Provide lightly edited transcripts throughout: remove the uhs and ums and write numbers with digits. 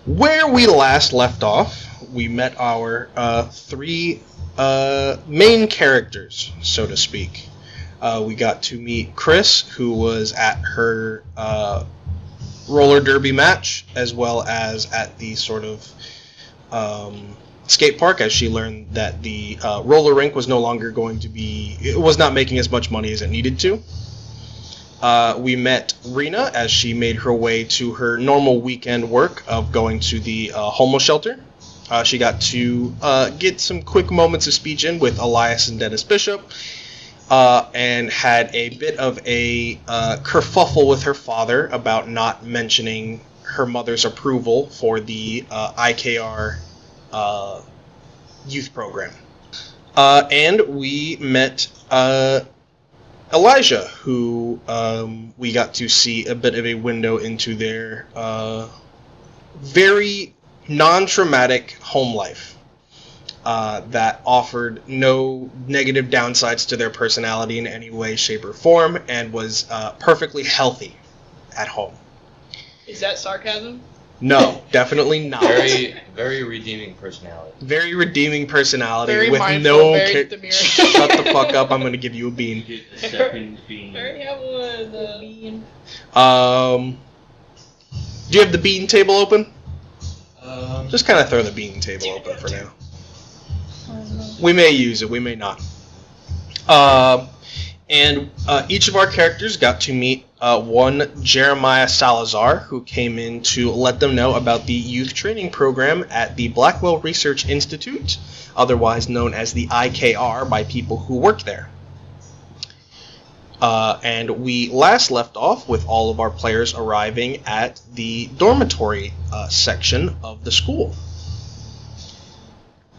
Where we last left off, we met our three main characters, so to speak. We got to meet Chris, who was at her roller derby match, as well as at the sort of skate park, as she learned that the roller rink was no longer going to be, it was not making as much money as it needed to. We met Rena as she made her way to her normal weekend work of going to the homeless shelter. She got to get some quick moments of speech in with Elias and Dennis Bishop, and had a bit of a kerfuffle with her father about not mentioning her mother's approval for the IKR youth program. And we met Elijah, who we got to see a bit of a window into their very non-traumatic home life that offered no negative downsides to their personality in any way, shape, or form, and was perfectly healthy at home. Is that sarcasm? No, definitely not. Very redeeming personality. Very redeeming personality Very with mindful, no. very demure. Shut the fuck up! I'm gonna give you a bean. Get the second bean. I already have one. Bean. Do you have the bean table open? Just kind of throw the bean table open for now. We may use it, we may not. And each of our characters got to meet one Jeremiah Salazar, who came in to let them know about the youth training program at the Blackwell Research Institute, otherwise known as the IKR by people who work there. And we last left off with all of our players arriving at the dormitory section of the school.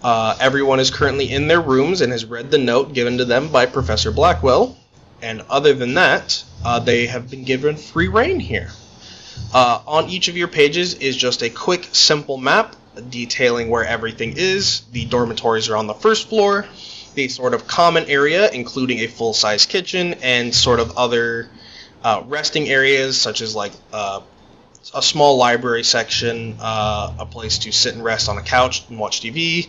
Everyone is currently in their rooms and has read the note given to them by Professor Blackwell. And other than that, they have been given free reign here. On each of your pages is just a quick, simple map detailing where everything is. The dormitories are on the first floor. The sort of common area, including a full-size kitchen and sort of other resting areas, such as like a small library section, a place to sit and rest on a couch and watch TV,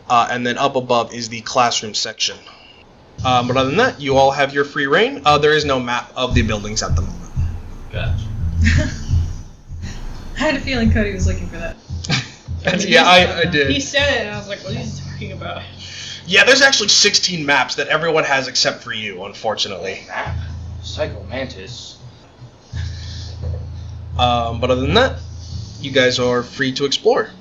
and then up above is the classroom section. But other than that, you all have your free reign. There is no map of the buildings at the moment. Gotcha. I had a feeling Cody was looking for that. Yeah, I did. He said it, and I was like, what is he talking about? Yeah, there's actually 16 maps that everyone has except for you, unfortunately. Map? Psycho Mantis. But other than that, you guys are free to explore.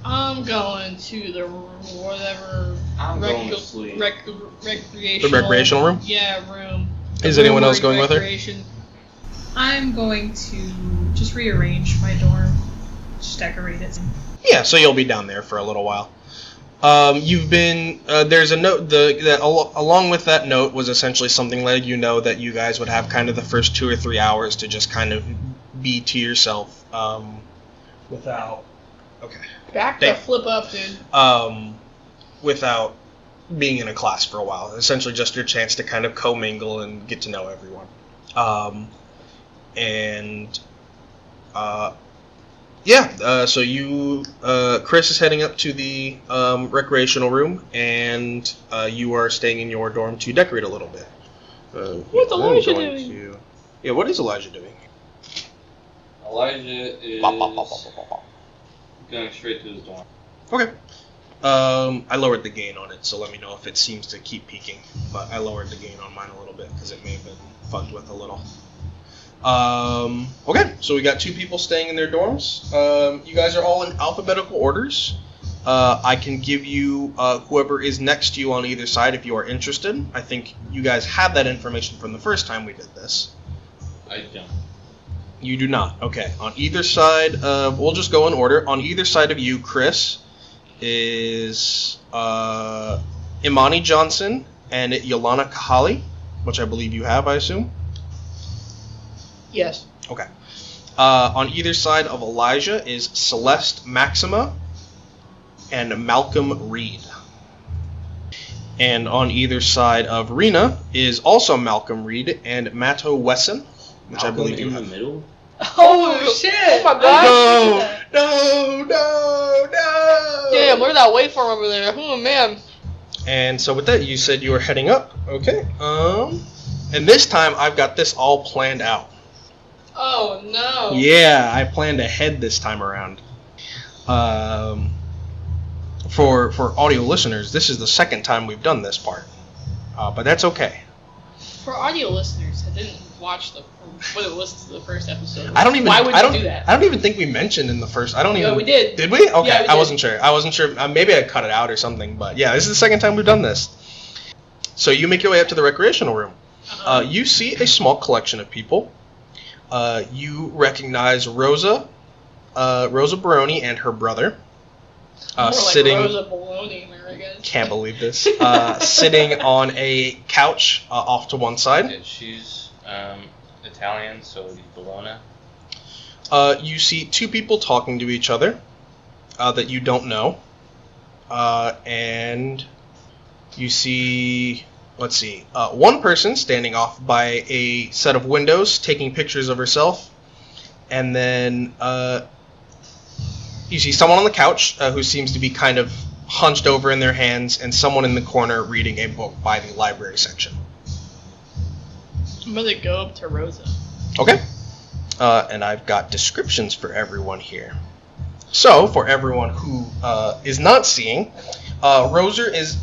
I'm going to the whatever. I'm going to sleep. Recreational. The recreational room? Yeah, room. Is anyone else going with her? I'm going to just rearrange my dorm, just decorate it. Yeah, so you'll be down there for a little while. You've been, there's a note, along with that note was essentially something letting you know that you guys would have kind of the first 2 or 3 hours to just kind of be to yourself, without, okay. Back the flip up, dude. Without being in a class for a while. Essentially just your chance to kind of commingle and get to know everyone. So you, Chris is heading up to the recreational room, and you are staying in your dorm to decorate a little bit. What's Elijah doing? Yeah, what is Elijah doing? Elijah is going straight to his dorm. Okay. I lowered the gain on it, so let me know if it seems to keep peaking. But I lowered the gain on mine a little bit because it may have been fucked with a little. Okay, so we got 2 people staying in their dorms. You guys are all in alphabetical orders. I can give you whoever is next to you on either side if you are interested. I think you guys have that information from the first time we did this. I don't. You do not. Okay. On either side, we'll just go in order. On either side of you, Chris, is Imani Johnson and Yolana Kahali, which I believe you have, I assume? Yes. Okay. On either side of Elijah is Celeste Maxima and Malcolm Reed. And on either side of Rena is also Malcolm Reed and Matto Wesson, which Malcolm I believe you in have. the middle. Oh shit! Oh my god! No! Damn, look at that waveform over there. Oh man. And so with that, you said you were heading up. Okay. And this time I've got this all planned out. Oh no. Yeah, I planned ahead this time around. For audio listeners, this is the second time we've done this part, but that's okay. For audio listeners that didn't watch whether listen to the first episode, I don't even. Why would I you don't do that? I don't even think we mentioned in the first. I don't even. Yeah, we did. Did we? Okay, Yeah, we I did. wasn't sure. I wasn't sure. Maybe I cut it out or something. But yeah, this is the second time we've done this. So you make your way up to the recreational room. You see a small collection of people. You recognize Rosa Baroni and her brother. More Sitting. like Rosa Bologna, I guess. Can't believe this. Sitting on a couch off to one side. Yeah, she's Italian, so Bologna. You see two people talking to each other that you don't know. And you see, let's see, one person standing off by a set of windows taking pictures of herself. And then you see someone on the couch who seems to be kind of hunched over in their hands, and someone in the corner reading a book by the library section. I'm gonna go up to Rosa. Okay. And I've got descriptions for everyone here. So, for everyone who is not seeing, Rosa is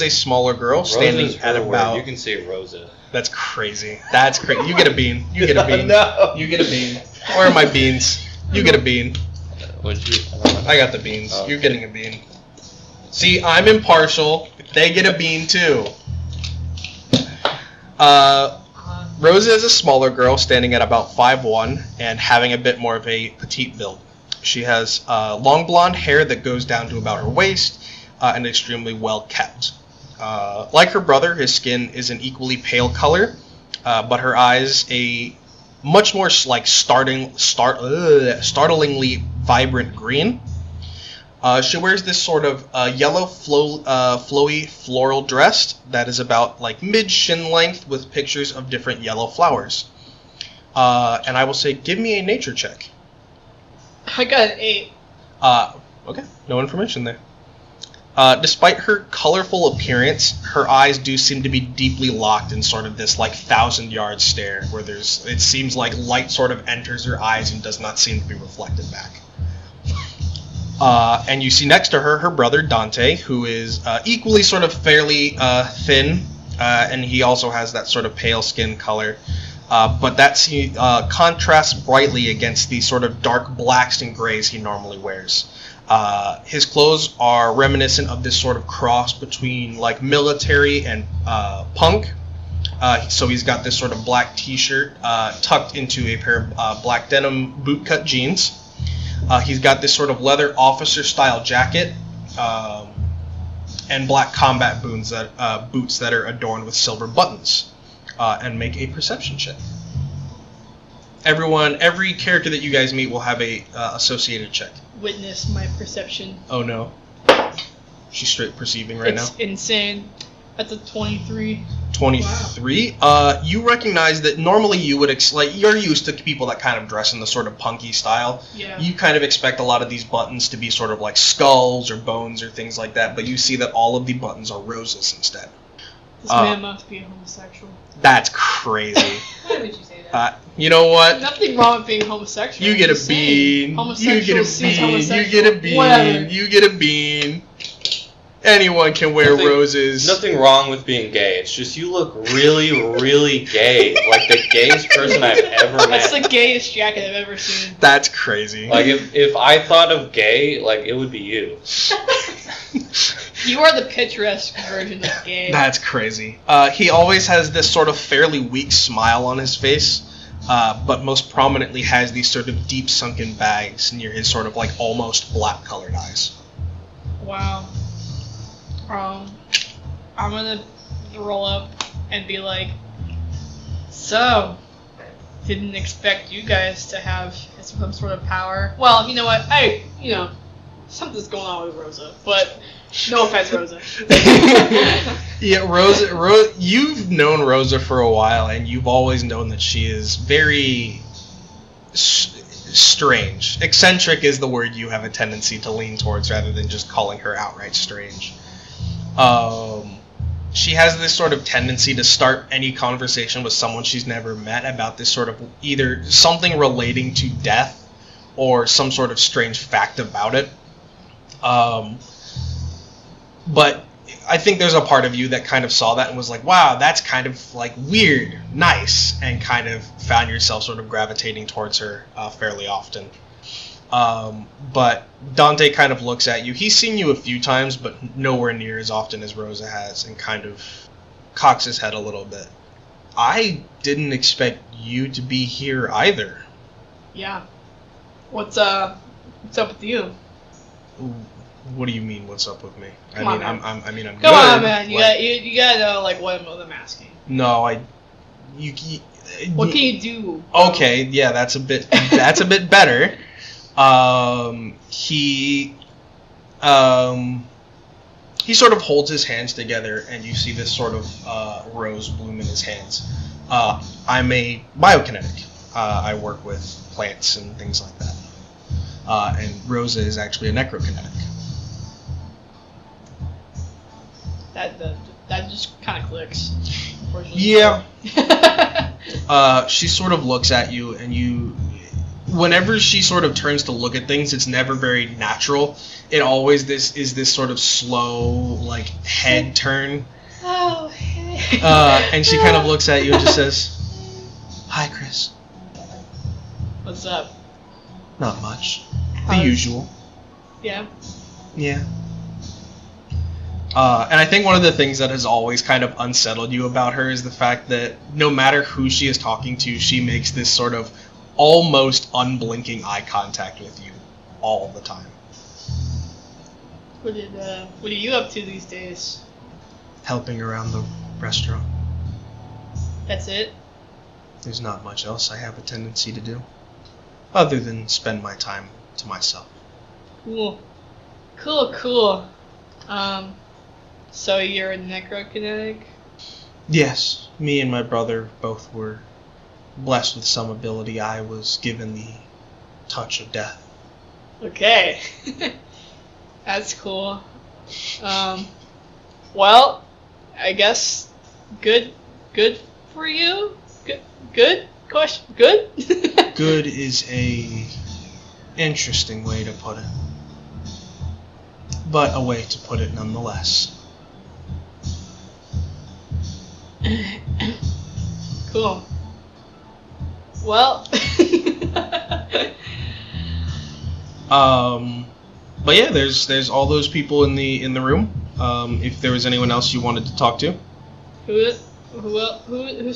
a smaller girl standing Rosa's at her word. about. You can say Rosa. That's crazy. That's crazy. You get a bean. You get a bean. No. You get a bean. Where are my beans? You get a bean. What'd you? I got the beans. Oh. You're getting a bean. See, I'm impartial. They get a bean too. Rosa is a smaller girl standing at about 5'1" and having a bit more of a petite build. She has long blonde hair that goes down to about her waist and extremely well kept. Like her brother, his skin is an equally pale color, but her eyes a much more like startlingly vibrant green. She wears this sort of yellow flowy floral dress that is about like mid-shin length with pictures of different yellow flowers. And I will say, give me a nature check. I got an 8. Okay, no information there. Despite her colorful appearance, her eyes do seem to be deeply locked in sort of this like 1,000-yard stare, where it seems like light sort of enters her eyes and does not seem to be reflected back. And you see next to her brother Dante, who is equally sort of fairly thin, and he also has that sort of pale skin color. But that contrasts brightly against the sort of dark blacks and grays he normally wears. His clothes are reminiscent of this sort of cross between like military and punk. So he's got this sort of black t-shirt tucked into a pair of black denim bootcut jeans. He's got this sort of leather officer-style jacket and black combat boots that are adorned with silver buttons. And make a perception check. Every character that you guys meet will have a associated check. Witness my perception. Oh no. She's straight perceiving right now. It's insane. That's a 23. 23. You recognize that normally you would you're used to people that kind of dress in the sort of punky style. Yeah. You kind of expect a lot of these buttons to be sort of like skulls or bones or things like that, but you see that all of the buttons are roses instead. This man must be a homosexual. That's crazy. Why would you say that? You know what? Nothing wrong with being homosexual. You get I'm a just saying. bean. Homosexual You get a sees bean. You homosexual. get a bean. Whatever. You get a bean. Anyone can wear roses. Nothing wrong with being gay. It's just you look really, really gay. Like the gayest person I've ever met. That's the gayest jacket I've ever seen. That's crazy. Like if I thought of gay, like it would be you. You are the picturesque version of gay. That's crazy. He always has this sort of fairly weak smile on his face. but most prominently has these sort of deep sunken bags near his sort of like almost black colored eyes. Wow. I'm gonna roll up and be like, so, didn't expect you guys to have some sort of power. Well, you know what? Something's going on with Rosa, but no offense, Rosa. Yeah, Rosa, you've known Rosa for a while, and you've always known that she is very strange. Eccentric is the word you have a tendency to lean towards rather than just calling her outright strange. She has this sort of tendency to start any conversation with someone she's never met about this sort of either something relating to death or some sort of strange fact about it. But I think there's a part of you that kind of saw that and was like, wow, that's kind of like weird, nice, and kind of found yourself sort of gravitating towards her fairly often. But Dante kind of looks at you. He's seen you a few times, but nowhere near as often as Rosa has, and kind of cocks his head a little bit. I didn't expect you to be here either. Yeah. What's up with you? What do you mean? What's up with me? Come on, man. I'm good. Come on, man. You gotta know like what I'm asking. No, What can you do? Okay, yeah, that's a bit better. He sort of holds his hands together, and you see this sort of rose bloom in his hands. I'm a biokinetic. I work with plants and things like that. And Rosa is actually a necrokinetic. That just kind of clicks. Yeah. She sort of looks at you, and whenever she sort of turns to look at things, it's never very natural. It always is this sort of slow, like, head turn. Oh, hey. And she kind of looks at you and just says, "Hi, Chris." What's up? Not much. The usual. Yeah. Yeah. And I think one of the things that has always kind of unsettled you about her is the fact that no matter who she is talking to, she makes this sort of almost unblinking eye contact with you all the time. What are you up to these days? Helping around the restaurant. That's it? There's not much else I have a tendency to do, other than spend my time to myself. Cool. So you're a necrokinetic? Yes, me and my brother both were blessed with some ability. I was given the touch of death. Okay. That's cool. Well, I guess good for you? Good? Question? Good? Good is a interesting way to put it, but a way to put it nonetheless. Cool. Well. But yeah, there's all those people in the room. If there was anyone else you wanted to talk to. Who's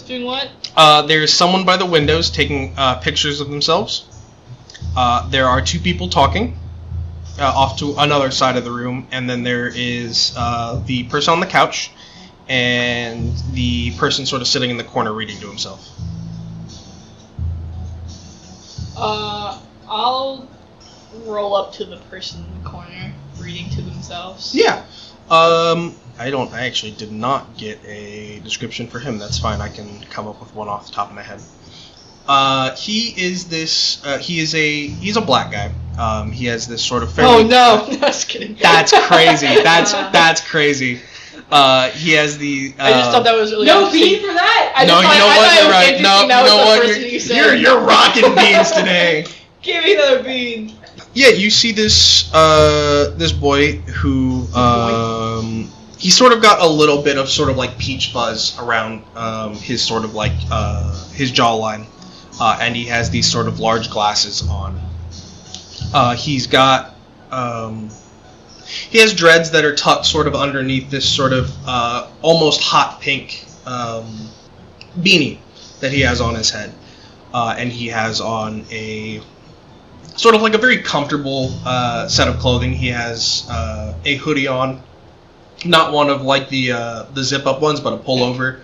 doing what? There's someone by the windows taking pictures of themselves. There are two people talking off to another side of the room, and then there is the person on the couch and the person sort of sitting in the corner reading to himself. I'll roll up to the person in the corner reading to themselves. Yeah. I actually did not get a description for him. That's fine. I can come up with one off the top of my head. He's a black guy. He has this sort of fairly... Oh no, no, just kidding. That's crazy. That's crazy. He has the... I just thought that was really No interesting. bean for that. I just No, thought- you know I what? thought it You're was right. interesting. No, That you was know the what? first thing you said. You're rocking beans today. Give me another bean. Yeah, you see this this boy who he sort of got a little bit of sort of like peach fuzz around his sort of like his jawline, and he has these sort of large glasses on. He's got he has dreads that are tucked sort of underneath this sort of almost hot pink beanie that he has on his head. and he has on a sort of like a very comfortable set of clothing. He has a hoodie on, not one of like the zip-up ones, but a pullover,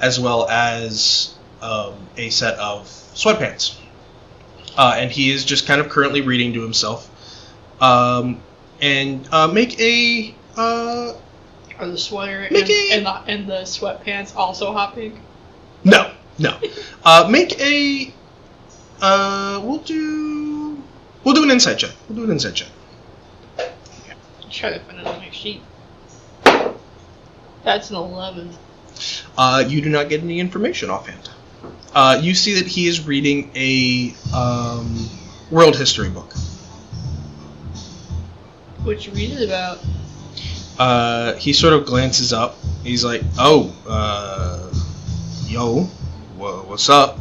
as well as a set of sweatpants. And he is just kind of currently reading to himself. Make a... Are the sweater and Mickey! the sweatpants also hot pink? No. Make a... We'll do an insight check. Try to find it on my sheet. That's an 11. You do not get any information offhand. You see that he is reading a world history book. What you read it about? He sort of glances up. He's like, "Oh, yo, what's up?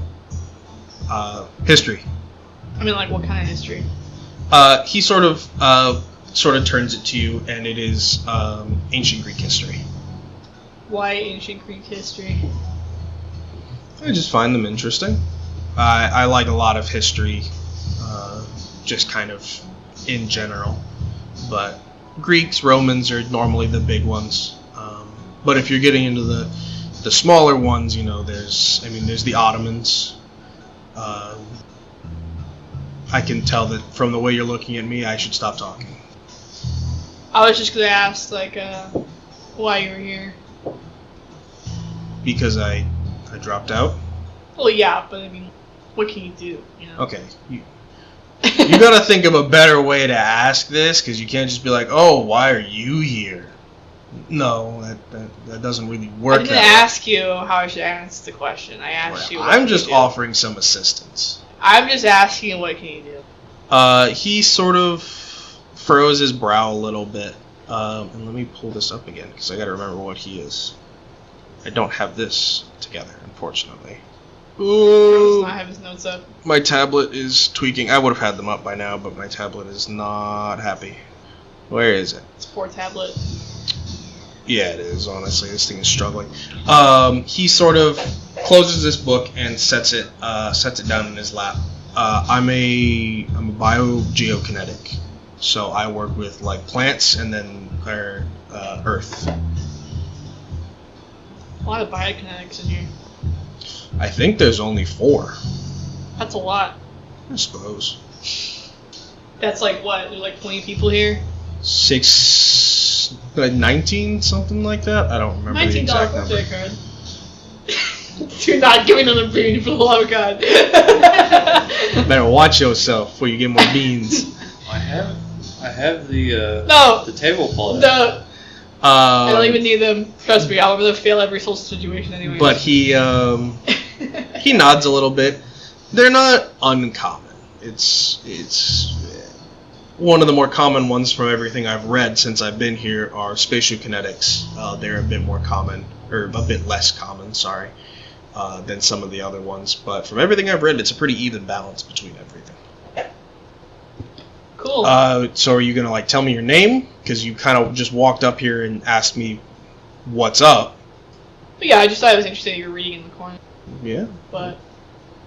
History." I mean, like, what kind of history? He sort of turns it to you, and it is ancient Greek history. Why ancient Greek history? I just find them interesting. I like a lot of history, just kind of in general. But Greeks, Romans are normally the big ones. But if you're getting into the smaller ones, there's the Ottomans. I can tell that from the way you're looking at me, I should stop talking. I was just gonna ask, why you were here. Because I dropped out. Well, yeah, but I mean, what can you do? Okay, you gotta think of a better way to ask this, because you can't just be like, "Oh, why are you here?" No, that doesn't really work. I didn't ask you how I should answer the question. I asked you. I'm just offering some assistance. I'm just asking, what can you do? He sort of furrows his brow a little bit. And let me pull this up again, because I gotta remember what he is. I don't have this together, unfortunately. Does not have his notes up. My tablet is tweaking. I would have had them up by now, but my tablet is not happy. Where is it? It's a 4 tablet. Yeah, it is, honestly. This thing is struggling. He sort of closes this book and sets it down in his lap. I'm a biogeokinetic. So I work with like plants and then earth. A lot of biokinetics in here. I think there's only 4. That's a lot. I suppose. That's like what? There's like 20 people here? 19, something like that? I don't remember the exact $19 number. birthday card. Do not give me another bean, for the love of God. Better watch yourself before you get more beans. I have the No. the table pulled No. out. I don't even need them. Trust me, I'm gonna fail every social situation anyway. But he nods a little bit. They're not uncommon. It's one of the more common ones from everything I've read since I've been here are spatiokinetics. They're a bit more common, or a bit less common, sorry, than some of the other ones. But from everything I've read, it's a pretty even balance between everything. cool. So are you gonna tell me your name? Because you kind of just walked up here and asked me what's up. But yeah, I just thought it was interesting you were reading in the corner. Yeah. But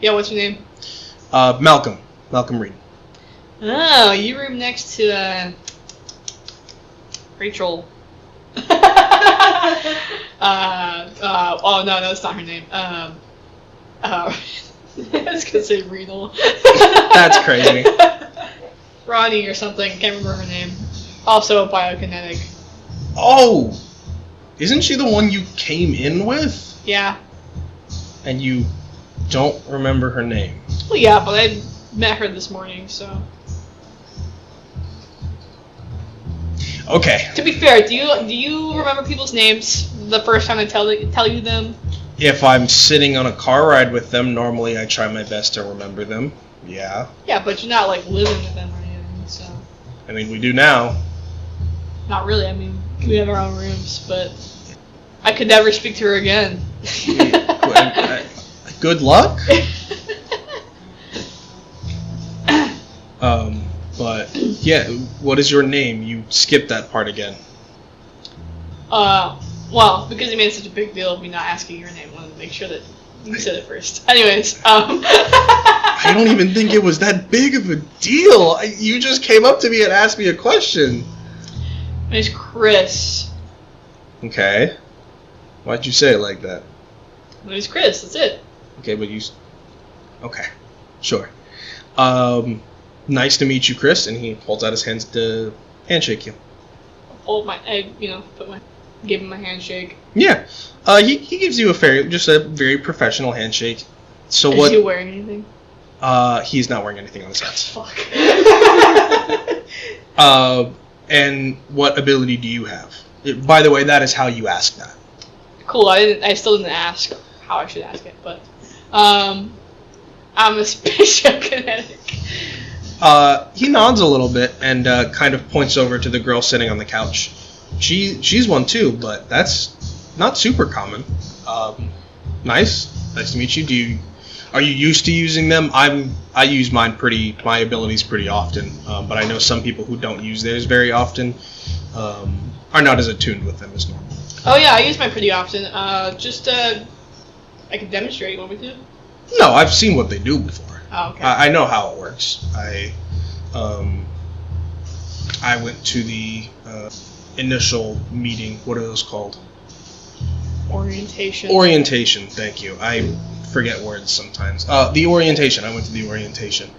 yeah, what's your name? Malcolm Reed. Oh, you room next to Rachel. Oh no, that's not her name. I was gonna say Renal. That's crazy. Ronnie or something. Can't remember her name. Also a biokinetic. Oh, isn't she the one you came in with? Yeah. And you don't remember her name? Well, yeah, but I met her this morning, so. Okay. To be fair, do you remember people's names the first time I tell you them? If I'm sitting on a car ride with them, normally I try my best to remember them. Yeah. Yeah, but you're not living with them or anything, so. I mean, we do now. Not really. I mean, we have our own rooms, but I could never speak to her again. Good luck. But yeah, what is your name? You skipped that part again. Well, because you made such a big deal of me not asking your name, I wanted to make sure that You said it first. Anyways, I don't even think it was that big of a deal. You just came up to me and asked me a question. My name's Chris. Okay. Why'd you say it like that? My name's Chris. That's it. Okay, but you... Okay. Sure. Nice to meet you, Chris. And he holds out his hands to handshake you. Give him a handshake. Yeah. He gives you a very professional handshake. So Is he wearing anything? He's not wearing anything on his hands. Fuck. And what ability do you have? By the way, that is how you ask that. Cool. I still didn't ask how I should ask it, but I'm a spatiokinetic. He nods a little bit and kind of points over to the girl sitting on the couch. She's one too, but that's not super common. Nice to meet you. Are you used to using them? I use my abilities pretty often, but I know some people who don't use theirs very often are not as attuned with them as normal. Oh yeah, I use mine pretty often. I can demonstrate. You want me to? No, I've seen what they do before. Oh, okay. I know how it works. I went to the initial meeting. What are those called? Orientation. Orientation. Thank you. I forget words sometimes. The orientation. I went to the orientation.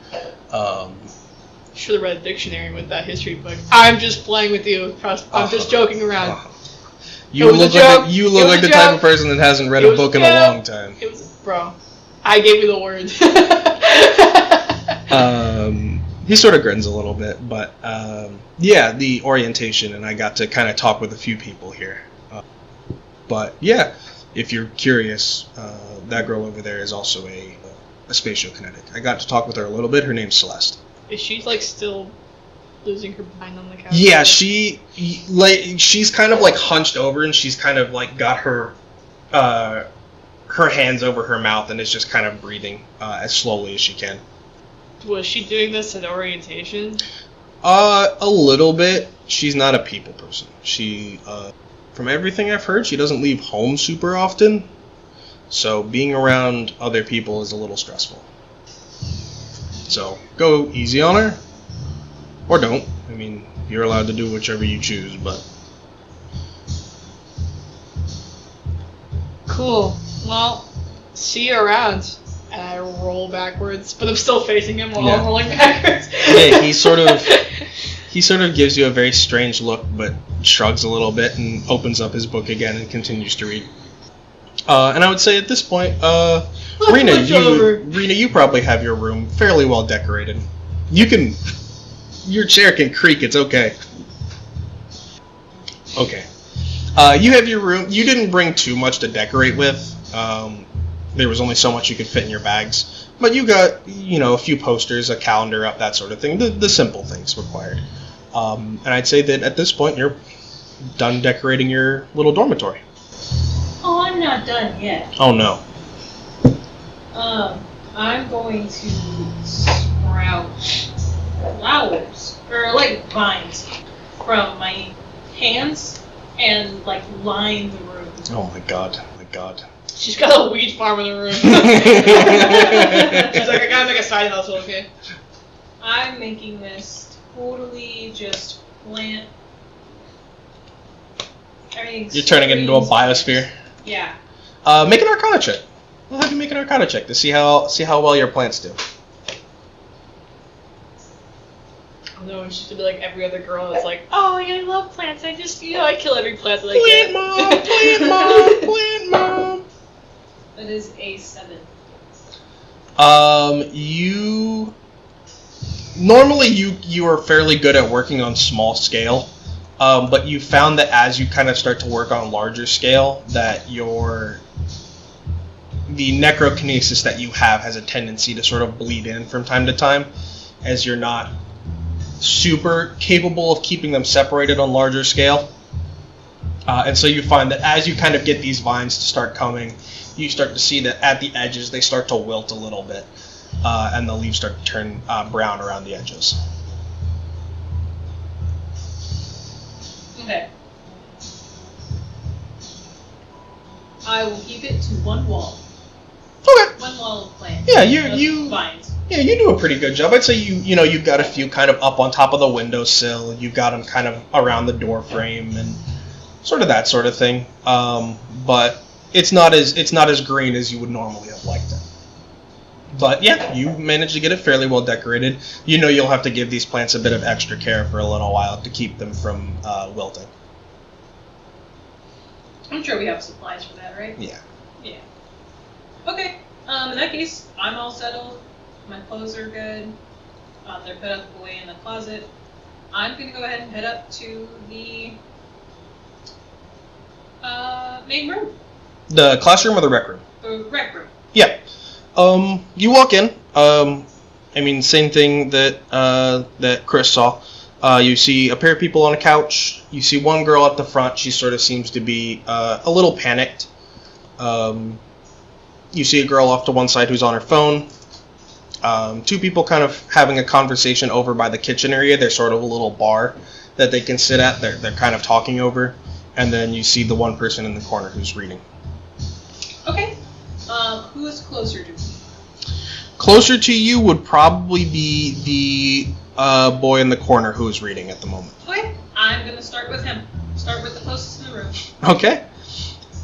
Should have read a dictionary with that history book. I'm just playing with you. I'm just joking around. You look like the type of person that hasn't read a book in a long time. Bro. I gave you the word. He sort of grins a little bit, but yeah, the orientation, and I got to kind of talk with a few people here. But yeah, if you're curious, that girl over there is also a spatiokinetic. I got to talk with her a little bit. Her name's Celeste. Is she still losing her mind on the couch? Yeah, she's kind of hunched over, and she's kind of got her hands over her mouth, and is just kind of breathing as slowly as she can. Was she doing this at orientation? A little bit. She's not a people person. She, from everything I've heard, she doesn't leave home super often. So being around other people is a little stressful. So go easy on her. Or don't. I mean, you're allowed to do whichever you choose, but... Cool. Well, see you around. And I roll backwards, but I'm still facing him while I'm rolling backwards. Yeah, he sort of gives you a very strange look, but shrugs a little bit and opens up his book again and continues to read. And I would say at this point, Rena, you probably have your room fairly well decorated. Your chair can creak, it's okay. Okay. You have your room. You didn't bring too much to decorate with. There was only so much you could fit in your bags. But you got, a few posters, a calendar up, that sort of thing. The simple things required. And I'd say that at this point, you're done decorating your little dormitory. Oh, I'm not done yet. Oh, no. I'm going to sprout flowers, or vines, from my hands and line the room. Oh my god. She's got a weed farm in the room. She's I gotta make a side hustle, okay? I'm making this totally just plant. Everything's You're turning it into a biosphere? Yeah. Make an Arcana check. We'll have you make an Arcana check to see how well your plants do. No, she's gonna be like every other girl that's like, oh, I love plants. I just, I kill every plant that I get. Plant mom. That is a 7. Normally you are fairly good at working on small scale, but you found that as you kind of start to work on larger scale, that the necrokinesis that you have has a tendency to sort of bleed in from time to time, as you're not super capable of keeping them separated on larger scale. And so you find that as you kind of get these vines to start coming, you start to see that at the edges they start to wilt a little bit, and the leaves start to turn brown around the edges. Okay. I will keep it to one wall. while playing. Yeah, you Vines. Yeah, you do a pretty good job. I'd say you've got a few kind of up on top of the windowsill. You've got them kind of around the door frame and sort of that sort of thing. But it's not as green as you would normally have liked it. But yeah, you managed to get it fairly well decorated. You'll have to give these plants a bit of extra care for a little while to keep them from wilting. I'm sure we have supplies for that, right? Yeah. Yeah. Okay. In that case, I'm all settled. My clothes are good. They're put up away in the closet. I'm gonna go ahead and head up to the main room, The classroom or the rec room? the rec room. Yeah. You walk in. Same thing that Chris saw. You see a pair of people on a couch. You see one girl at the front. She sort of seems to be a little panicked. You see a girl off to one side who's on her phone. Two people kind of having a conversation over by the kitchen area. There's sort of a little bar that they can sit at. They're kind of talking over. And then you see the one person in the corner who's reading. Okay. Who is closer to me? Closer to you would probably be the boy in the corner who is reading at the moment. Okay. I'm gonna start with him. Start with the closest in the room. Okay.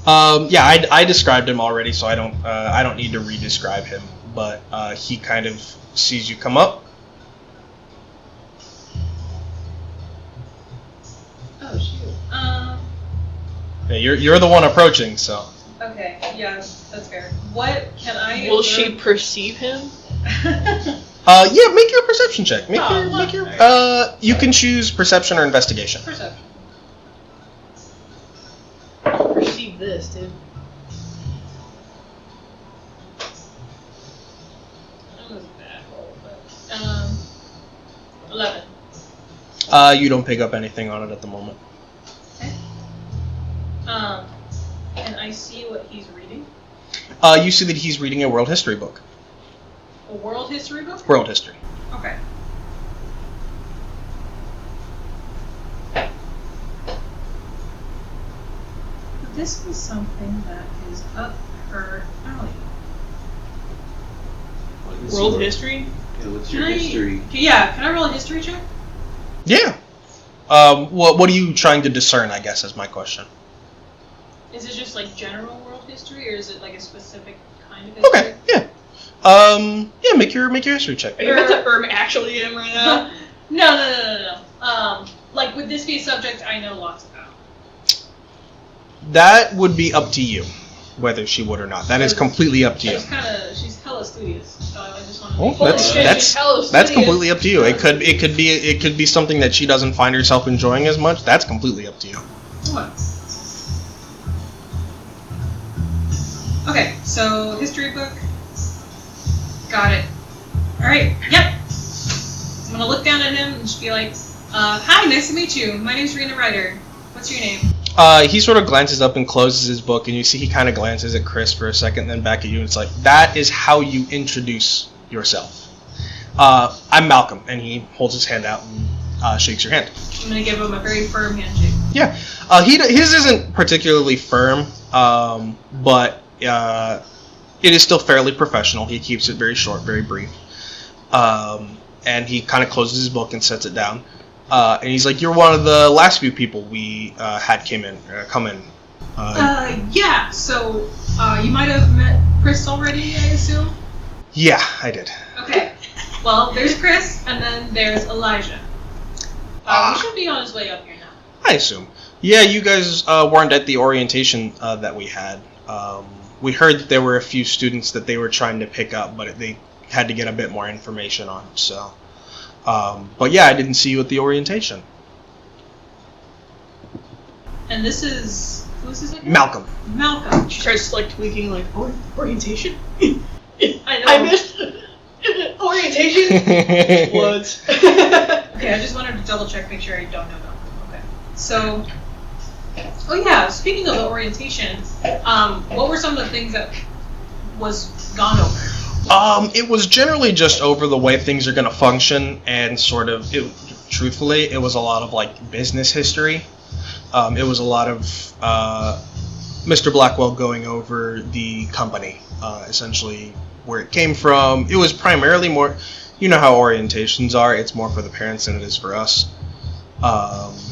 I described him already, so I don't need to re-describe him. But he kind of sees you come up. Oh shoot. Yeah, you're the one approaching, so. Okay. Yeah, that's fair. What can I? Will she perceive him? Yeah, make your perception check. Make your. You can choose perception or investigation. Perception. Perceive this, dude. That was a bad roll, but 11. You don't pick up anything on it at the moment. Okay. Can I see what he's reading? You see that he's reading a world history book. A world history book? World history. Okay. This is something that is up her alley. World history? Yeah, what's your history? Can I roll a history check? Yeah. What are you trying to discern, I guess, is my question. Is it just like general world history, or is it like a specific kind of history? Okay, yeah. Make your history check. Are you about to actually him right now? No. Like, would this be a subject I know lots about? That would be up to you, whether she would or not. That is completely up to you. She's hella studious, so I just want to Well, that's completely up to you. It could be something that she doesn't find herself enjoying as much. That's completely up to you. What? Okay, so history book. Got it. Alright, yep. I'm gonna look down at him and just be like, hi, nice to meet you. My name's Rena Ryder. What's your name? He sort of glances up and closes his book, and you see he kind of glances at Chris for a second, then back at you, and it's like, that is how you introduce yourself. I'm Malcolm, and he holds his hand out and shakes your hand. I'm gonna give him a very firm handshake. Yeah. His isn't particularly firm, but it is still fairly professional. He keeps it very short, very brief. And he kind of closes his book and sets it down. And he's like, you're one of the last few people we had come in. Yeah, so you might have met Chris already, I assume? Yeah, I did. Okay. Well, there's Chris, and then there's Elijah. He should be on his way up here now. I assume. Yeah, you guys weren't at the orientation that we had. We heard that there were a few students that they were trying to pick up, but they had to get a bit more information on. So, but yeah, I didn't see you at the orientation. And this is who's this again? Malcolm. Malcolm. She starts like tweaking, like orientation. I know. I missed orientation. What? Okay, I just wanted to double check, make sure I don't know Malcolm. Okay. So, oh yeah, speaking of the orientation, what were some of the things that was gone over? It was generally just over the way things are going to function, and sort of, truthfully, it was a lot of like business history. It was a lot of Mr. Blackwell going over the company, essentially where it came from. It was primarily more, you know how orientations are. It's more for the parents than it is for us.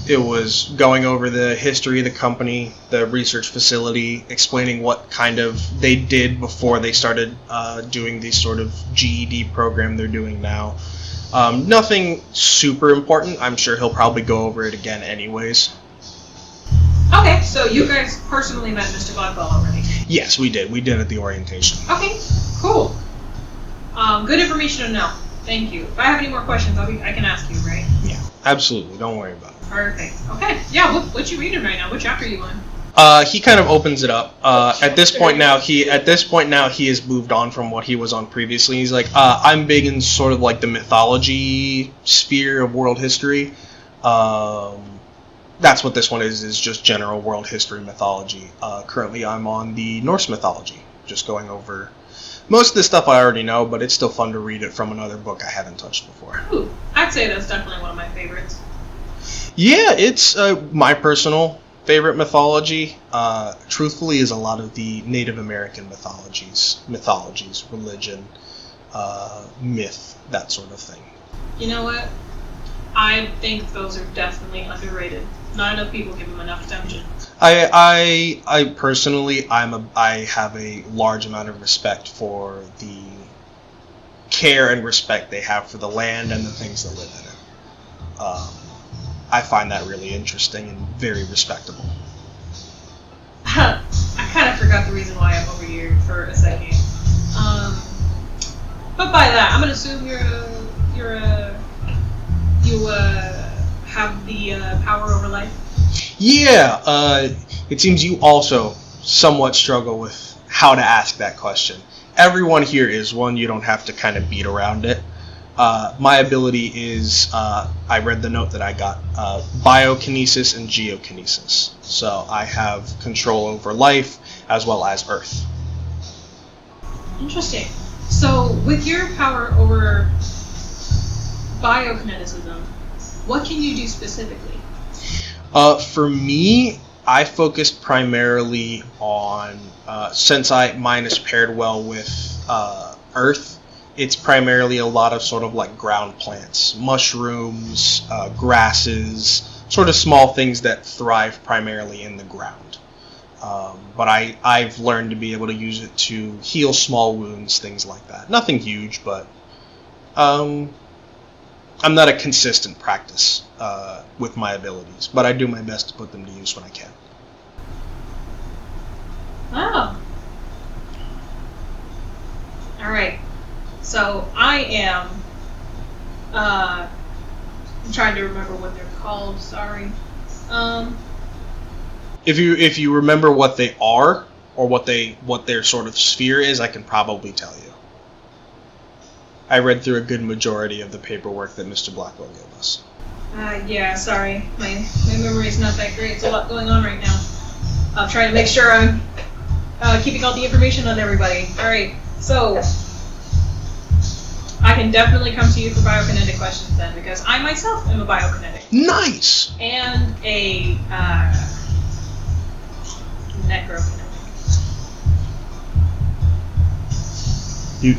It was going over the history of the company, the research facility, explaining what kind of they did before they started doing the sort of GED program they're doing now. Nothing super important. I'm sure he'll probably go over it again anyways. Okay, so you guys personally met Mr. Blackwell already? Yes, we did. We did at the orientation. Okay, cool. Good information to know. Thank you. If I have any more questions, I can ask you, right? Yeah, absolutely. Don't worry about it. Perfect. Okay. Yeah. What you reading right now? What chapter are you on? He kind of opens it up. At this point now, he has moved on from what he was on previously. He's like, I'm big in sort of like the mythology sphere of world history. That's what this one is just general world history mythology. Currently, I'm on the Norse mythology, just going over most of the stuff I already know, but it's still fun to read it from another book I haven't touched before. Ooh, I'd say that's definitely one of my favorites. Yeah, it's my personal favorite mythology. Truthfully, is a lot of the Native American mythologies, religion, myth, that sort of thing. You know what? I think those are definitely underrated. Not enough people give them enough attention. I personally, I have a large amount of respect for the care and respect they have for the land and the things that live in it. I find that really interesting and very respectable. I kind of forgot the reason why I'm over here for a second. But by that, I'm gonna assume you have the power over life. Yeah, it seems you also somewhat struggle with how to ask that question. Everyone here is one, you don't have to kind of beat around it. My ability is, I read the note that I got, biokinesis and geokinesis. So I have control over life as well as earth. Interesting. So with your power over biokineticism, what can you do specifically? For me, I focus primarily on, since mine is paired well with earth, it's primarily a lot of sort of like ground plants, mushrooms, grasses, sort of small things that thrive primarily in the ground. But I've learned to be able to use it to heal small wounds, things like that. Nothing huge, but I'm not a consistent practice with my abilities, but I do my best to put them to use when I can. Oh. Alright. So I am I'm trying to remember what they're called, sorry. If you remember what they are or what their sort of sphere is, I can probably tell you. I read through a good majority of the paperwork that Mr. Blackwell gave us. Yeah, sorry. My memory's not that great. There's a lot going on right now. I'll try to make sure I'm keeping all the information on everybody. Alright, so I can definitely come to you for biokinetic questions then, because I myself am a biokinetic. Nice! And a necrokinetic. You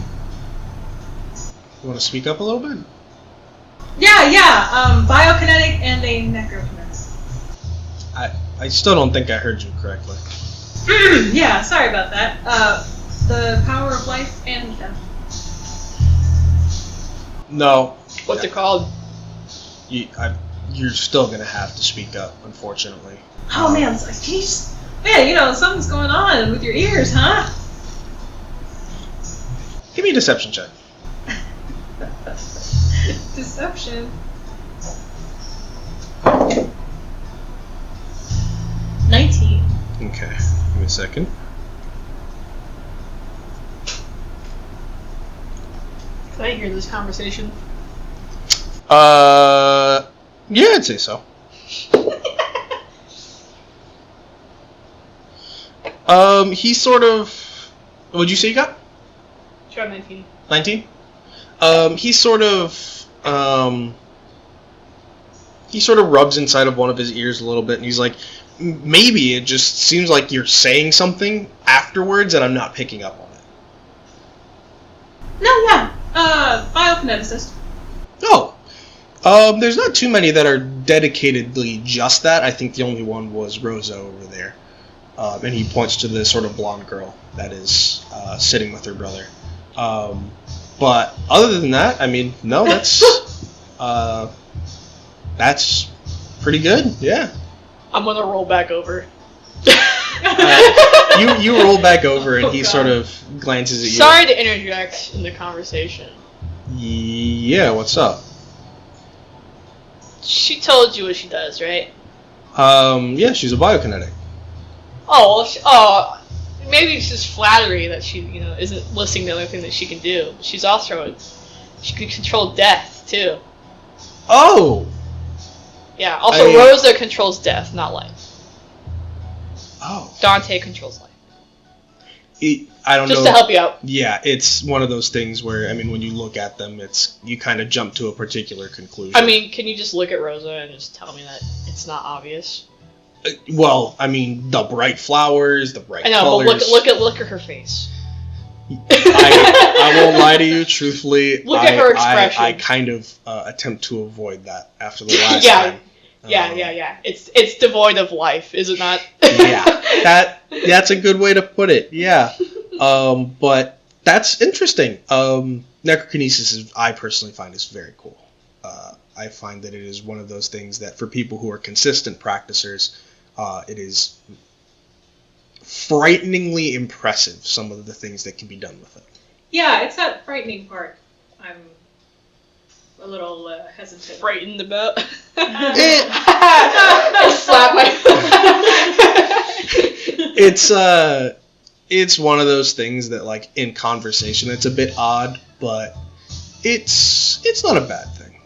want to speak up a little bit? Yeah, biokinetic and a necrokinetic. I still don't think I heard you correctly. Yeah, sorry about that. The power of life and death. No. What's it called? You're still going to have to speak up, unfortunately. Oh man, can you just... Man, you know, something's going on with your ears, huh? Give me a deception check. Deception. 19. Okay, give me a second. Can I hear this conversation? Yeah, I'd say so. He sort of... What'd you say you got? Try 19. 19? He sort of rubs inside of one of his ears a little bit, and he's like, maybe it just seems like you're saying something afterwards and I'm not picking up on it. No, yeah. Biokineticist. Oh. There's not too many that are dedicatedly just that. I think the only one was Rosa over there. And he points to the sort of blonde girl that is sitting with her brother. But other than that, I mean, no, that's pretty good, yeah. I'm gonna roll back over. You roll back over and he sort of glances at you. Sorry to interject in the conversation. Yeah, what's up? She told you what she does, right? Yeah, she's a biokinetic. Maybe it's just flattery that she, isn't listing the other thing that she can do. She's also she can control death too. Oh. Yeah. Also, Rosa controls death, not life. Oh. Dante controls life. I don't know. Just to help you out. Yeah, it's one of those things where, I mean, when you look at them, you kind of jump to a particular conclusion. I mean, can you just look at Rosa and just tell me that it's not obvious? Well, I mean, the bright flowers, the bright colors. I know, but look at her face. I won't lie to you, truthfully. Look at her expression. I kind of attempt to avoid that after the last time. Yeah. It's devoid of life, is it not? Yeah, that's a good way to put it. Yeah, but that's interesting. Necrokinesis I personally find is very cool. I find that it is one of those things that for people who are consistent practicers, it is frighteningly impressive. Some of the things that can be done with it. Yeah, it's that frightening part. I'm a little hesitant. Frightened about. I slap my. It's one of those things that, like, in conversation, it's a bit odd, but it's not a bad thing.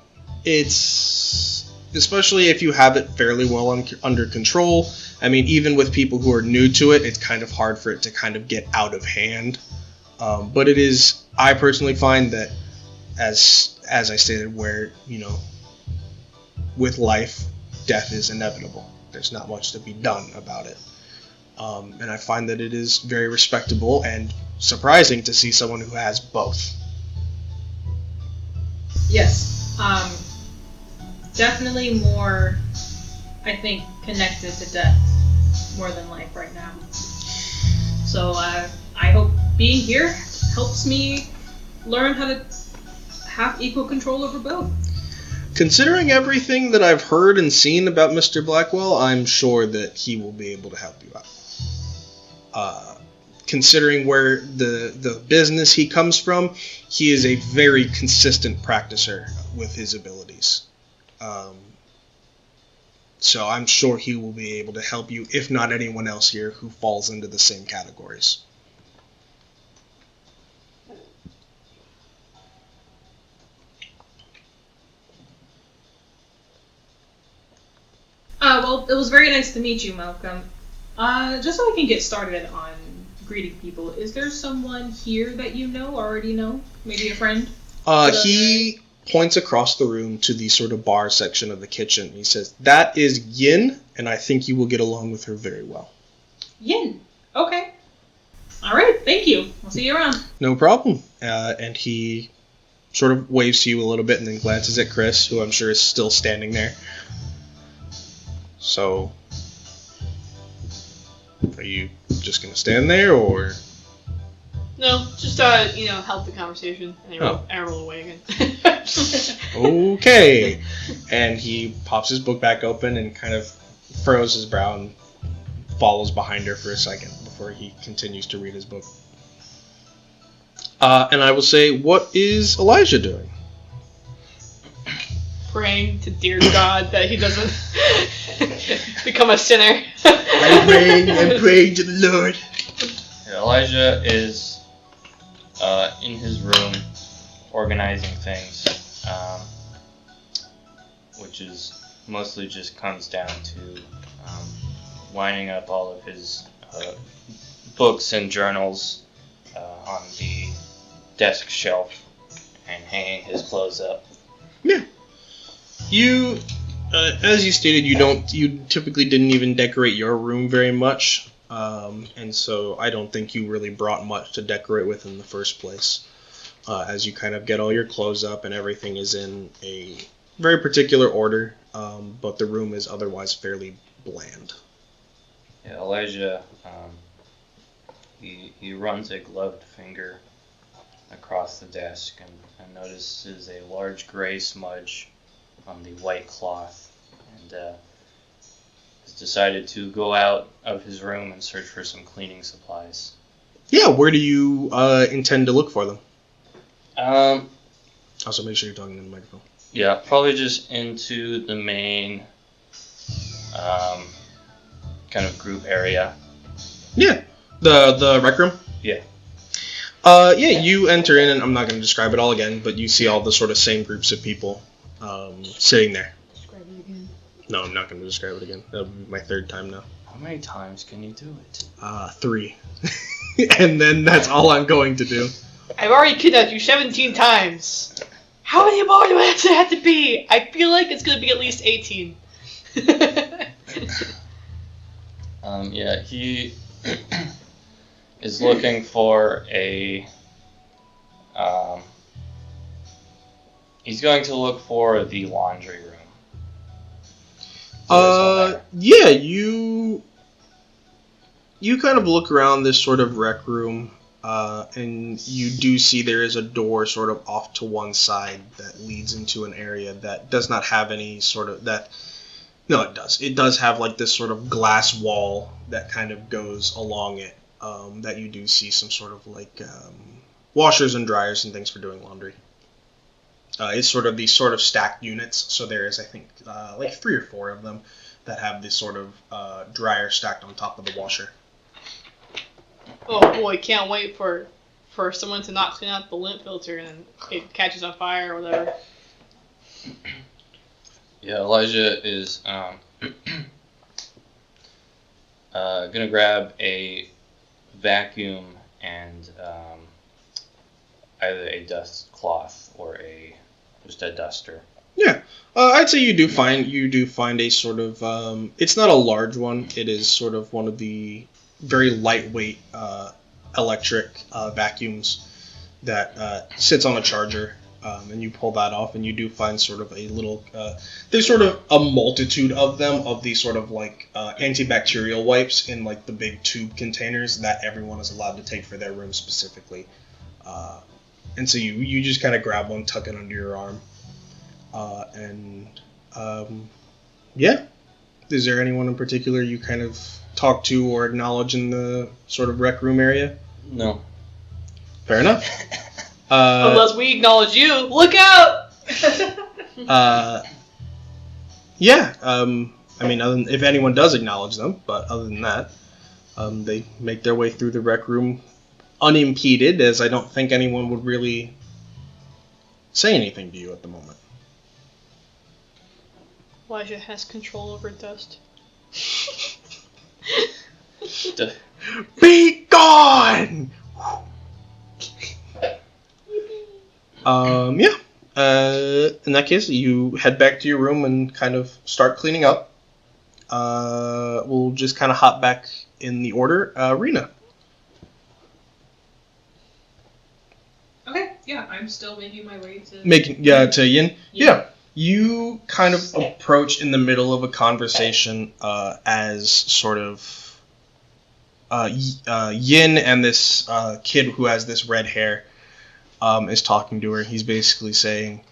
It's especially if you have it fairly well under control. I mean, even with people who are new to it, it's kind of hard for it to kind of get out of hand. But it is. I personally find that, as I stated, where, with life, death is inevitable. There's not much to be done about it. And I find that it is very respectable and surprising to see someone who has both. Yes. Definitely more, I think, connected to death more than life right now. So I hope being here helps me learn how to have equal control over both. Considering everything that I've heard and seen about Mr. Blackwell, I'm sure that he will be able to help you out. Considering where the business he comes from, he is a very consistent practicer with his abilities. So I'm sure he will be able to help you, if not anyone else here who falls into the same categories. Well, it was very nice to meet you, Malcolm. Just so I can get started on greeting people, is there someone here that you already know? Maybe a friend? He points across the room to the sort of bar section of the kitchen. He says, "That is Yin, and I think you will get along with her very well." Yin. Okay. All right. Thank you. I'll see you around. No problem. And he sort of waves to you a little bit and then glances at Chris, who I'm sure is still standing there. So, are you just going to stand there, or? No, just help the conversation, and I roll away again. Okay. And he pops his book back open and kind of furrows his brow and follows behind her for a second before he continues to read his book. And I will say, what is Elijah doing? Praying to dear God that he doesn't become a sinner. I'm praying to the Lord. Elijah is in his room organizing things, which is mostly just comes down to lining up all of his books and journals on the desk shelf and hanging his clothes up. Yeah. You, as you stated, you typically didn't even decorate your room very much, and so I don't think you really brought much to decorate with in the first place. as you kind of get all your clothes up and everything is in a very particular order, but the room is otherwise fairly bland. Yeah, Elijah, he runs a gloved finger across the desk and notices a large gray smudge on the white cloth, and has decided to go out of his room and search for some cleaning supplies. Yeah, where do you intend to look for them? Also, make sure you're talking in the microphone. Yeah, probably just into the main kind of group area. Yeah, the rec room? Yeah. Yeah, you enter in, and I'm not going to describe it all again, but you see all the sort of same groups of people sitting there. Describe it again. No, I'm not going to describe it again. That'll be my third time now. How many times can you do it? 3. And then that's all I'm going to do. I've already kidnapped you 17 times. How many more do I have to be? I feel like it's going to be at least 18. Yeah, he is looking for a. He's going to look for the laundry room. Yeah, you kind of look around this sort of rec room, and you do see there is a door sort of off to one side that leads into an area that does not have any sort of that. No, it does. It does have like this sort of glass wall that kind of goes along it. That you do see some sort of like washers and dryers and things for doing laundry. It's sort of these sort of stacked units. So there is, I think, like 3 or 4 of them that have this sort of dryer stacked on top of the washer. Oh boy, can't wait for someone to not clean out the lint filter and it catches on fire or whatever. Yeah, Elijah is gonna grab a vacuum and either a dust cloth or just a duster. Yeah, I'd say you do find a sort of it's not a large one. It is sort of one of the very lightweight electric vacuums that sits on a charger. And you pull that off, and you do find sort of a little. There's sort of a multitude of them, of these sort of like antibacterial wipes in like the big tube containers that everyone is allowed to take for their room specifically. And so you just kind of grab one, tuck it under your arm, yeah. Is there anyone in particular you kind of talk to or acknowledge in the sort of rec room area? No. Fair enough. Unless we acknowledge you, look out! Yeah. I mean, if anyone does acknowledge them, but other than that, they make their way through the rec room unimpeded, as I don't think anyone would really say anything to you at the moment. Elijah has control over dust. Be gone! Yeah. In that case, you head back to your room and kind of start cleaning up. We'll just kind of hop back in the order. Rena. Okay, yeah, I'm still making my way to... To Yin? Yeah. You kind of approach in the middle of a conversation as sort of Yin and this kid who has this red hair is talking to her. He's basically saying,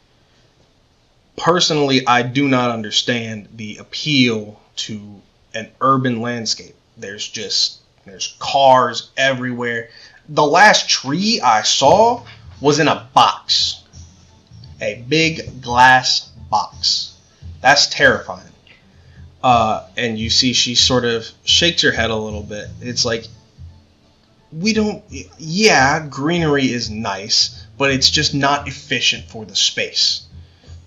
personally, I do not understand the appeal to an urban landscape. There's cars everywhere. The last tree I saw was in a box. A big glass box. That's terrifying. And you see she sort of shakes her head a little bit. It's like, greenery is nice, but it's just not efficient for the space.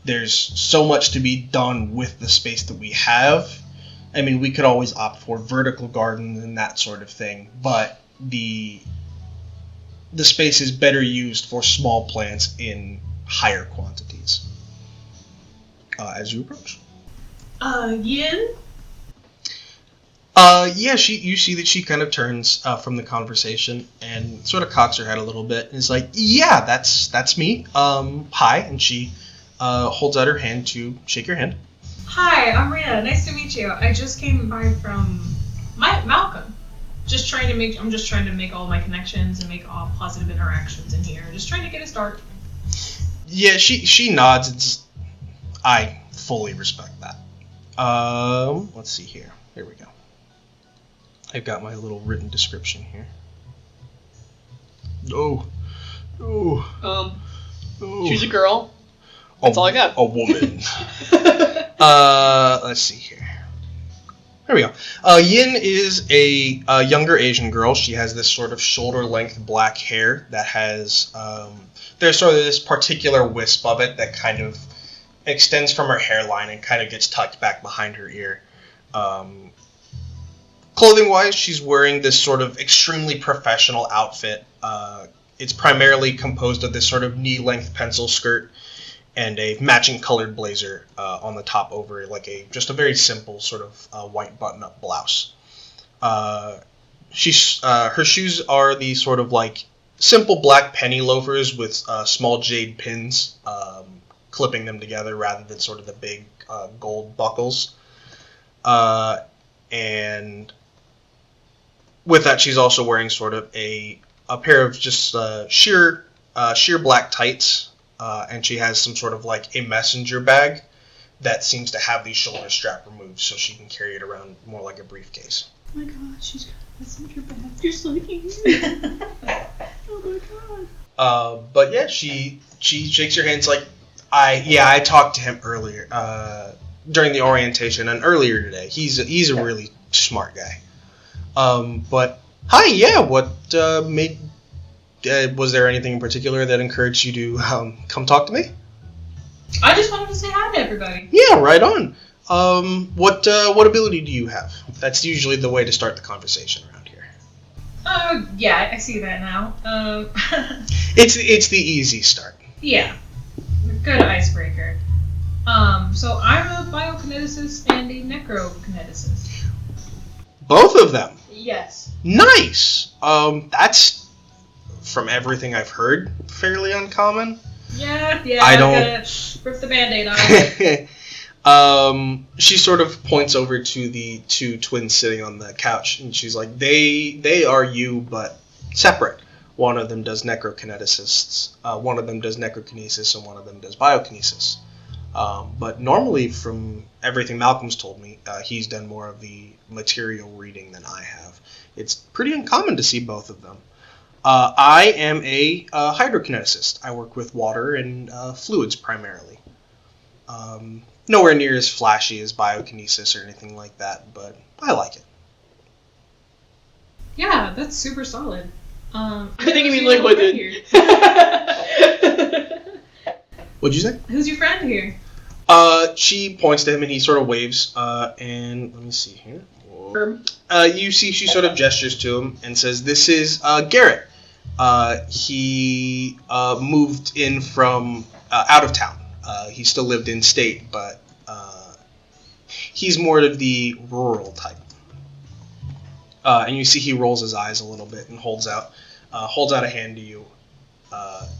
There's so much to be done with the space that we have. I mean, we could always opt for vertical gardens and that sort of thing, but the space is better used for small plants in higher quantities. As you approach. Yin? Yeah, you see that she kind of turns from the conversation and sort of cocks her head a little bit and is like, yeah, that's me. Hi, and she holds out her hand to shake your hand. Hi, I'm Rita. Nice to meet you. I just came by from Malcolm. I'm just trying to make all my connections and make all positive interactions in here. Just trying to get a start. Yeah, she nods. I fully respect that. Let's see here. Here we go. I've got my little written description here. Oh. She's a girl. That's all I got. A woman. Let's see here. There we go. Yin is a younger Asian girl. She has this sort of shoulder-length black hair that has there's sort of this particular wisp of it that kind of extends from her hairline and kind of gets tucked back behind her ear. Clothing-wise, she's wearing this sort of extremely professional outfit. It's primarily composed of this sort of knee-length pencil skirt and a matching colored blazer on the top over just a very simple sort of white button-up blouse. Her shoes are the sort of like simple black penny loafers with small jade pins clipping them together rather than sort of the big gold buckles. And with that, she's also wearing sort of a pair of just sheer black tights, and she has some sort of like a messenger bag that seems to have the shoulder strap removed so she can carry it around more like a briefcase. Oh my god, she's got a messenger bag just like you. Oh my god. But yeah, she shakes your hands like, I talked to him earlier, during the orientation and earlier today. He's a really smart guy. But hi, yeah, what was there anything in particular that encouraged you to come talk to me? I just wanted to say hi to everybody. Yeah, right on. What ability do you have? That's usually the way to start the conversation around here. Yeah, I see that now. It's the easy start. Yeah, good icebreaker. So I'm a biokineticist and a necrokineticist. Both of them. Yes. Nice. That's, from everything I've heard, fairly uncommon. Yeah. I don't. Gotta rip the Band-Aid off. She sort of points over to the two twins sitting on the couch, and she's like, they are you, but separate. One of them does necrokineticists, one of them does necrokinesis, and one of them does biokinesis. But normally, from everything Malcolm's told me, he's done more of the material reading than I have. It's pretty uncommon to see both of them. I am a hydrokineticist. I work with water and fluids primarily. Nowhere near as flashy as biokinesis or anything like that, but I like it. Yeah, that's super solid. I think you mean liquid. What'd you say? Who's your friend here? She points to him and he sort of waves, and let me see here. You see she sort of gestures to him and says, this is Garrett. He moved in from out of town. He still lived in state, but he's more of the rural type. And you see he rolls his eyes a little bit and holds out a hand to you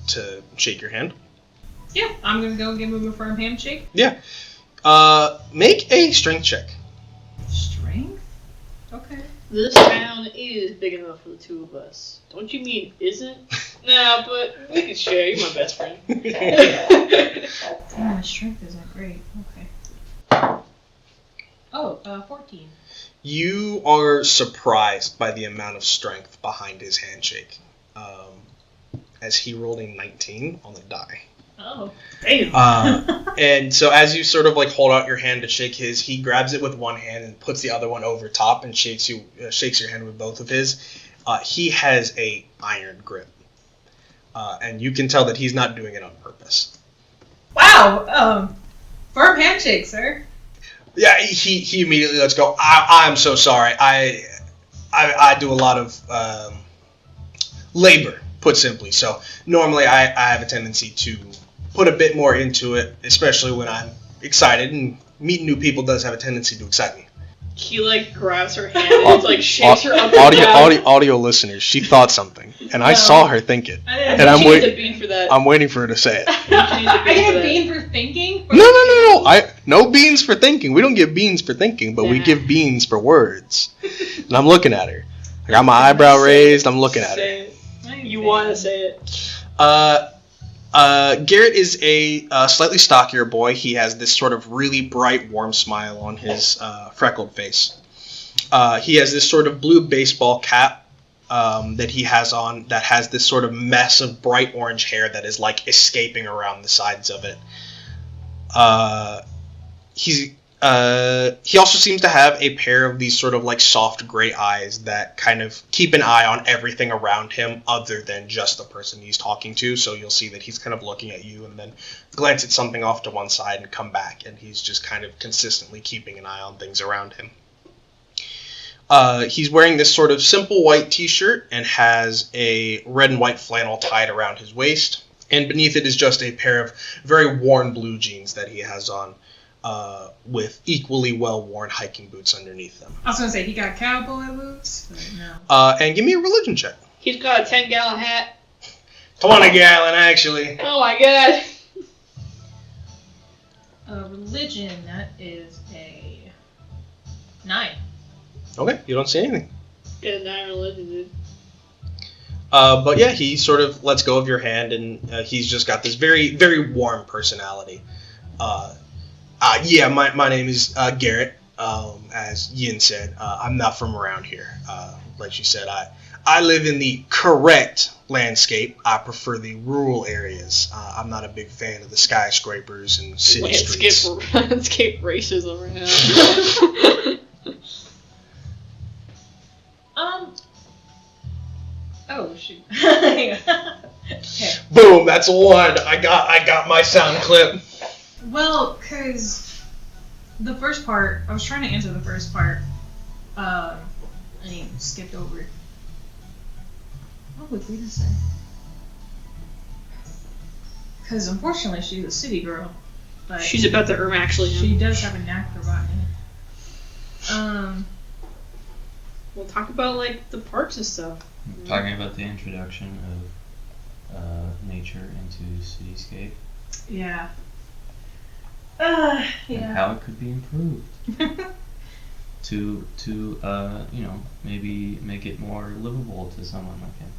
to shake your hand. Yeah, I'm gonna go give him a firm handshake. Yeah. Make a strength check. Strength? Okay. This town is big enough for the two of us. Don't you mean isn't? Nah, but we can share. You're my best friend. Oh, my strength isn't great. Okay. Oh, 14. You are surprised by the amount of strength behind his handshake, as he rolled a 19 on the die. Oh, damn. And so as you sort of like hold out your hand to shake his, he grabs it with one hand and puts the other one over top and shakes your hand with both of his. He has a iron grip, and you can tell that he's not doing it on purpose. Wow. Firm handshake, sir. Yeah, he immediately lets go. I'm so sorry. I do a lot of labor, put simply. So normally I have a tendency to put a bit more into it, especially when I'm excited, and meeting new people does have a tendency to excite me. He like grabs her hand and like shakes her up and Audio, down. audio listeners, she thought something, and I No. saw her think it. I didn't. And I'm She needs wait- a bean for that. I'm waiting for her to say it. I get a bean for thinking. No. No beans for thinking. We don't give beans for thinking, but we Nah. give beans for words. And I'm looking at her. I got my eyebrow raised. I'm looking at her. Say it. You want to say it. Garrett is a slightly stockier boy. He has this sort of really bright, warm smile on his freckled face. He has this sort of blue baseball cap that he has on that has this sort of mess of bright orange hair that is like escaping around the sides of it. He also seems to have a pair of these sort of like soft gray eyes that kind of keep an eye on everything around him other than just the person he's talking to. So you'll see that he's kind of looking at you and then glance at something off to one side and come back, and he's just kind of consistently keeping an eye on things around him. He's wearing this sort of simple white t-shirt and has a red and white flannel tied around his waist, and beneath it is just a pair of very worn blue jeans that he has on, with equally well-worn hiking boots underneath them. I was gonna say he got cowboy boots, but no. And give me a religion check. He's got a 10-gallon hat. 20 gallon, actually. Oh my god. Religion, that is a 9. Okay, you don't see anything. Get a 9 religion, dude. But yeah, he sort of lets go of your hand, and he's just got this very, very warm personality. My name is Garrett. As Yin said, I'm not from around here. Like she said, I live in the correct landscape. I prefer the rural areas. I'm not a big fan of the skyscrapers and city streets. Landscape racism right now. Oh shoot. Okay. Boom! That's a 1. I got my sound clip. Well, because the first part, I was trying to answer the first part, and he skipped over it. What would we say? Because unfortunately she's a city girl, but She's about to actually. she does have a knack for botany. We'll talk about like the parks and stuff. Talking about the introduction of nature into cityscape Yeah. and Yeah. how it could be improved to maybe make it more livable to someone like him.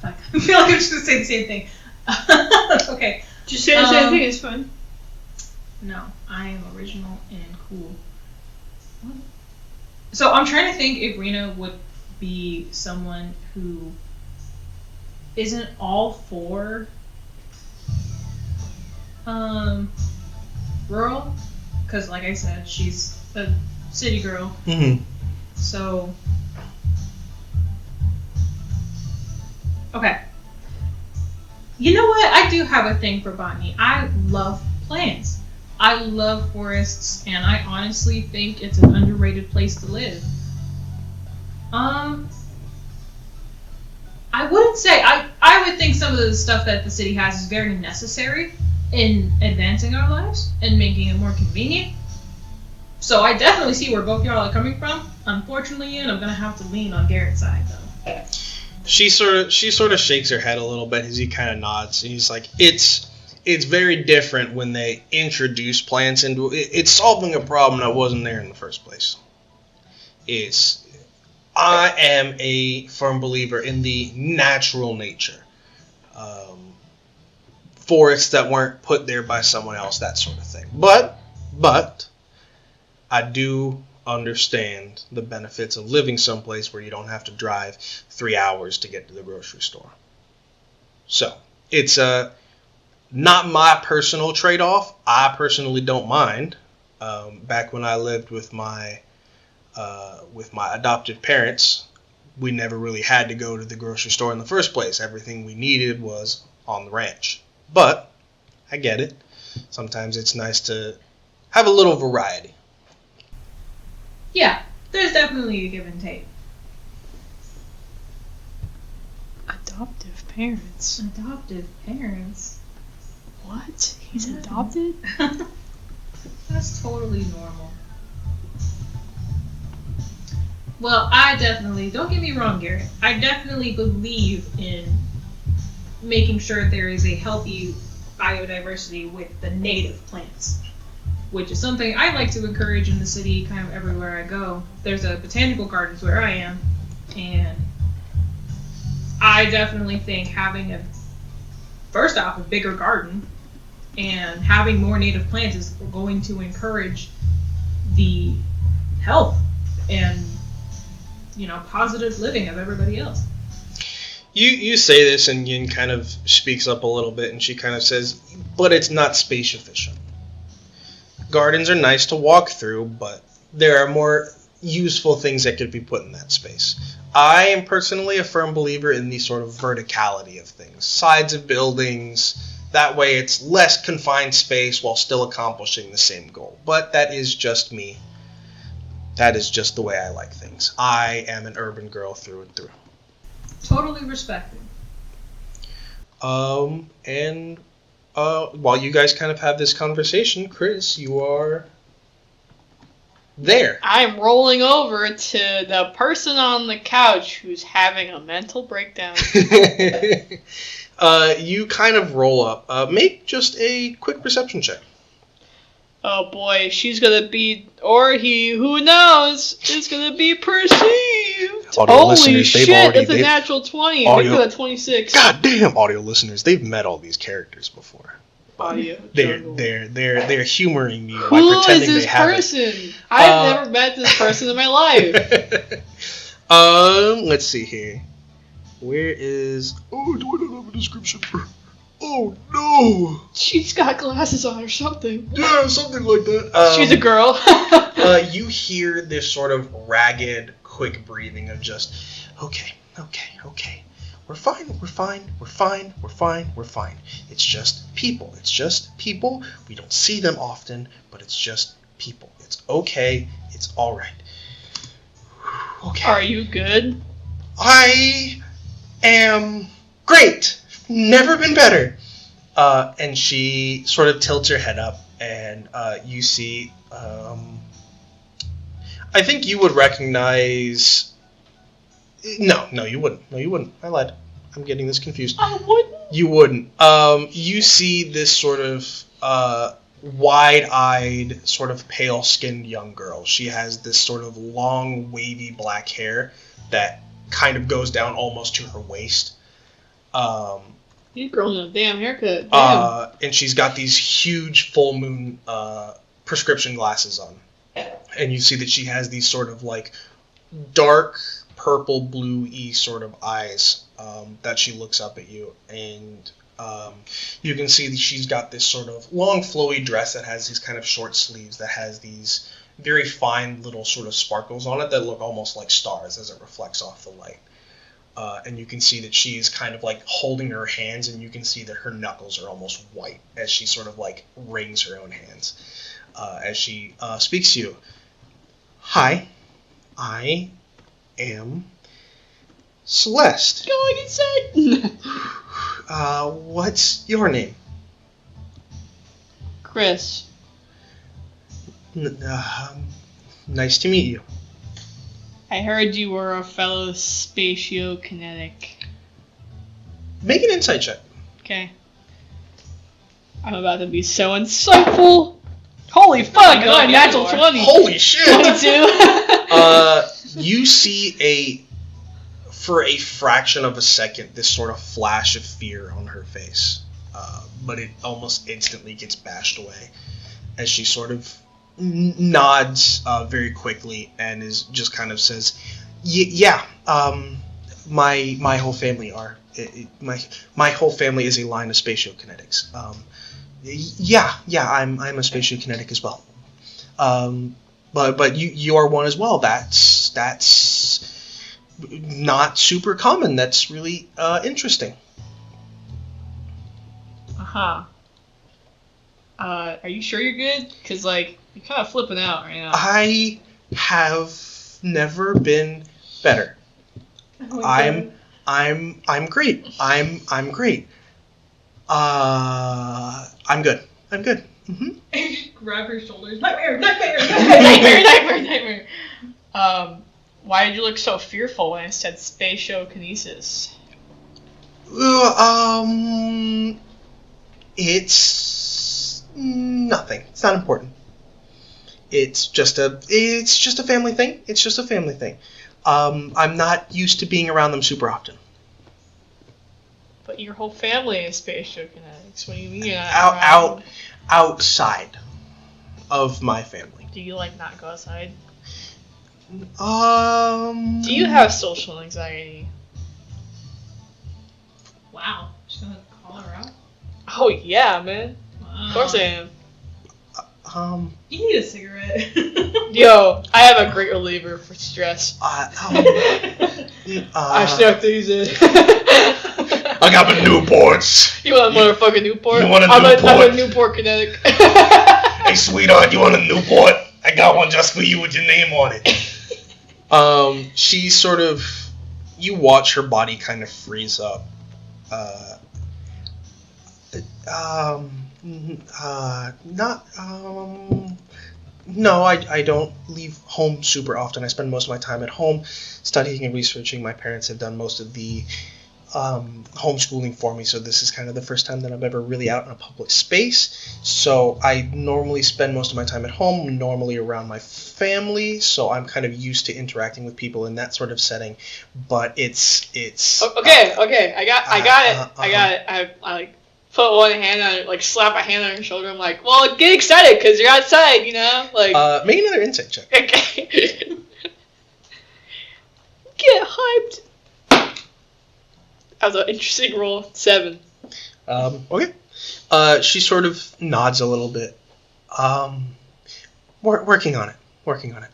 Fuck. I feel like I'm just gonna say the same thing. Okay. Just say the same thing. It's fun. No, I am original and cool. What? So I'm trying to think if Rena would be someone who isn't all for rural, because like I said, she's a city girl. Mm-hmm. So okay. You know what? I do have a thing for botany. I love plants. I love forests, and I honestly think it's an underrated place to live. I wouldn't say I would think some of the stuff that the city has is very necessary in advancing our lives and making it more convenient. So I definitely see where both y'all are coming from. Unfortunately, Ian, I'm gonna have to lean on Garrett's side though. She sort of shakes her head a little bit as he kind of nods, and he's like, It's very different when they introduce plants into it. It's solving a problem that wasn't there in the first place. I am a firm believer in the natural nature. Forests that weren't put there by someone else, that sort of thing. But I do understand the benefits of living someplace where you don't have to drive 3 hours to get to the grocery store. So, it's not my personal trade-off. I personally don't mind. Back when I lived with my adoptive parents, we never really had to go to the grocery store in the first place. Everything we needed was on the ranch. But I get it. Sometimes it's nice to have a little variety. Yeah, there's definitely a give and take. Adoptive parents. Adoptive parents. What? He's adopted? That's totally normal. Well, I definitely, don't get me wrong, Garrett, I definitely believe in making sure there is a healthy biodiversity with the native plants, which is something I like to encourage in the city kind of everywhere I go. There's a botanical gardens where I am, and I definitely think having first off, a bigger garden and having more native plants is going to encourage the health and, positive living of everybody else. You say this, and Yin kind of speaks up a little bit, and she kind of says, but it's not space efficient. Gardens are nice to walk through, but there are more useful things that could be put in that space. I am personally a firm believer in the sort of verticality of things. Sides of buildings, that way it's less confined space while still accomplishing the same goal. But that is just me. That is just the way I like things. I am an urban girl through and through. Totally respected. And while you guys kind of have this conversation, Chris, you are there. I'm rolling over to the person on the couch who's having a mental breakdown. You kind of roll up. Make just a quick perception check. Oh boy, she's gonna be, or he, who knows, is gonna be perceived. Audio Holy listeners, shit, that's a natural 20. Audio- Look at that 26. God damn, audio listeners, they've met all these characters before. Audio. They're humoring me by Who is pretending this they haven't. person? I've never met this person in my life. Let's see here. Where is? Oh, do I not have a description for? Oh no! She's got glasses on or something. Yeah, something like that. She's a girl. You hear this sort of ragged, quick breathing of just, okay. We're fine. It's just people. We don't see them often, but it's just people. It's okay. It's alright. Okay. Are you good? I am great. Never been better. And she sort of tilts her head up, and you see, I think you would recognize... No, you wouldn't. I lied. I'm getting this confused. I wouldn't. You wouldn't. You see this sort of wide-eyed, sort of pale-skinned young girl. She has this sort of long, wavy black hair that kind of goes down almost to her waist. You growing a damn haircut. Damn. And she's got these huge full moon prescription glasses on. And you see that she has these sort of like dark purple blue-y sort of eyes that she looks up at you. And you can see that she's got this sort of long flowy dress that has these kind of short sleeves that has these very fine little sort of sparkles on it that look almost like stars as it reflects off the light. And you can see that she is kind of like holding her hands, and you can see that her knuckles are almost white as she sort of like wrings her own hands as she speaks to you. Hi, I am Celeste. Go inside. What's your name? Chris. Nice to meet you. I heard you were a fellow spatiokinetic. Make an insight check. Okay. I'm about to be so insightful. Holy fuck! I got a natural 20. Holy shit! 22. You see for a fraction of a second, this sort of flash of fear on her face. But it almost instantly gets bashed away as she sort of nods very quickly and is just kind of says, "Yeah, my whole family are. My whole family is a line of spatiokinetics. Yeah, I'm a spatiokinetic as well. But you are one as well. That's not super common. That's really interesting." Uh-huh. Are you sure you're good? Because, like, you're kind of flipping out right now. I have never been better. Oh I'm great. I'm great. I'm good. Mm-hmm. Grab her shoulders. Nightmare. Nightmare. Why did you look so fearful when I said spatiokinesis? It's nothing. It's not important. It's just a family thing. I'm not used to being around them super often. But your whole family is spatiokinetics. What do you mean? Outside of my family. Do you not go outside? Do you have social anxiety? Wow. Just gonna call her out? Oh yeah, man. Wow. Of course I am. You need a cigarette. Yo, I have a great reliever for stress. I snuck these in. I got the Newports. You want a motherfucking Newport? You want a I'm Newport? a Newport kinetic. Hey, sweetheart, you want a Newport? I got one just for you with your name on it. She sort of... You watch her body kind of freeze up. No, I don't leave home super often. I spend most of my time at home studying and researching. My parents have done most of the homeschooling for me, so this is kind of the first time that I'm ever really out in a public space. So I normally spend most of my time at home, normally around my family, so I'm kind of used to interacting with people in that sort of setting. But it's okay. I got it. I put one hand on it, slap a hand on her shoulder. I'm like, well, get excited because you're outside, you know? Make another insight check. Okay. Get hyped. That was an interesting roll. 7. Okay. She sort of nods a little bit. Working on it. Working on it.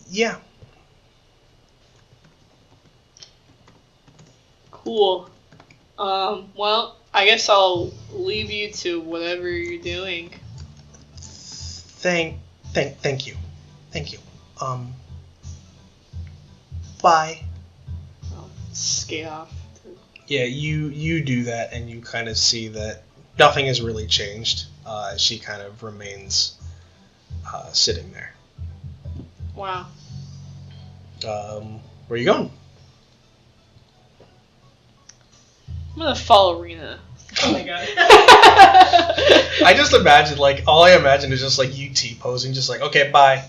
Yeah. Cool. Well, I guess I'll leave you to whatever you're doing. Thank you. Bye. I'll skate off. Yeah, you do that, and you kind of see that nothing has really changed. She kind of remains sitting there. Wow. Where are you going? I'm gonna follow Rena. Oh my god. I just imagine, all I imagine is just, you T-posing, just okay, bye.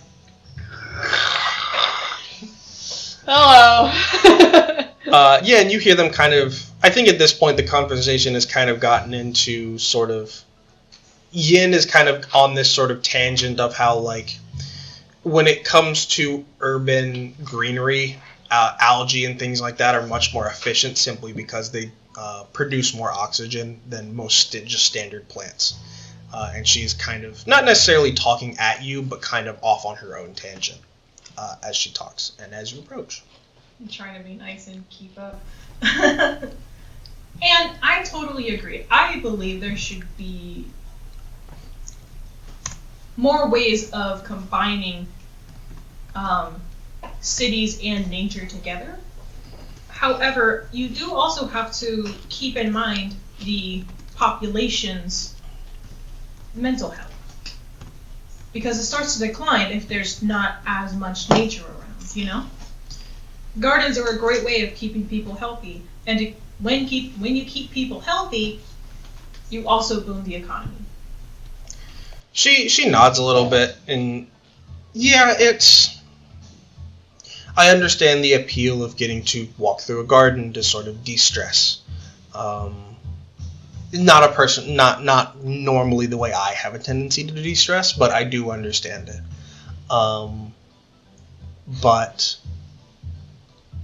Hello. Yeah, and you hear them kind of... I think at this point the conversation has kind of gotten into sort of... Yin is kind of on this sort of tangent of how, when it comes to urban greenery, algae and things like that are much more efficient simply because they produce more oxygen than most just standard plants. And she's kind of, not necessarily talking at you, but kind of off on her own tangent as she talks and as you approach. I'm trying to be nice and keep up. And I totally agree. I believe there should be more ways of combining cities and nature together. However, you do also have to keep in mind the population's mental health. Because it starts to decline if there's not as much nature around, you know? Gardens are a great way of keeping people healthy. And when you keep people healthy, you also boom the economy. She nods a little bit, and yeah, I understand the appeal of getting to walk through a garden to sort of de-stress. Not normally the way I have a tendency to de-stress, but I do understand it. But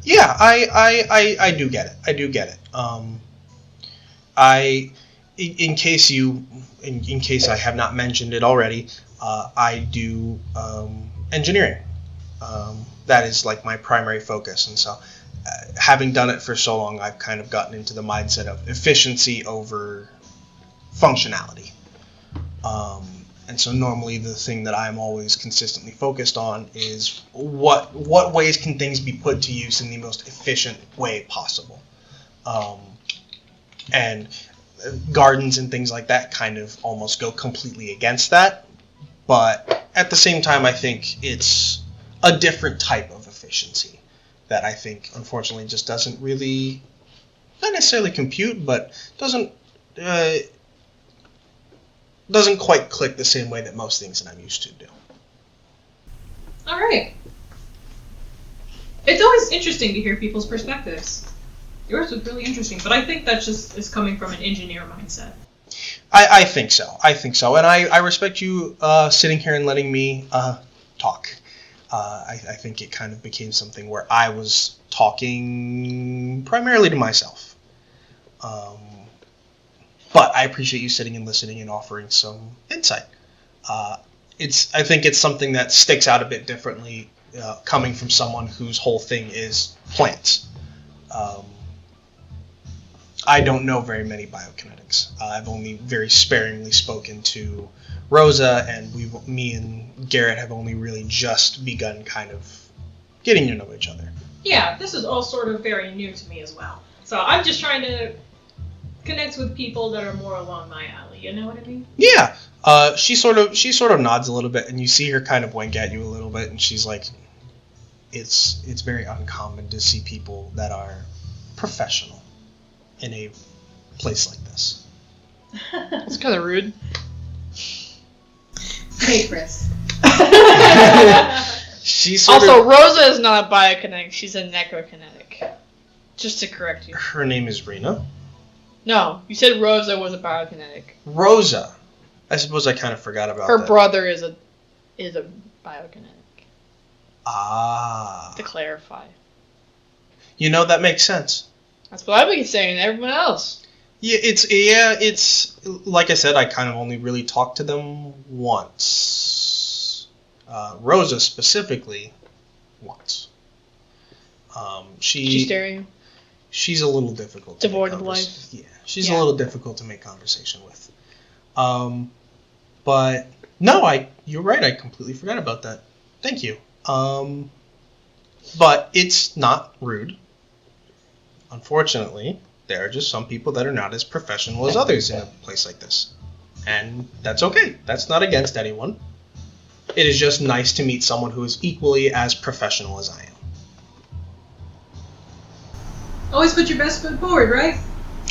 yeah, I do get it. In case I have not mentioned it already, I do engineering. That is my primary focus, and so having done it for so long, I've kind of gotten into the mindset of efficiency over functionality. And so normally the thing that I'm always consistently focused on is what ways can things be put to use in the most efficient way possible. And gardens and things like that kind of almost go completely against that. But at the same time, I think it's a different type of efficiency that I think, unfortunately, just doesn't really, not necessarily compute, but doesn't quite click the same way that most things that I'm used to do. All right. It's always interesting to hear people's perspectives. Yours was really interesting, but I think that just is coming from an engineer mindset. I think so. And I respect you sitting here and letting me talk. I think it kind of became something where I was talking primarily to myself. But I appreciate you sitting and listening and offering some insight. I think it's something that sticks out a bit differently coming from someone whose whole thing is plants. I don't know very many biokinetics. I've only very sparingly spoken to Rosa, and me and Garrett have only really just begun kind of getting to know each other. Yeah, this is all sort of very new to me as well. So I'm just trying to connect with people that are more along my alley, you know what I mean? Yeah. She sort of nods a little bit, and you see her kind of wink at you a little bit, and she's like, it's very uncommon to see people that are professional in a place like this. It's kind of rude. Hey, Chris. Rosa is not a biokinetic, she's a necrokinetic. Just to correct you. Her name is Rena? No, you said Rosa was a biokinetic. Rosa. I suppose I kind of forgot about Her that. brother is a biokinetic. Ah. To clarify. You know, that makes sense. That's what I've been saying to everyone else. Yeah, it's like I said, I kind of only really talked to them once. Rosa specifically, once. She's staring. She's a little difficult. Devoid of life. Yeah, she's a little difficult to make conversation with. But no, you're right. I completely forgot about that. Thank you. But it's not rude. Unfortunately, there are just some people that are not as professional as others in a place like this. And that's okay. That's not against anyone. It is just nice to meet someone who is equally as professional as I am. Always put your best foot forward, right?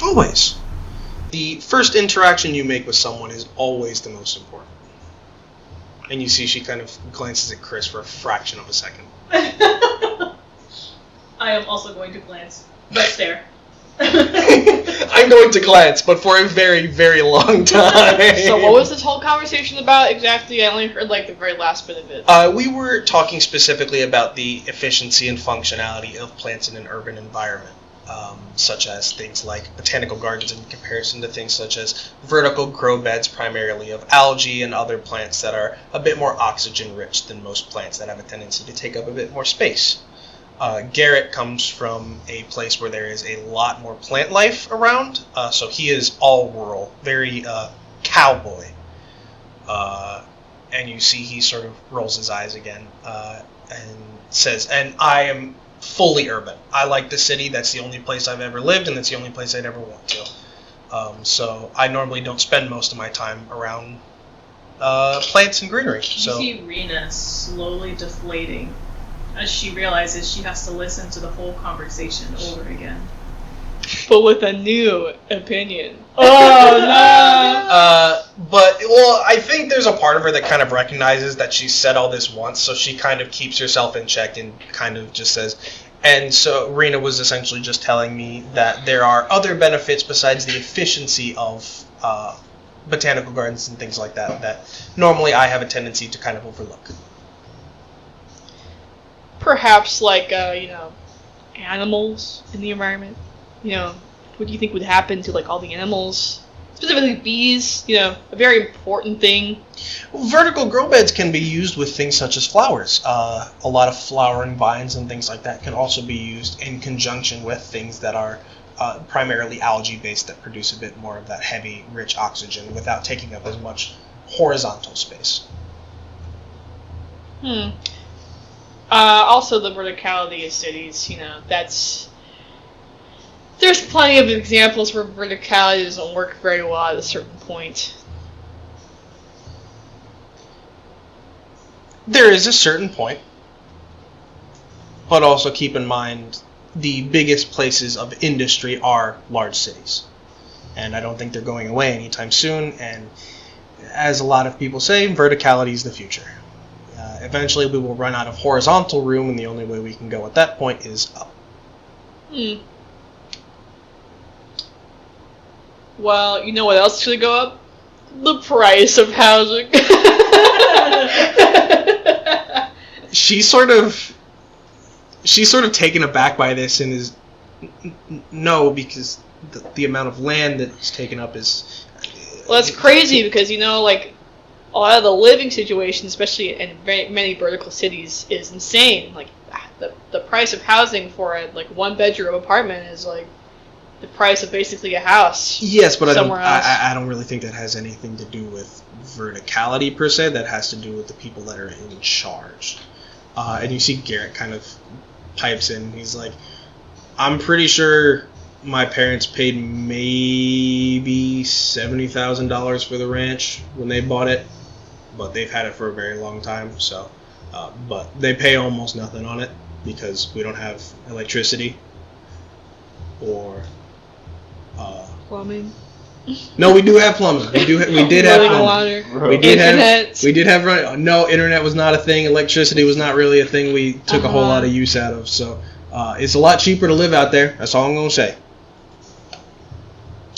Always. The first interaction you make with someone is always the most important. And you see she kind of glances at Chris for a fraction of a second. I am also going to glance. But stare. I'm going to glance, but for a very, very long time. So what was this whole conversation about exactly? I only heard like the very last bit of it. We were talking specifically about the efficiency and functionality of plants in an urban environment, such as things like botanical gardens in comparison to things such as vertical grow beds primarily of algae and other plants that are a bit more oxygen rich than most plants that have a tendency to take up a bit more space. Garrett comes from a place where there is a lot more plant life around, so he is all rural, very cowboy. And you see he sort of rolls his eyes again and says, and I am fully urban. I like the city. That's the only place I've ever lived, and that's the only place I'd ever want to. So I normally don't spend most of my time around plants and greenery. So You see Rena slowly deflating as she realizes she has to listen to the whole conversation over again. But with a new opinion. Oh no! But I think there's a part of her that kind of recognizes that she's said all this once, so she kind of keeps herself in check and kind of just says, and so Rena was essentially just telling me that there are other benefits besides the efficiency of botanical gardens and things like that normally I have a tendency to kind of overlook. Perhaps like animals in the environment. What do you think would happen to like all the animals? Specifically bees, a very important thing. Vertical grow beds can be used with things such as flowers. A lot of flowering vines and things like that can also be used in conjunction with things that are primarily algae-based that produce a bit more of that heavy, rich oxygen without taking up as much horizontal space. Also the verticality of cities, that's There's plenty of examples where verticality doesn't work very well at a certain point. There is a certain point, but also keep in mind the biggest places of industry are large cities. And I don't think they're going away anytime soon, and as a lot of people say, verticality is the future. Eventually we will run out of horizontal room, and the only way we can go at that point is up. Well, you know what else should go up? The price of housing. She's sort of taken aback by this and is no, because the amount of land that's taken up is. Well, that's crazy because like a lot of the living situation, especially in many vertical cities, is insane. Like the price of housing for a one bedroom apartment is like the price of basically a house. Yes, but I don't really think that has anything to do with verticality per se. That has to do with the people that are in charge. And you see Garrett kind of pipes in. He's like, I'm pretty sure my parents paid maybe $70,000 for the ranch when they bought it, but they've had it for a very long time. So, but they pay almost nothing on it because we don't have electricity or plumbing. No, we do have plumbing. We did have plumbing. Water. We did Internet. have running. No, internet was not a thing. Electricity was not really a thing. We took a whole lot of use out of. So it's a lot cheaper to live out there. That's all I'm gonna say.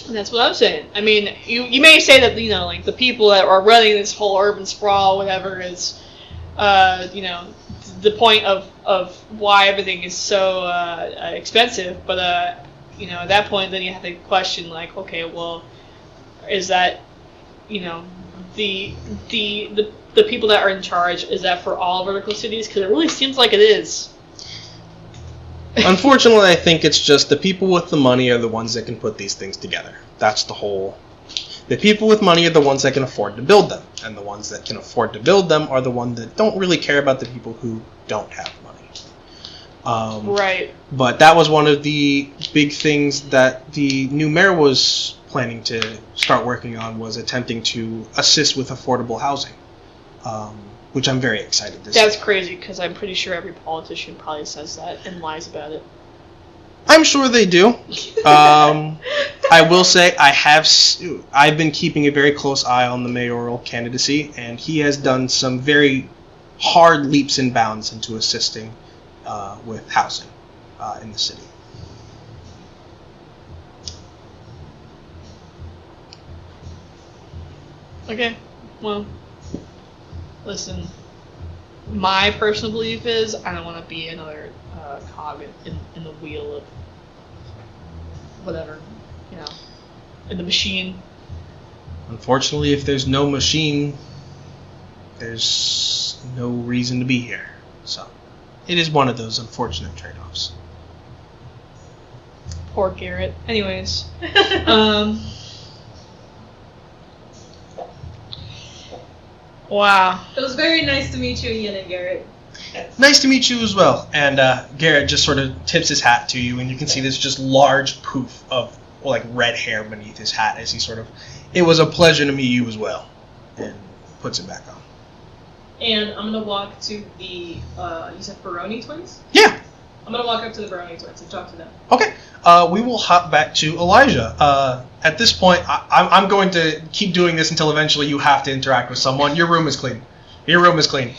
That's what I'm saying. I mean, you may say that the people that are running this whole urban sprawl, whatever, is the point of why everything is so expensive. But at that point, then you have to question okay, well, is that the people that are in charge, is that for all vertical cities? Because it really seems like it is. Unfortunately, I think it's just the people with the money are the ones that can put these things together. That's the whole. The people with money are the ones that can afford to build them, and the ones that can afford to build them are the ones that don't really care about the people who don't have money. Right. But that was one of the big things that the new mayor was planning to start working on, was attempting to assist with affordable housing, which I'm very excited to see. That's crazy, because I'm pretty sure every politician probably says that and lies about it. I'm sure they do. I will say I've been keeping a very close eye on the mayoral candidacy, and he has done some very hard leaps and bounds into assisting with housing in the city. Okay, well, listen, my personal belief is I don't want to be another cog in the wheel of whatever, in the machine. Unfortunately, if there's no machine, there's no reason to be here. So, it is one of those unfortunate trade-offs. Poor Garrett. Anyways, wow. It was very nice to meet you, Ian and Garrett. Nice to meet you as well. And Garrett just sort of tips his hat to you, and you can see this just large poof of red hair beneath his hat as he sort of, it was a pleasure to meet you as well, and puts it back on. And I'm going to walk to the, you said Baroni twins? Yeah. I'm going to walk up to the Baroni twins and talk to them. Okay. We will hop back to Elijah. At this point, I'm going to keep doing this until eventually you have to interact with someone. Your room is clean. Your room is clean.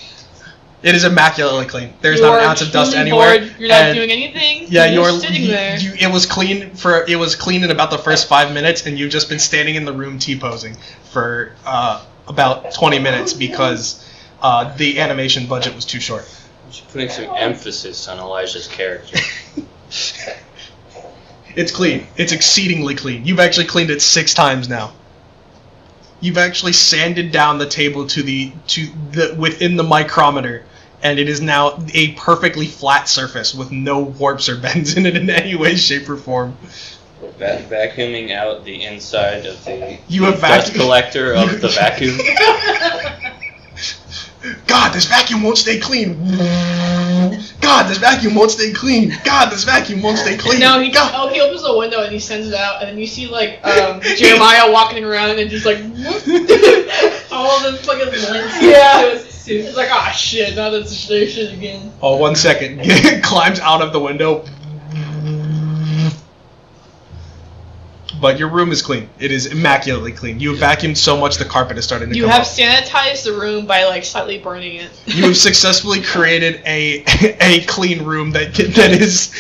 It is immaculately clean. There's not an ounce of dust anywhere. Bored. You're not doing anything. Yeah, you're sitting there. It was clean in about the first 5 minutes, and you've just been standing in the room T-posing for about 20 minutes because the animation budget was too short. She's putting some emphasis on Elijah's character. It's clean. It's exceedingly clean. You've actually cleaned it 6 times now. You've actually sanded down the table to the within the micrometer, and it is now a perfectly flat surface with no warps or bends in it in any way, shape, or form. Vacuuming out the inside of the dust dust collector of the vacuum. God, this vacuum won't stay clean. God, this vacuum won't stay clean. God, this vacuum won't stay clean. No, he opens the the window and he sends it out, and then you see like Jeremiah walking around and just like All of them fucking lens. Yeah. To his suit. it's like, ah, shit, now that's their shit again. Oh, 1 second. Climbs out of the window. But your room is clean. It is immaculately clean. You vacuumed so much the carpet is starting to You come have up. sanitized the room by like slightly burning it. You have successfully created a clean room that is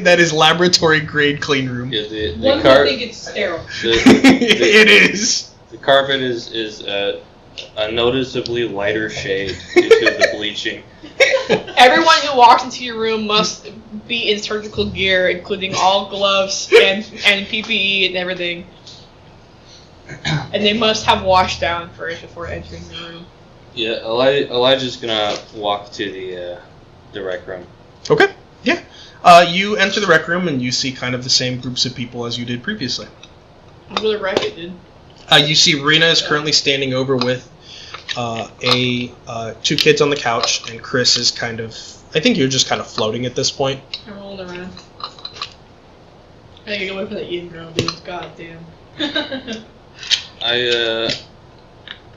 that is laboratory grade clean room. Yeah, the One would think it's sterile. It is. The carpet is a noticeably lighter shade due to the bleaching. Everyone who walks into your room must be in surgical gear, including all gloves and PPE and everything. And they must have washed down first before entering the room. Yeah, Elijah's gonna walk to the rec room. Okay. Yeah. You enter the rec room and you see kind of the same groups of people as you did previously. I'm really wreck it, dude. You see Rena is currently standing over with two kids on the couch, and Chris is kind of, I think you're just kind of floating at this point. I'm rolling around. I gotta get away from that Eden girl, dude. God damn.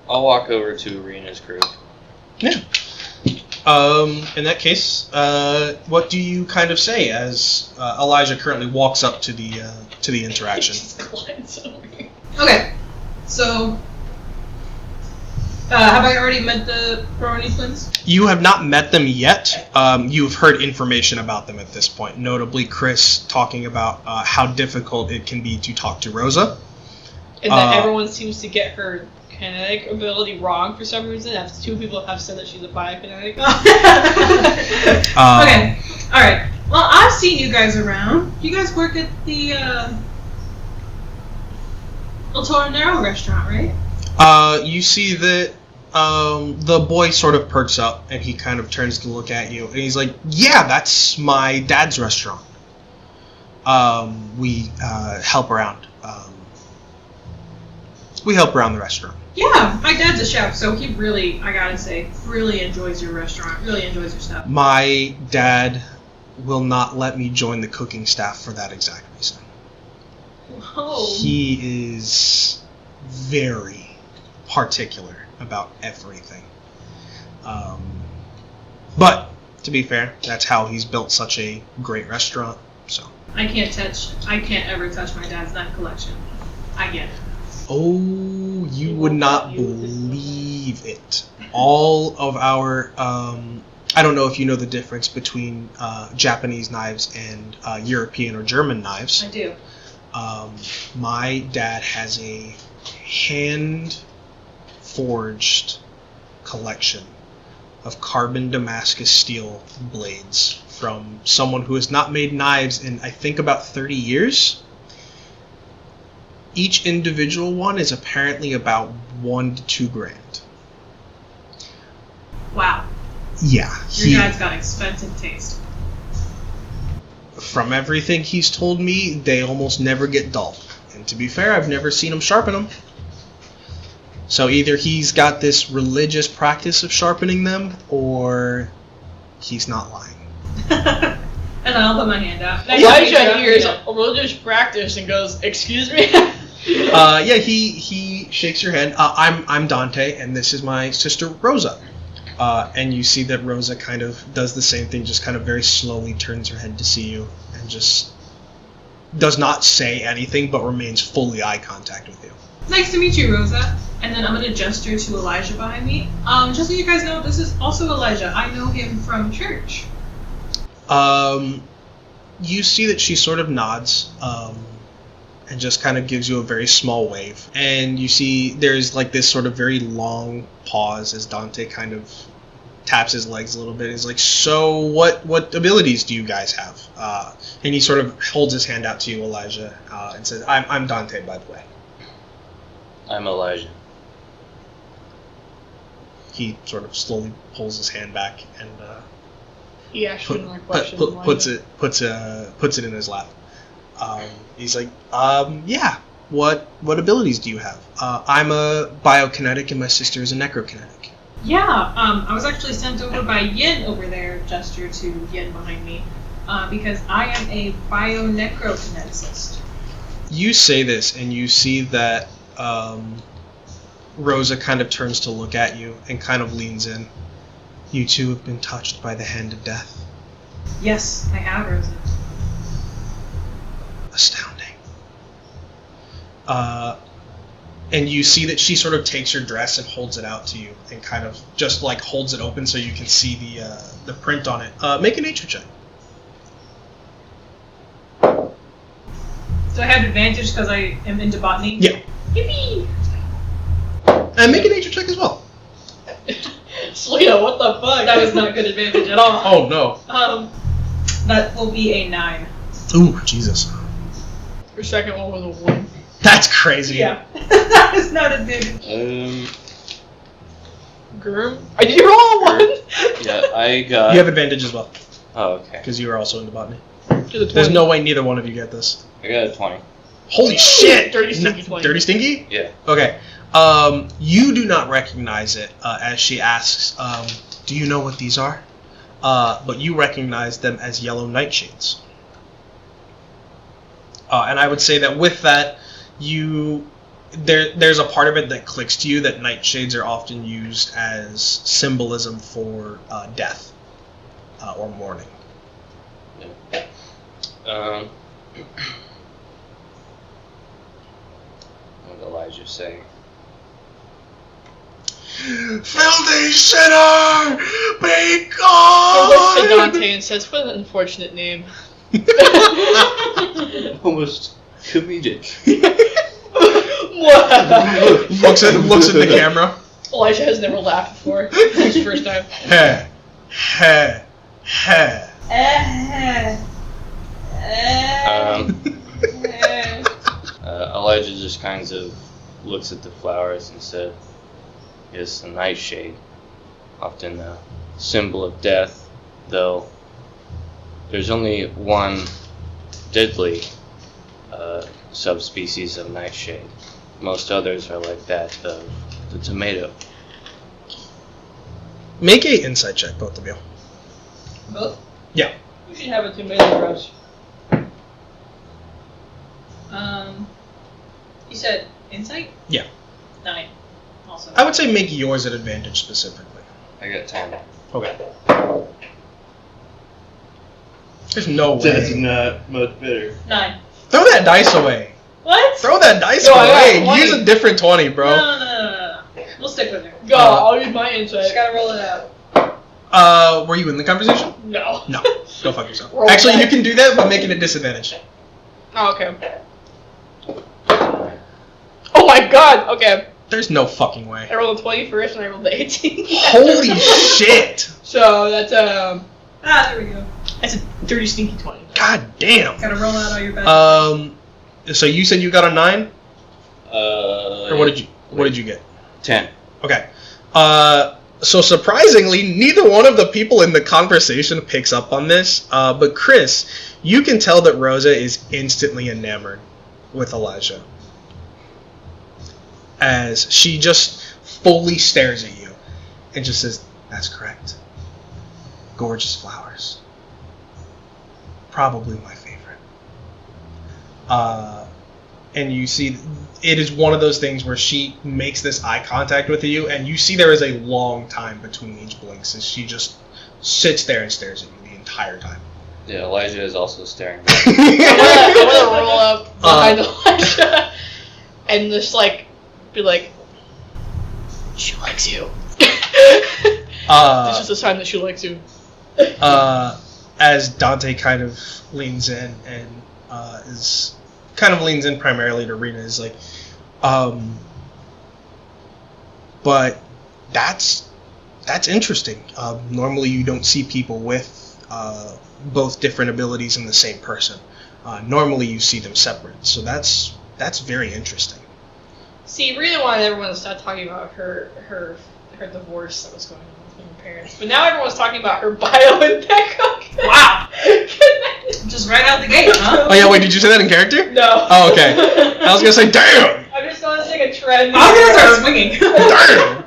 I'll walk over to Rena's group. Yeah. In that case, what do you kind of say as Elijah currently walks up to the interaction? Okay, so have I already met the Brony twins? You have not met them yet. You've heard information about them at this point, notably Chris talking about how difficult it can be to talk to Rosa. And that everyone seems to get her kinetic ability wrong for some reason. That's 2 people have said that she's a biokinetic. Okay, alright. Well, I've seen you guys around. You guys work at the El Toro Nero restaurant, right? You see that the boy sort of perks up, and he kind of turns to look at you, and he's like, "Yeah, that's my dad's restaurant. We help around. We help around the restaurant." Yeah, my dad's a chef, so he really, I gotta say, really enjoys your restaurant, really enjoys your stuff. My dad will not let me join the cooking staff for that exact reason. Whoa. He is very particular about everything. But, to be fair, that's how he's built such a great restaurant, so. I can't ever touch my dad's knife collection. I get it. Oh, you would not believe it. All of our, I don't know if you know the difference between Japanese knives and European or German knives. I do. My dad has a hand-forged collection of carbon Damascus steel blades from someone who has not made knives in, I think, about 30 years. Each individual one is apparently about $1 to $2 grand. Wow. Yeah. Your dad's got expensive taste. From everything he's told me, they almost never get dull. And to be fair, I've never seen him sharpen them. So either he's got this religious practice of sharpening them, or he's not lying. And I'll put my hand out. Elijah hears a religious practice and goes, "Excuse me?" Yeah, he shakes your hand. I'm Dante, and this is my sister Rosa. And you see that Rosa kind of does the same thing, just kind of very slowly turns her head to see you, and just does not say anything, but remains fully eye contact with you. Nice to meet you, Rosa. And then I'm going to gesture to Elijah behind me. Just so you guys know, this is also Elijah. I know him from church. You see that she sort of nods, and just kind of gives you a very small wave. And you see there's like this sort of very long pause as Dante kind of taps his legs a little bit. He's like, "So what abilities do you guys have?" And he sort of holds his hand out to you, Elijah, and says, I'm Dante, by the way." I'm Elijah. He sort of slowly pulls his hand back and He asked you another question. puts it in his lap. He's like, "Yeah. What abilities do you have?" "I'm a biokinetic, and my sister is a necrokinetic." Yeah, I was actually sent over by Yin over there, gesture to Yin behind me. because I am a bionecrokineticist. You say this, and you see that Rosa kind of turns to look at you and kind of leans in. You two have been touched by the hand of death. Yes, I have, Rosa. Astounding. And you see that she sort of takes your dress and holds it out to you, and kind of just like holds it open so you can see the print on it. Make a nature check. Do I have advantage because I am into botany? Yeah. Yippee! And make a nature check as well. Selena, what the fuck? That was not good advantage at all. Oh no. That will be a 9. Ooh, Jesus. Your second one was a 1. That's crazy. Yeah. That is not advantage. Gurm? Did you roll a 1? Yeah, I got. You have advantage as well, Oh, okay. because you are also into botany. To the 20. There's no way neither one of you get this. I got a 20. Holy shit! Dirty Stinky 20. Dirty Stinky? Yeah. Okay. You do not recognize it as she asks, do you know what these are? But you recognize them as yellow nightshades. And I would say that with that, there's a part of it that clicks to you that nightshades are often used as symbolism for death or mourning. What did Elijah say? Filthy sinner, be He gone! looks to Dante and says, what an unfortunate name. Almost comedic. looks at the camera. Elijah has never laughed before. It's his first time. Heh. Heh. Heh. Elijah just kind of looks at the flowers and said, yes, the nightshade, often a symbol of death, though there's only one deadly subspecies of nightshade. Most others are like that of the tomato. Make a insight check, both of you. Both? Yeah. We should have a tomato rush. You said insight? Yeah. 9. Also. I would say make yours at advantage specifically. I got 10. Okay. There's no way. That's not much better. 9. Throw that dice away. What? Throw that dice No, I got away. 20. Use a different 20, bro. No. We'll stick with it. Go, I'll use my insight. Just gotta roll it out. Were you in the conversation? No. No. Go fuck yourself. Roll Actually, back. you can do that, but make it a disadvantage. Oh, okay. Oh my god, okay. There's no fucking way. I rolled a 20 first and I rolled the 18. Holy shit! So that's there we go. that's a dirty stinky 20. God damn. Gotta roll out all your best. So you said you got a 9? Or what did you get? 10. Okay. So surprisingly, neither one of the people in the conversation picks up on this. But Chris, you can tell that Rosa is instantly enamored with Elijah, as she just fully stares at you and just says, "That's correct. Gorgeous flowers. Probably my favorite." And you see, it is one of those things where she makes this eye contact with you, and you see there is a long time between each blinks as she just sits there and stares at you the entire time. Yeah, Elijah is also staring back. I'm gonna roll up behind Elijah and just be like, she likes you. This is a sign that she likes you. As Dante kind of leans in and leans in primarily to Rena, is like, but that's interesting. Normally you don't see people with both different abilities in the same person. Normally you see them separate, so that's very interesting. See, Rena wanted everyone to stop talking about her divorce that was going on with her parents, but now everyone's talking about her bio and Beckham. Wow. Just right out the gate, huh? Oh yeah, wait, did you say that in character? No. Oh, okay. I was gonna say, damn! I'm just noticing a trend. I'm gonna start swinging. Damn!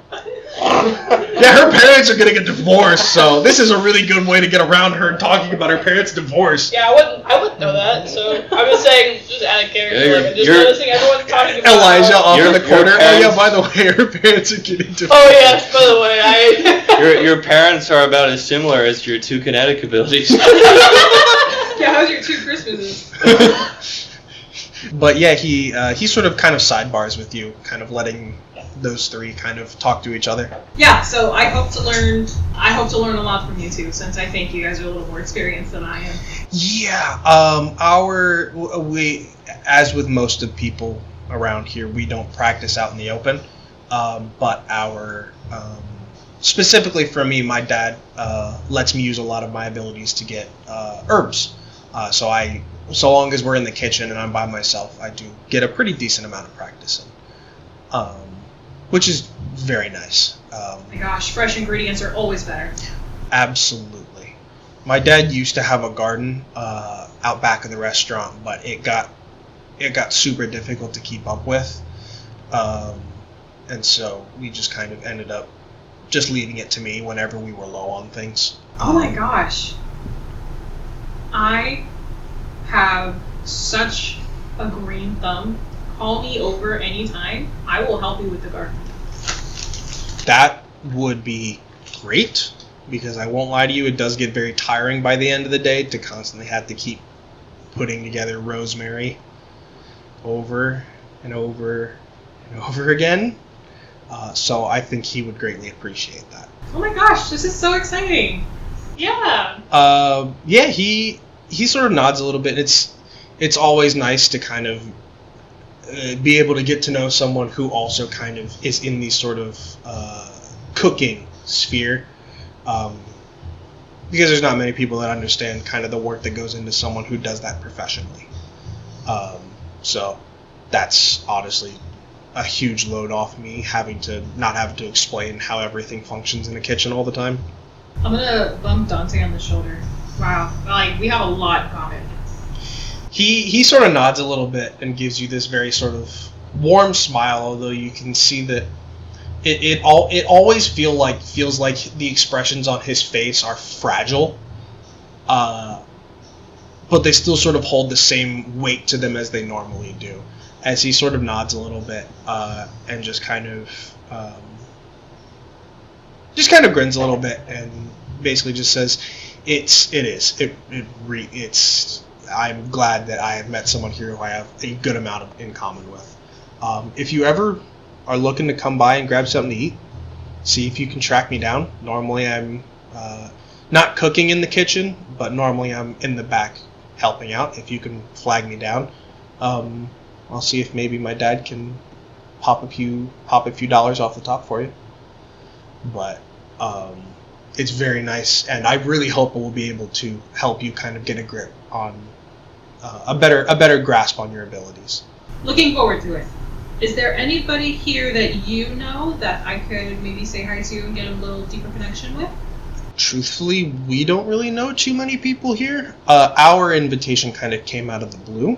Yeah, her parents are getting a divorce, so this is a really good way to get around her talking about her parents' divorce. Yeah, I wouldn't know that. So I'm just saying, just out of character, Yeah, like, I'm just noticing everyone's talking about Elijah off in the corner. Oh parents- yeah, by the way, her parents are getting divorced. Oh yes, by the way, I. Your parents are about as similar as your two kinetic abilities. Yeah, how's your 2 Christmases? But yeah, he sort of kind of sidebars with you, kind of letting those 3 kind of talk to each other. Yeah, so I hope to learn a lot from you two, since I think you guys are a little more experienced than I am. Yeah, we, as with most of people around here, we don't practice out in the open. But specifically for me, my dad lets me use a lot of my abilities to get herbs. So long as we're in the kitchen and I'm by myself, I do get a pretty decent amount of practice in, which is very nice. Oh my gosh, fresh ingredients are always better. Absolutely. My dad used to have a garden out back of the restaurant, but it got super difficult to keep up with, and so we just kind of ended up just leaving it to me whenever we were low on things. Oh my gosh. I have such a green thumb. Call me over anytime. I will help you with the garden. That would be great, because I won't lie to you, it does get very tiring by the end of the day to constantly have to keep putting together rosemary over and over and over again. So I think he would greatly appreciate that. Oh my gosh, this is so exciting. Yeah. Yeah, he sort of nods a little bit. It's always nice to kind of be able to get to know someone who also kind of is in the sort of cooking sphere, because there's not many people that understand kind of the work that goes into someone who does that professionally. So that's honestly a huge load off me, not having to explain how everything functions in a kitchen all the time. I'm gonna bump Dante on the shoulder. Wow, like we have a lot in common. He sort of nods a little bit and gives you this very sort of warm smile, although you can see that it always feels like the expressions on his face are fragile, but they still sort of hold the same weight to them as they normally do. As he sort of nods a little bit and just kind of grins a little bit and basically just says, it's. I'm glad that I have met someone here who I have a good amount in common with. If you ever are looking to come by and grab something to eat, see if you can track me down. Normally I'm not cooking in the kitchen, but normally I'm in the back helping out. If you can flag me down, I'll see if maybe my dad can pop a few dollars off the top for you. But it's very nice, and I really hope it will be able to help you kind of get a grip on a better grasp on your abilities. Looking forward to it. Is there anybody here that you know that I could maybe say hi to and get a little deeper connection with? Truthfully, we don't really know too many people here. Our invitation kind of came out of the blue.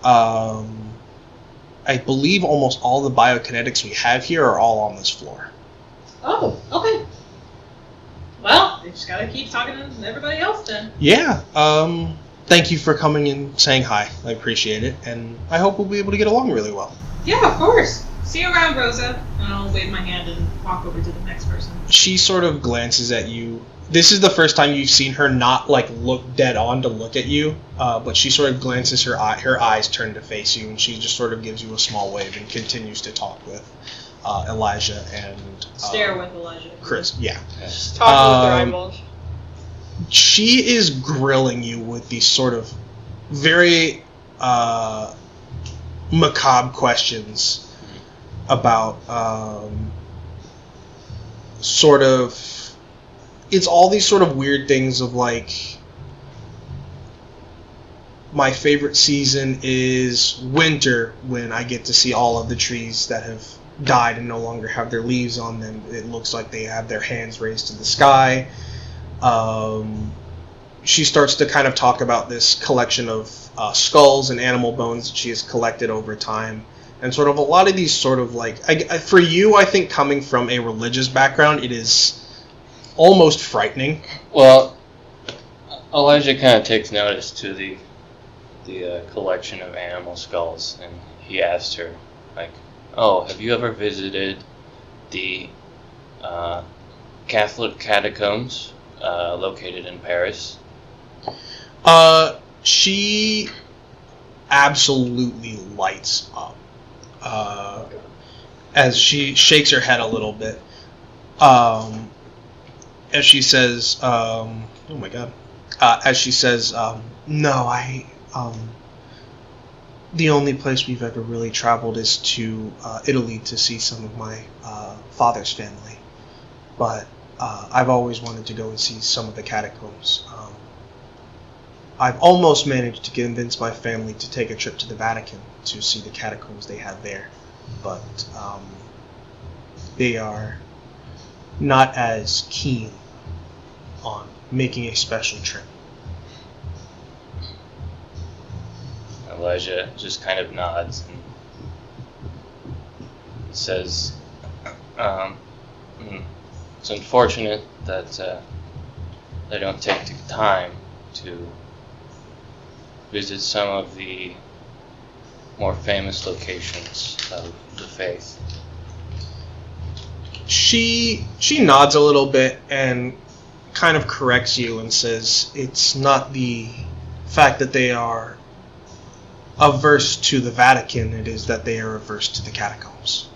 I believe almost all the biokinetics we have here are all on this floor. Oh, okay. Well, they just gotta keep talking to everybody else then. Yeah, thank you for coming and saying hi. I appreciate it, and I hope we'll be able to get along really well. Yeah, of course. See you around, Rosa. And I'll wave my hand and walk over to the next person. She sort of glances at you. This is the first time you've seen her not, look dead on to look at you, but she sort of glances, her eyes turn to face you, and she just sort of gives you a small wave and continues to talk with Elijah and... Stare with Elijah. Chris, yeah. Just talking with their eyeballs. She is grilling you with these sort of very macabre questions about sort of... It's all these sort of weird things of my favorite season is winter, when I get to see all of the trees that have died and no longer have their leaves on them. It looks like they have their hands raised to the sky. She starts to kind of talk about this collection of skulls and animal bones that she has collected over time, And sort of a lot of these sort of like, for you, I think coming from a religious background, it is almost frightening. Well, Elijah kind of takes notice to the collection of animal skulls, and he asked her, like, "Oh, have you ever visited the Catholic catacombs located in Paris?" She absolutely lights up as she shakes her head a little bit. As she says, oh my god. As she says, no, the only place we've ever really traveled is to Italy to see some of my father's family. But I've always wanted to go and see some of the catacombs. I've almost managed to convince my family to take a trip to the Vatican to see the catacombs they have there. But they are not as keen on making a special trip. Elijah just kind of nods and says, it's unfortunate that they don't take the time to visit some of the more famous locations of the faith. She nods a little bit and kind of corrects you and says it's not the fact that they are averse to the Vatican, it is that they are averse to the catacombs.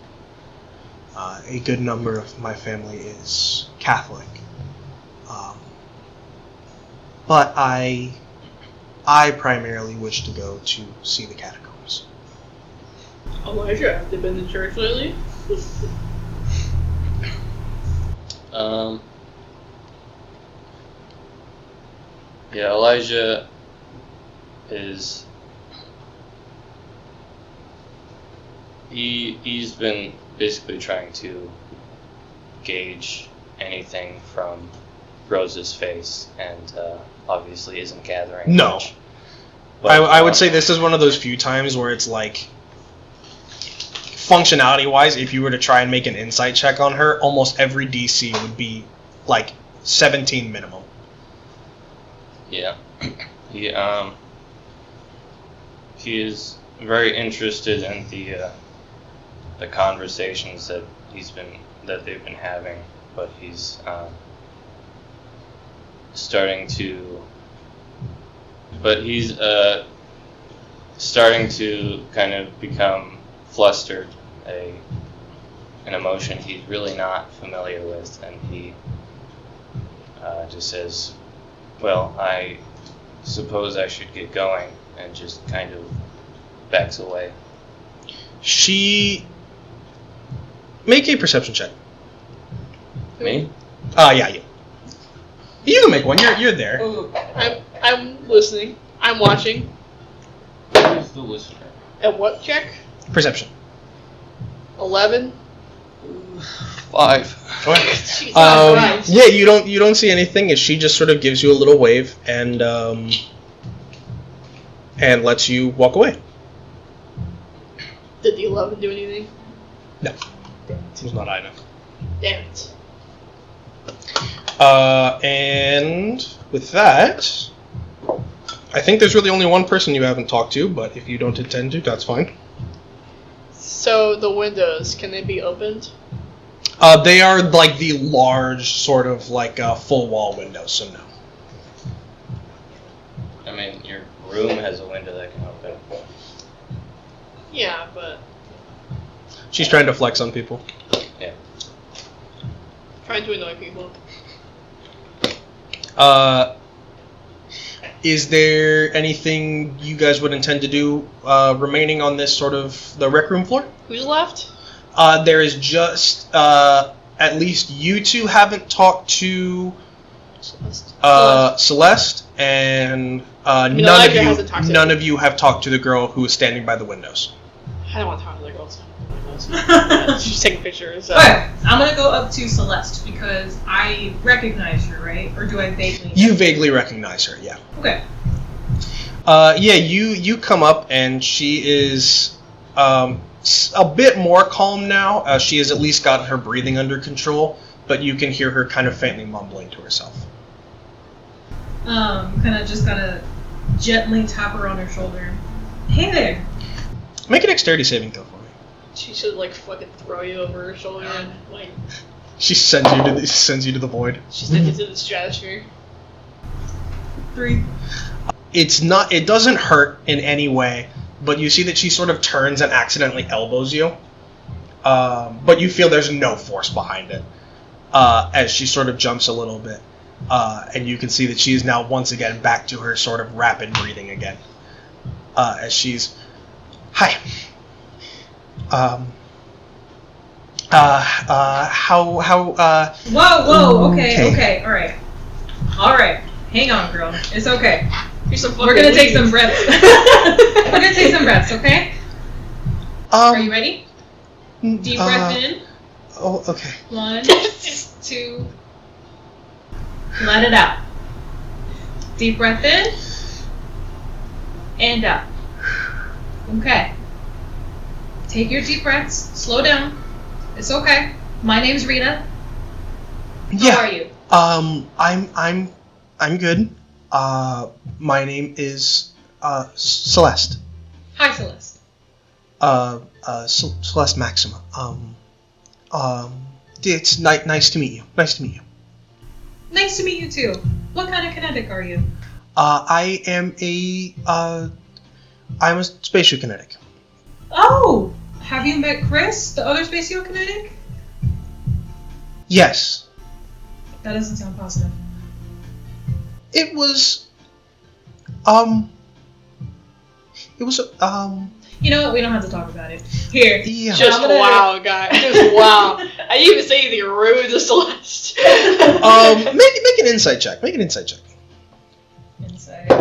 A good number of my family is Catholic. But I primarily wish to go to see the catacombs. Elijah, have they been to church lately? Yeah, Elijah is... He's been basically trying to gauge anything from Rose's face, and obviously isn't gathering No. much. But, I would say this is one of those few times where it's like, functionality-wise, if you were to try and make an insight check on her, almost every DC would be like 17 minimum. Yeah. He is very interested in the conversations that they've been having, but he's starting to kind of become flustered, an emotion he's really not familiar with, and he just says, "Well, I suppose I should get going," and just kind of backs away. She... Make a perception check. Me? Yeah, you. You can make one. You're there. I'm listening. I'm watching. Who's the listener? And what check? Perception. 11. 5. Jesus Christ. Yeah, you don't see anything. As she just sort of gives you a little wave and lets you walk away. Did the 11 do anything? No, it's not I know. Damn it. And with that, I think there's really only one person you haven't talked to, but if you don't intend to, that's fine. So the windows, can they be opened? They are like the large sort of like full wall windows, so no. I mean, your room has a window that can open. Yeah, but... She's trying to flex on people. Yeah. Trying to annoy people. Is there anything you guys would intend to do remaining on this sort of the rec room floor? Who's left? There is just at least you two haven't talked to Celeste, and none of you have talked to the girl who is standing by the windows. I don't want to talk to the girls. She's taking pictures. Okay, I'm gonna go up to Celeste because I recognize her, right? Or do I vaguely? You vaguely recognize her, yeah. Okay. Yeah, you come up and she is A bit more calm now. She has at least got her breathing under control, but you can hear her kind of faintly mumbling to herself. Kind of gently tap her on her shoulder. Hey there. Make a dexterity saving throw for me. She should like fucking throw you over her shoulder and like She sends you to the void. she sends you to the stratosphere. 3. It doesn't hurt in any way, but you see that she sort of turns and accidentally elbows you. But you feel there's no force behind it. As she sort of jumps a little bit. And you can see that she is now once again back to her sort of rapid breathing again. As she's... Hi. Whoa, okay, alright. Hang on, girl. It's okay. We're gonna take some breaths. We're gonna take some breaths, okay? Are you ready? Deep breath in. Oh, okay. 1, 2. Let it out. Deep breath in. And out. Okay. Take your deep breaths. Slow down. It's okay. My name's Rita. How are you? I'm good. My name is Celeste. Hi, Celeste. Celeste Maxima. It's nice to meet you. Nice to meet you. Nice to meet you too. What kind of kinetic are you? I'm a spatial kinetic. Oh! Have you met Chris, the other spatial kinetic? Yes. That doesn't sound positive. It was, You know what? We don't have to talk about it. Here. Yeah. Just wow, guy. Just wow. I didn't even say anything rude to Celeste. make an insight check. Make an insight check. Inside.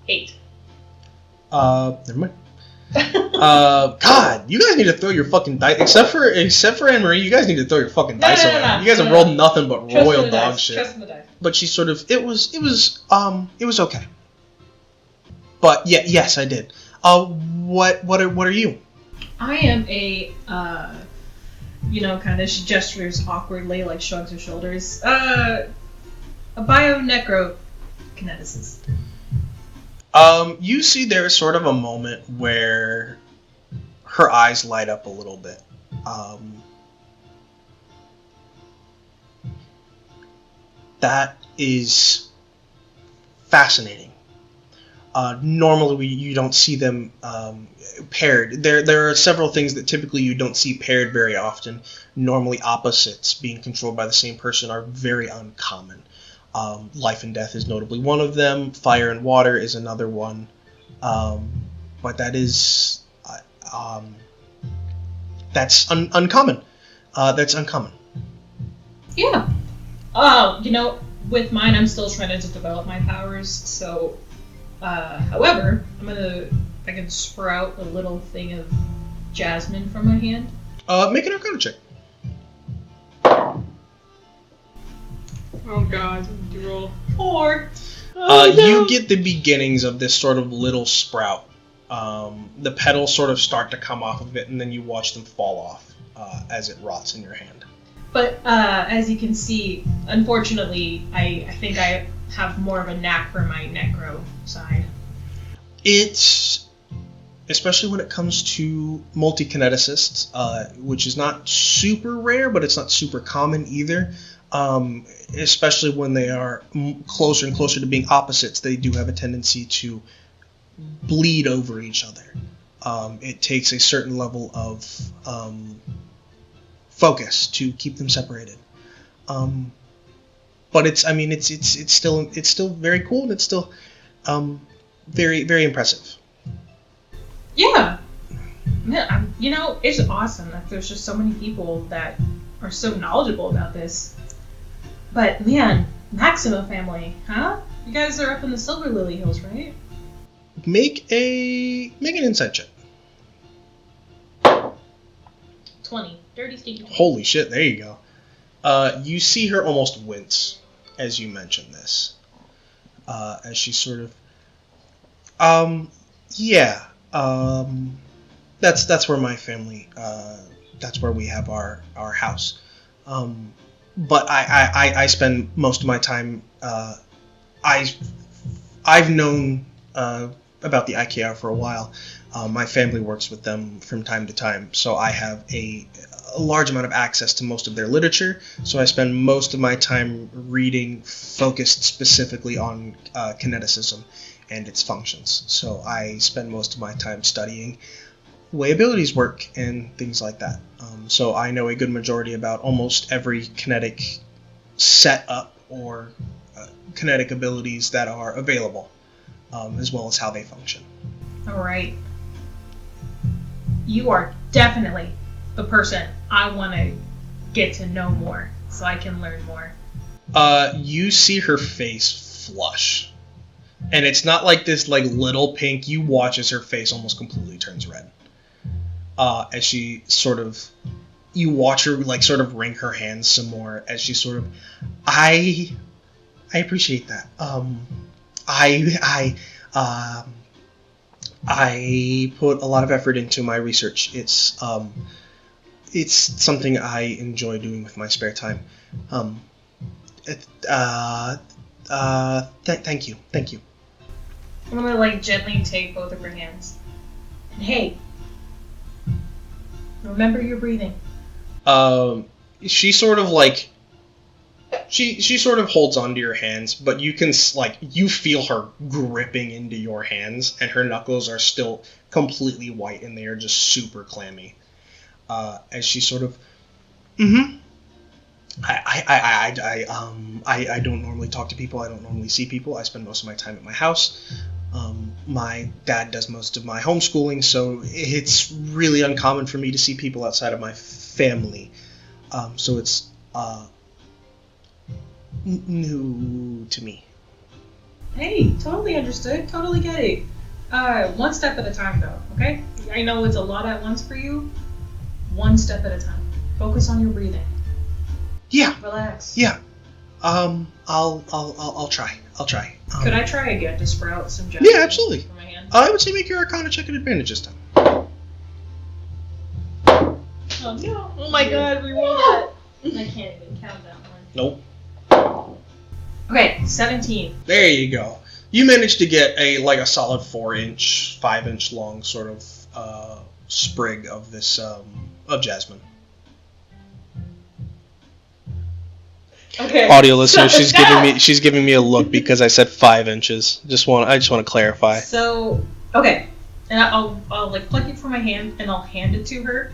8. Never mind. God, you guys need to throw your fucking dice. Except for Anne-Marie, you guys need to throw your fucking dice away. No. You guys have rolled nothing but Trust royal in the dog dice. shit. Trust in the dice. But she sort of, it was okay. But yeah, yes, I did. What are you? I am a, kind of, she gestures awkwardly, like shrugs her shoulders. A bio-necro kineticist. You see there's sort of a moment where her eyes light up a little bit. That is fascinating. Normally you don't see them paired. There are several things that typically you don't see paired very often. Normally opposites being controlled by the same person are very uncommon. Life and death is notably one of them. Fire and water is another one. But that is that's uncommon. That's uncommon. Yeah. With mine, I'm still trying to develop my powers. So, however, I can sprout a little thing of jasmine from my hand. Make an Arcana check. Oh god, do you roll? 4. You get the beginnings of this sort of little sprout. The petals sort of start to come off of it, and then you watch them fall off as it rots in your hand. But as you can see, unfortunately, I think I have more of a knack for my necro side. It's, especially when it comes to multi-kineticists, which is not super rare, but it's not super common either. Especially when they are closer and closer to being opposites, they do have a tendency to bleed over each other. It takes a certain level of focus to keep them separated. But it's still very cool, and it's still very, very impressive. Yeah. Man, it's awesome that there's just so many people that are so knowledgeable about this. But man, Maxima family, huh? You guys are up in the Silver Lily Hills, right? Make an insight check. 20. Dirty stinky 20. Holy shit, there you go. You see her almost wince as you mention this. As she sort of... That's where my family. That's where we have our house. But I spend most of my time. I've known about the IKEA for a while. My family works with them from time to time, so I have a large amount of access to most of their literature. So I spend most of my time reading, focused specifically on kineticism and its functions. So I spend most of my time studying the way abilities work and things like that. So I know a good majority about almost every kinetic setup or kinetic abilities that are available, as well as how they function. All right. You are definitely the person I want to get to know more so I can learn more. You see her face flush. And it's not like this like little pink. You watch as her face almost completely turns red. As she sort of... You watch her like sort of wring her hands some more as she sort of... I appreciate that. I put a lot of effort into my research. It's something I enjoy doing with my spare time. Thank you. I'm gonna like gently take both of her hands. And hey, remember your breathing. She sort of like... She sort of holds onto your hands, but you can, like, you feel her gripping into your hands, and her knuckles are still completely white, and they are just super clammy. As she sort of, I don't normally talk to people, I don't normally see people, I spend most of my time at my house. My dad does most of my homeschooling, so it's really uncommon for me to see people outside of my family. So it's, new to me. Hey, totally understood. Totally get it. One step at a time, though. Okay? I know it's a lot at once for you. One step at a time. Focus on your breathing. Yeah. Relax. Yeah. I'll try. Could I try again to sprout some gems? Yeah, absolutely. From my hand? I would say make your Arcana check at advantage this time. Oh no! Oh my god, we rolled that. I can't even count that one. Nope. Okay, 17. There you go. You managed to get a solid 4-inch, 5-inch long sort of sprig of this of jasmine. Okay. Audio listener, she's giving me a look because I said 5 inches. I just want to clarify. So okay, and I'll like pluck it from my hand and I'll hand it to her.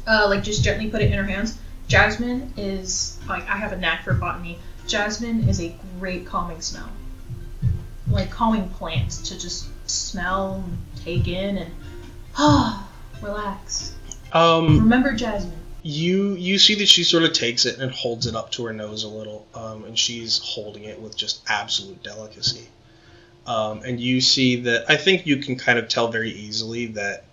Like just gently put it in her hands. Jasmine is like I have a knack for botany. Jasmine is a great calming smell. Like calming plants to just smell and take in and relax. Remember jasmine. You see that she sort of takes it and holds it up to her nose a little, and she's holding it with just absolute delicacy. And you see that I think you can kind of tell very easily that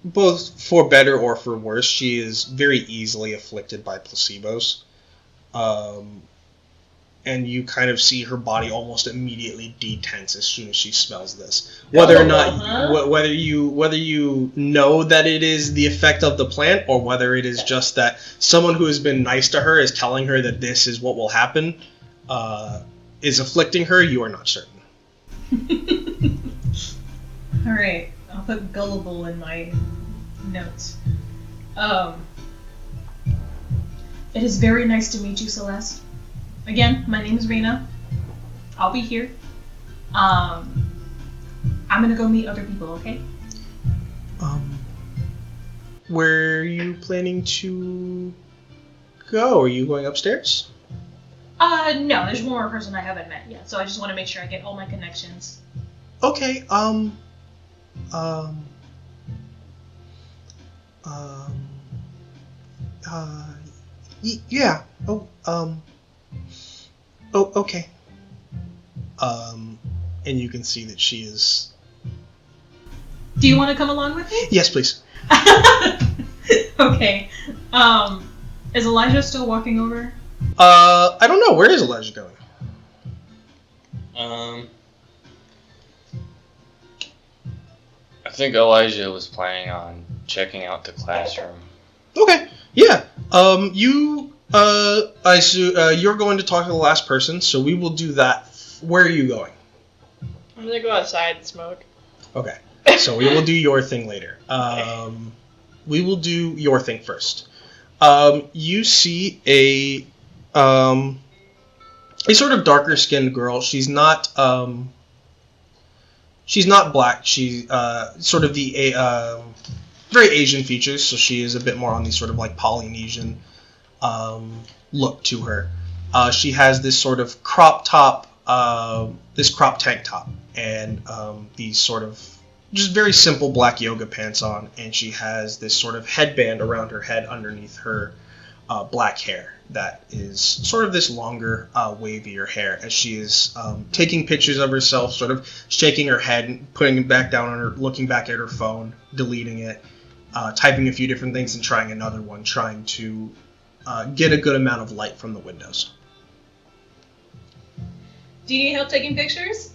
both for better or for worse, she is very easily afflicted by placebos. And you kind of see her body almost immediately detense as soon as she smells this. Whether or not, whether you know that it is the effect of the plant, or whether it is just that someone who has been nice to her is telling her that this is what will happen, is afflicting her, you are not certain. All right, I'll put gullible in my notes. It is very nice to meet you, Celeste. Again, my name is Reina. I'll be here. I'm gonna go meet other people, okay? Where are you planning to go? Are you going upstairs? No, there's one more person I haven't met yet, so I just want to make sure I get all my connections. Okay, yeah. Oh, okay. And you can see that she is... Do you want to come along with me? Yes, please. Okay. Is Elijah still walking over? I don't know. Where is Elijah going? I think Elijah was planning on checking out the classroom. Okay. Yeah. You're going to talk to the last person, so we will do that. Where are you going? I'm gonna go outside and smoke. Okay. So we will do your thing later. We will do your thing first. You see a sort of darker skinned girl. She's not black. She's sort of the very Asian features, so she is a bit more on the sort of like Polynesian look to her. She has this sort of crop tank top, and these sort of just very simple black yoga pants on, and she has this sort of headband around her head underneath her black hair that is sort of this longer, wavier hair, as she is taking pictures of herself, sort of shaking her head and putting it back down on her, looking back at her phone, deleting it, typing a few different things and trying another one, trying to get a good amount of light from the windows. Do you need help taking pictures?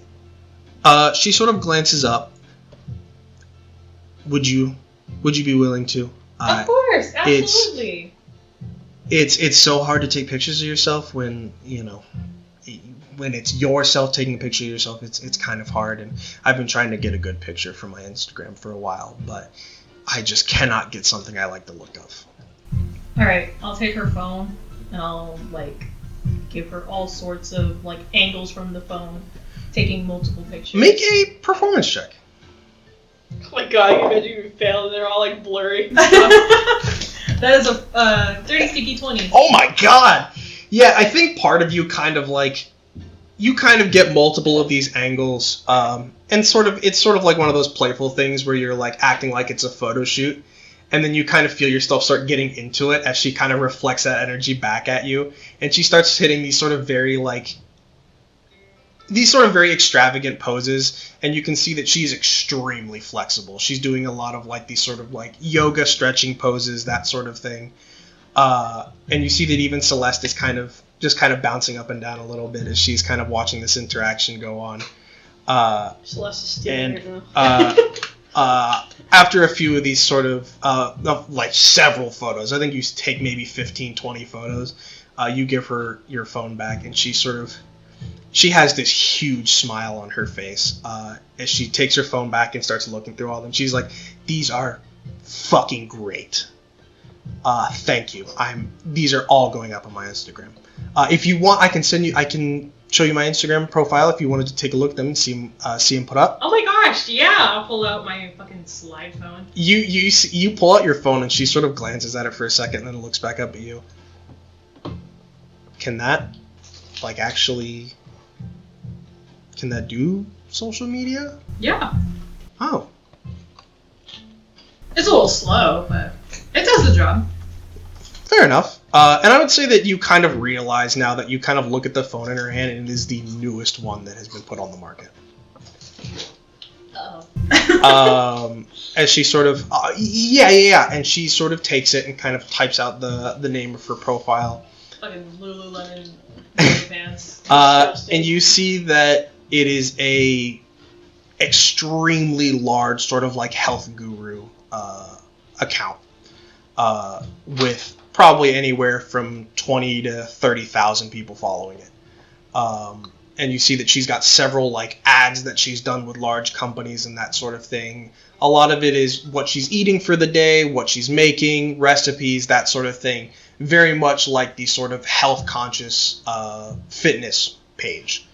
She sort of glances up. Would you be willing to? Of course, absolutely. It's so hard to take pictures of yourself when it's yourself taking a picture of yourself. It's kind of hard, and I've been trying to get a good picture for my Instagram for a while, but I just cannot get something I like the look of. All right, I'll take her phone and I'll give her all sorts of angles from the phone, taking multiple pictures. Make a performance check. Oh my god, you imagine you fail and they're all blurry. That is a 30 sticky 20. Oh my god! Yeah, I think part of you kind of you kind of get multiple of these angles, and it's sort of like one of those playful things where you're acting like it's a photo shoot, and then you kind of feel yourself start getting into it as she kind of reflects that energy back at you, and she starts hitting these sort of very very extravagant poses, and you can see that she's extremely flexible. She's doing a lot of these sort of yoga stretching poses, that sort of thing. And you see that even Celeste is kind of bouncing up and down a little bit as she's kind of watching this interaction go on. Celeste is stealing her now. After a few of these sort of several photos, I think you take maybe 15, 20 photos, you give her your phone back, and she has this huge smile on her face as she takes her phone back and starts looking through all of them. She's like, "These are fucking great. Thank you. These are all going up on my Instagram. If you want, I can show you my Instagram profile if you wanted to take a look at them and see them put up." Oh my gosh, yeah! I'll pull out my fucking slide phone. You pull out your phone, and she sort of glances at it for a second and then looks back up at you. Can that actually? Can that do social media? Yeah. Oh. It's a little slow, but it does the job. Fair enough. And I would say that you kind of realize now that you kind of look at the phone in her hand, and it is the newest one that has been put on the market. Uh-oh. As she sort of, yeah, and she sort of takes it and kind of types out the name of her profile. Fucking Lululemon pants. And you see that it is a extremely large sort of health guru account with probably anywhere from 20 to 30,000 people following it. And you see that she's got several ads that she's done with large companies and that sort of thing. A lot of it is what she's eating for the day, what she's making, recipes, that sort of thing. Very much like the sort of health conscious fitness page.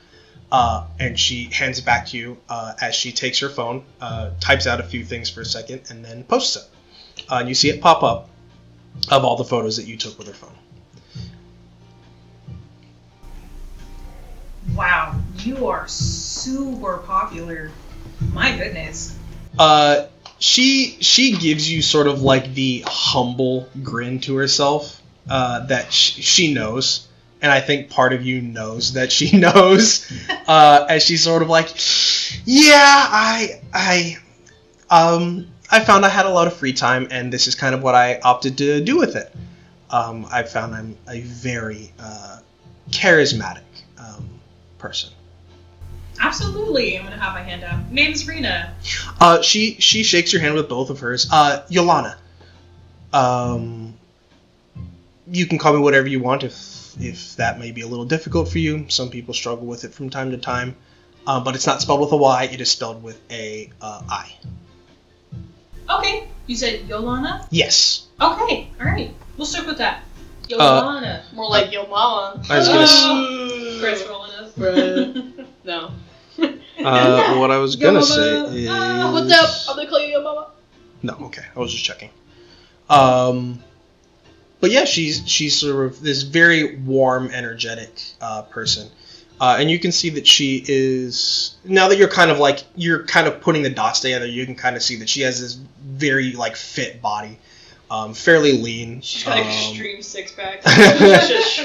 And she hands it back to you as she takes her phone, types out a few things for a second, and then posts it. And you see it pop up of all the photos that you took with her phone. Wow, you are super popular. My goodness. She gives you sort of the humble grin to herself that she knows. And I think part of you knows that she knows, as she's sort of I found I had a lot of free time, and this is kind of what I opted to do with it. I found I'm a very charismatic person. Absolutely. I'm gonna have my hand up. Name's Rena. She shakes your hand with both of hers. Yolana. You can call me whatever you want if that may be a little difficult for you. Some people struggle with it from time to time. But it's not spelled with a Y, it is spelled with a I. Okay. You said Yolana? Yes. Okay. Alright. We'll stick with that. Yolana. More like yo mama. I was gonna Chris rolling us. No. what I was gonna say is... What's up? I'm gonna call you yo mama. No, okay. I was just checking. But yeah, she's sort of this very warm, energetic person. And you can see that she is, now that you're kind of putting the dots together, you can kind of see that she has this very fit body, fairly lean. She's got extreme six pack.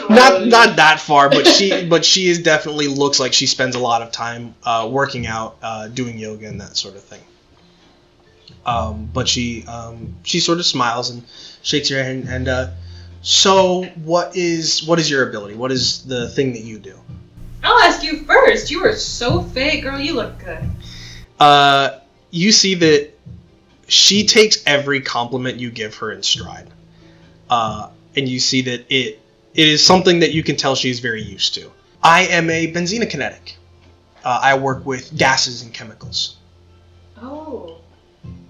Not that far, but she is definitely looks like she spends a lot of time working out, doing yoga and that sort of thing. But she sort of smiles and shakes her hand and so what is your ability? What is the thing that you do? I'll ask you first. You are so fit, girl. You look good. You see that she takes every compliment you give her in stride. And you see that it is something that you can tell she's very used to. I am a benzenokinetic. I work with gases and chemicals. Oh,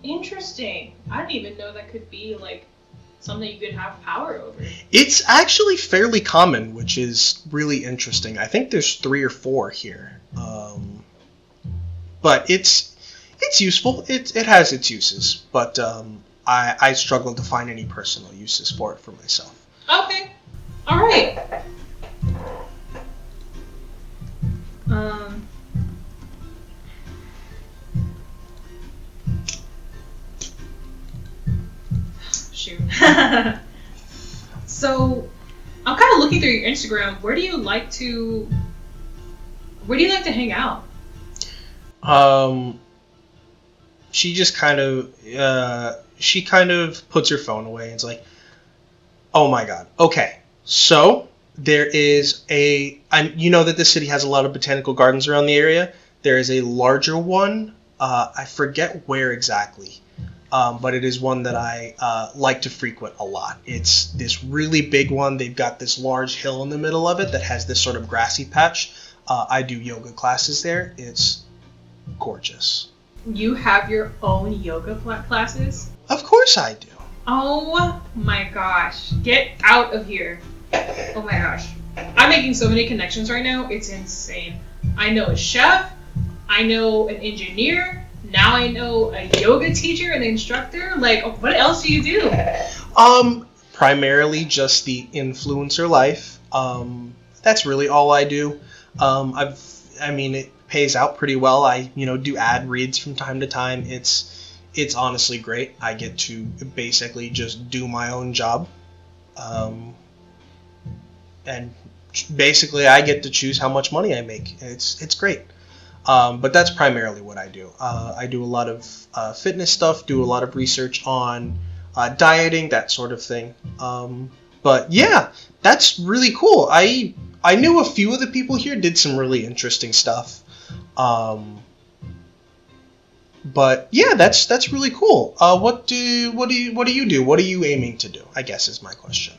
interesting. I didn't even know that could be something you could have power over. It's actually fairly common, which is really interesting. I think there's 3 or 4 here. But it's useful. It has its uses. But I struggle to find any personal uses for it for myself. Okay. Alright. Shoot. So, I'm kind of looking through your Instagram. Where do you like to hang out? She just kind of puts her phone away and it's like, oh my god. Okay, so there is you know that this city has a lot of botanical gardens around the area. There is a larger one. I forget where exactly. But it is one that I like to frequent a lot. It's this really big one. They've got this large hill in the middle of it that has this sort of grassy patch. I do yoga classes there. It's gorgeous. You have your own yoga classes? Of course I do. Oh my gosh. Get out of here. Oh my gosh. I'm making so many connections right now. It's insane. I know a chef. I know an engineer. Now I know a yoga teacher and instructor. What else do you do? Primarily just the influencer life. That's really all I do. It pays out pretty well. I, do ad reads from time to time. It's honestly great. I get to basically just do my own job. And basically I get to choose how much money I make. It's great. But that's primarily what I do. I do a lot of fitness stuff, do a lot of research on dieting, that sort of thing. But yeah, that's really cool. I knew a few of the people here did some really interesting stuff. But yeah, that's really cool. What do you do? What are you aiming to do? I guess is my question.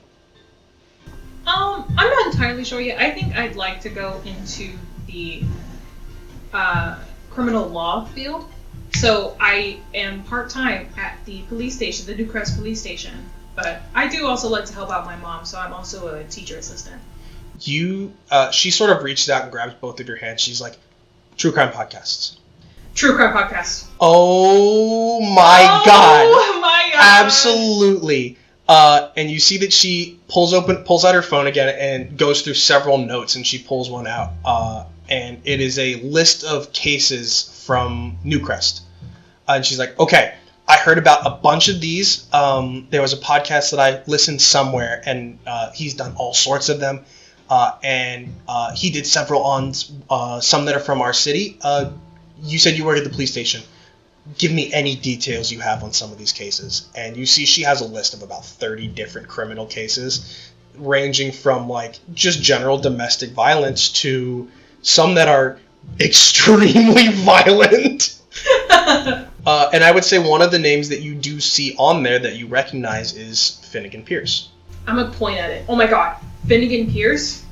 I'm not entirely sure yet. I think I'd like to go into the criminal law field. So I am part-time at the police station, the Newcrest police station. But I do also like to help out my mom, so I'm also a teacher assistant. She sort of reaches out and grabs both of your hands. She's like, True crime podcasts. True crime podcasts. Oh my god. Oh my god. Absolutely. And you see that she pulls out her phone again and goes through several notes, and she pulls one out. And it is a list of cases from Newcrest. And she's like, okay, I heard about a bunch of these. There was a podcast that I listened somewhere, and he's done all sorts of them. And he did several on some that are from our city. You said you work at the police station. Give me any details you have on some of these cases. And you see she has a list of about 30 different criminal cases, ranging from just general domestic violence to some that are extremely violent. And I would say one of the names that you do see on there that you recognize is Finnegan Pierce. I'm gonna point at it. Oh my god, Finnegan Pierce?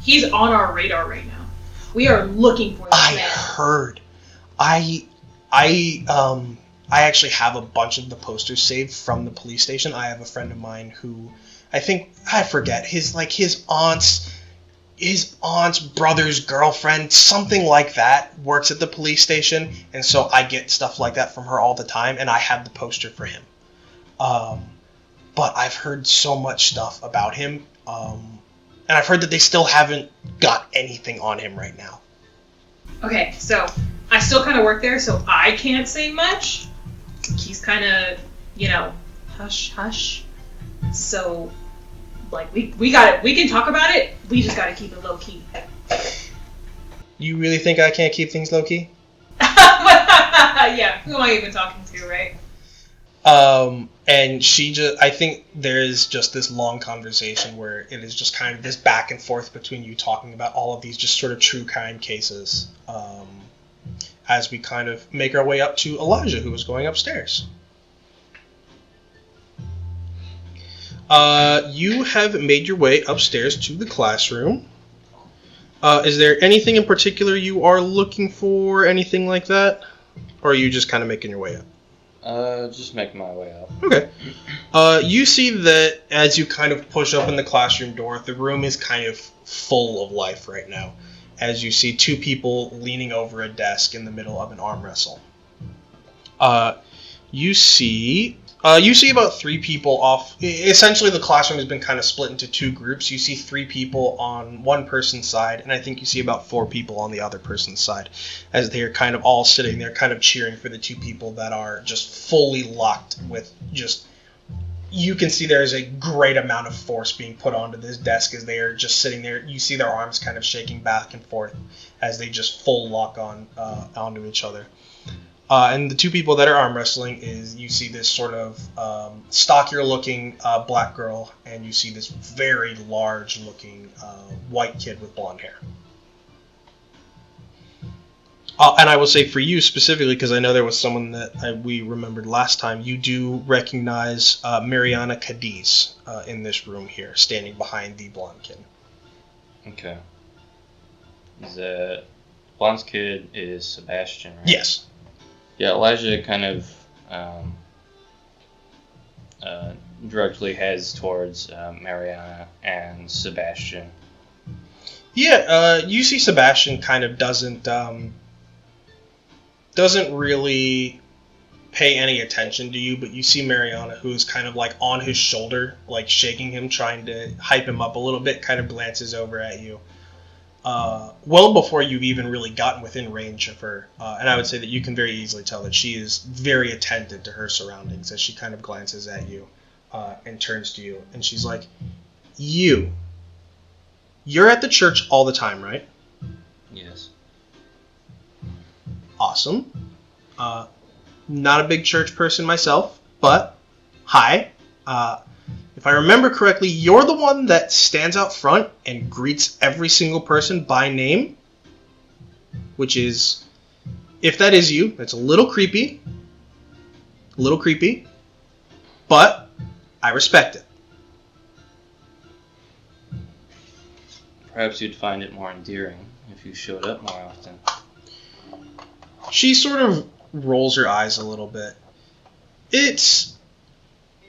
He's on our radar right now. We are looking for this I man. heard. I actually have a bunch of the posters saved from the police station. I have a friend of mine who, I forget, his aunt's brother's girlfriend, something like that, works at the police station, and so I get stuff like that from her all the time, and I have the poster for him. But I've heard so much stuff about him, and I've heard that they still haven't got anything on him right now. Okay, so I still kind of work there, so I can't say much. He's kind of, hush, hush. So, we got it. We can talk about it. We just got to keep it low key. You really think I can't keep things low key? Yeah, who am I even talking to, right? And I think there is just this long conversation where it is just kind of this back and forth between you talking about all of these just sort of true crime cases, as we kind of make our way up to Elijah, who is going upstairs. You have made your way upstairs to the classroom. Is there anything in particular you are looking for, anything like that? Or are you just kind of making your way up? Just making my way up. Okay. You see that as you kind of push open the classroom door, the room is kind of full of life right now, as you see two people leaning over a desk in the middle of an arm wrestle. You see about 3 people off. Essentially, the classroom has been kind of split into 2 groups. You see 3 people on one person's side, and I think you see about 4 people on the other person's side, as they are kind of all sitting there kind of cheering for the 2 people that are just fully locked with just... You can see there is a great amount of force being put onto this desk as they are just sitting there. You see their arms kind of shaking back and forth as they just full lock onto each other. And the 2 people that are arm wrestling is, you see this sort of stockier looking black girl, and you see this very large looking white kid with blonde hair. And I will say for you specifically, because I know there was someone that we remembered last time, you do recognize Mariana Cadiz in this room here, standing behind the blonde kid. Okay. The blonde kid is Sebastian, right? Yes. Yeah, Elijah kind of directly heads towards Mariana and Sebastian. Yeah, you see Sebastian kind of doesn't really pay any attention to you, but you see Mariana, who is kind of like on his shoulder, like shaking him, trying to hype him up a little bit, kind of glances over at you. Well before you've even really gotten within range of her, and I would say that you can very easily tell that she is very attentive to her surroundings as she kind of glances at you and turns to you, and she's like, you're at the church all the time, right? Yes. Awesome. Not a big church person myself, but hi. If I remember correctly, you're the one that stands out front and greets every single person by name, which is, if that is you, that's a little creepy, but I respect it. Perhaps you'd find it more endearing if you showed up more often. She sort of rolls her eyes a little bit.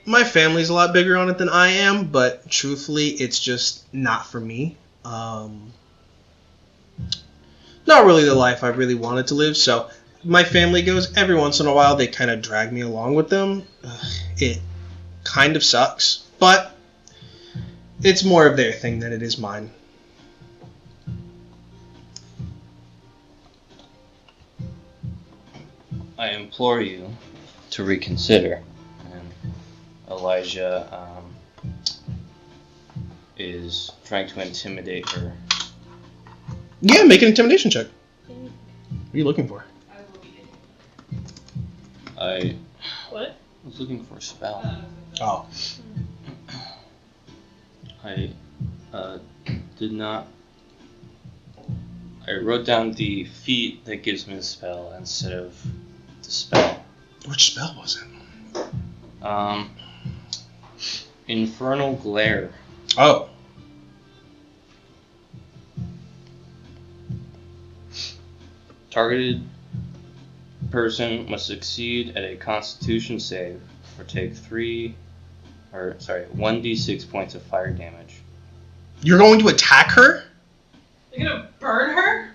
My family's a lot bigger on it than I am, but truthfully, it's just not for me. Not really the life I really wanted to live, so my family goes every once in a while, they kind of drag me along with them. It kind of sucks, but it's more of their thing than it is mine. I implore you to reconsider. Elijah is trying to intimidate her. Yeah, make an intimidation check. What are you looking for? I What? was looking for a spell. Oh. I did not I wrote down the feat that gives me the spell instead of the spell. Which spell was it? Infernal Glare. Oh. Targeted person must succeed at a Constitution save or take 1d6 points of fire damage. You're going to attack her? You're gonna burn her?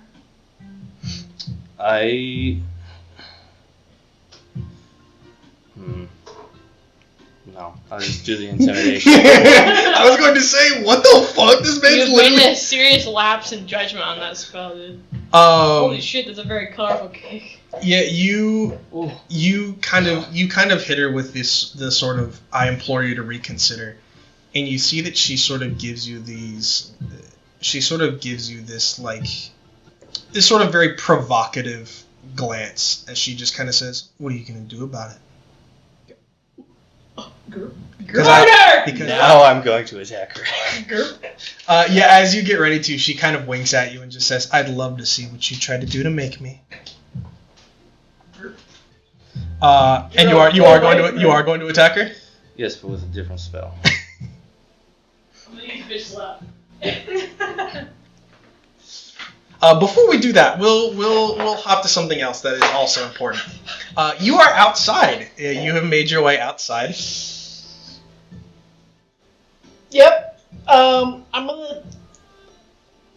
No, I'll just do the intimidation. I was going to say, what the fuck? This man's You literally... made a serious lapse in judgment on that spell, dude. Holy shit, that's a very colorful kick. Yeah, you kind of hit her with this sort of, I implore you to reconsider, and you see that she sort of gives you this like this sort of very provocative glance as she just kind of says, "What are you gonna do about it?" Because now I'm going to attack her. Yeah, as you get ready to, she kind of winks at you and just says, "I'd love to see what you tried to do to make me." And you are going to attack her? Yes, but with a different spell. I'm gonna use bitch slap. Before we do that, we'll hop to something else that is also important. You are outside. You have made your way outside. Yep. I'm gonna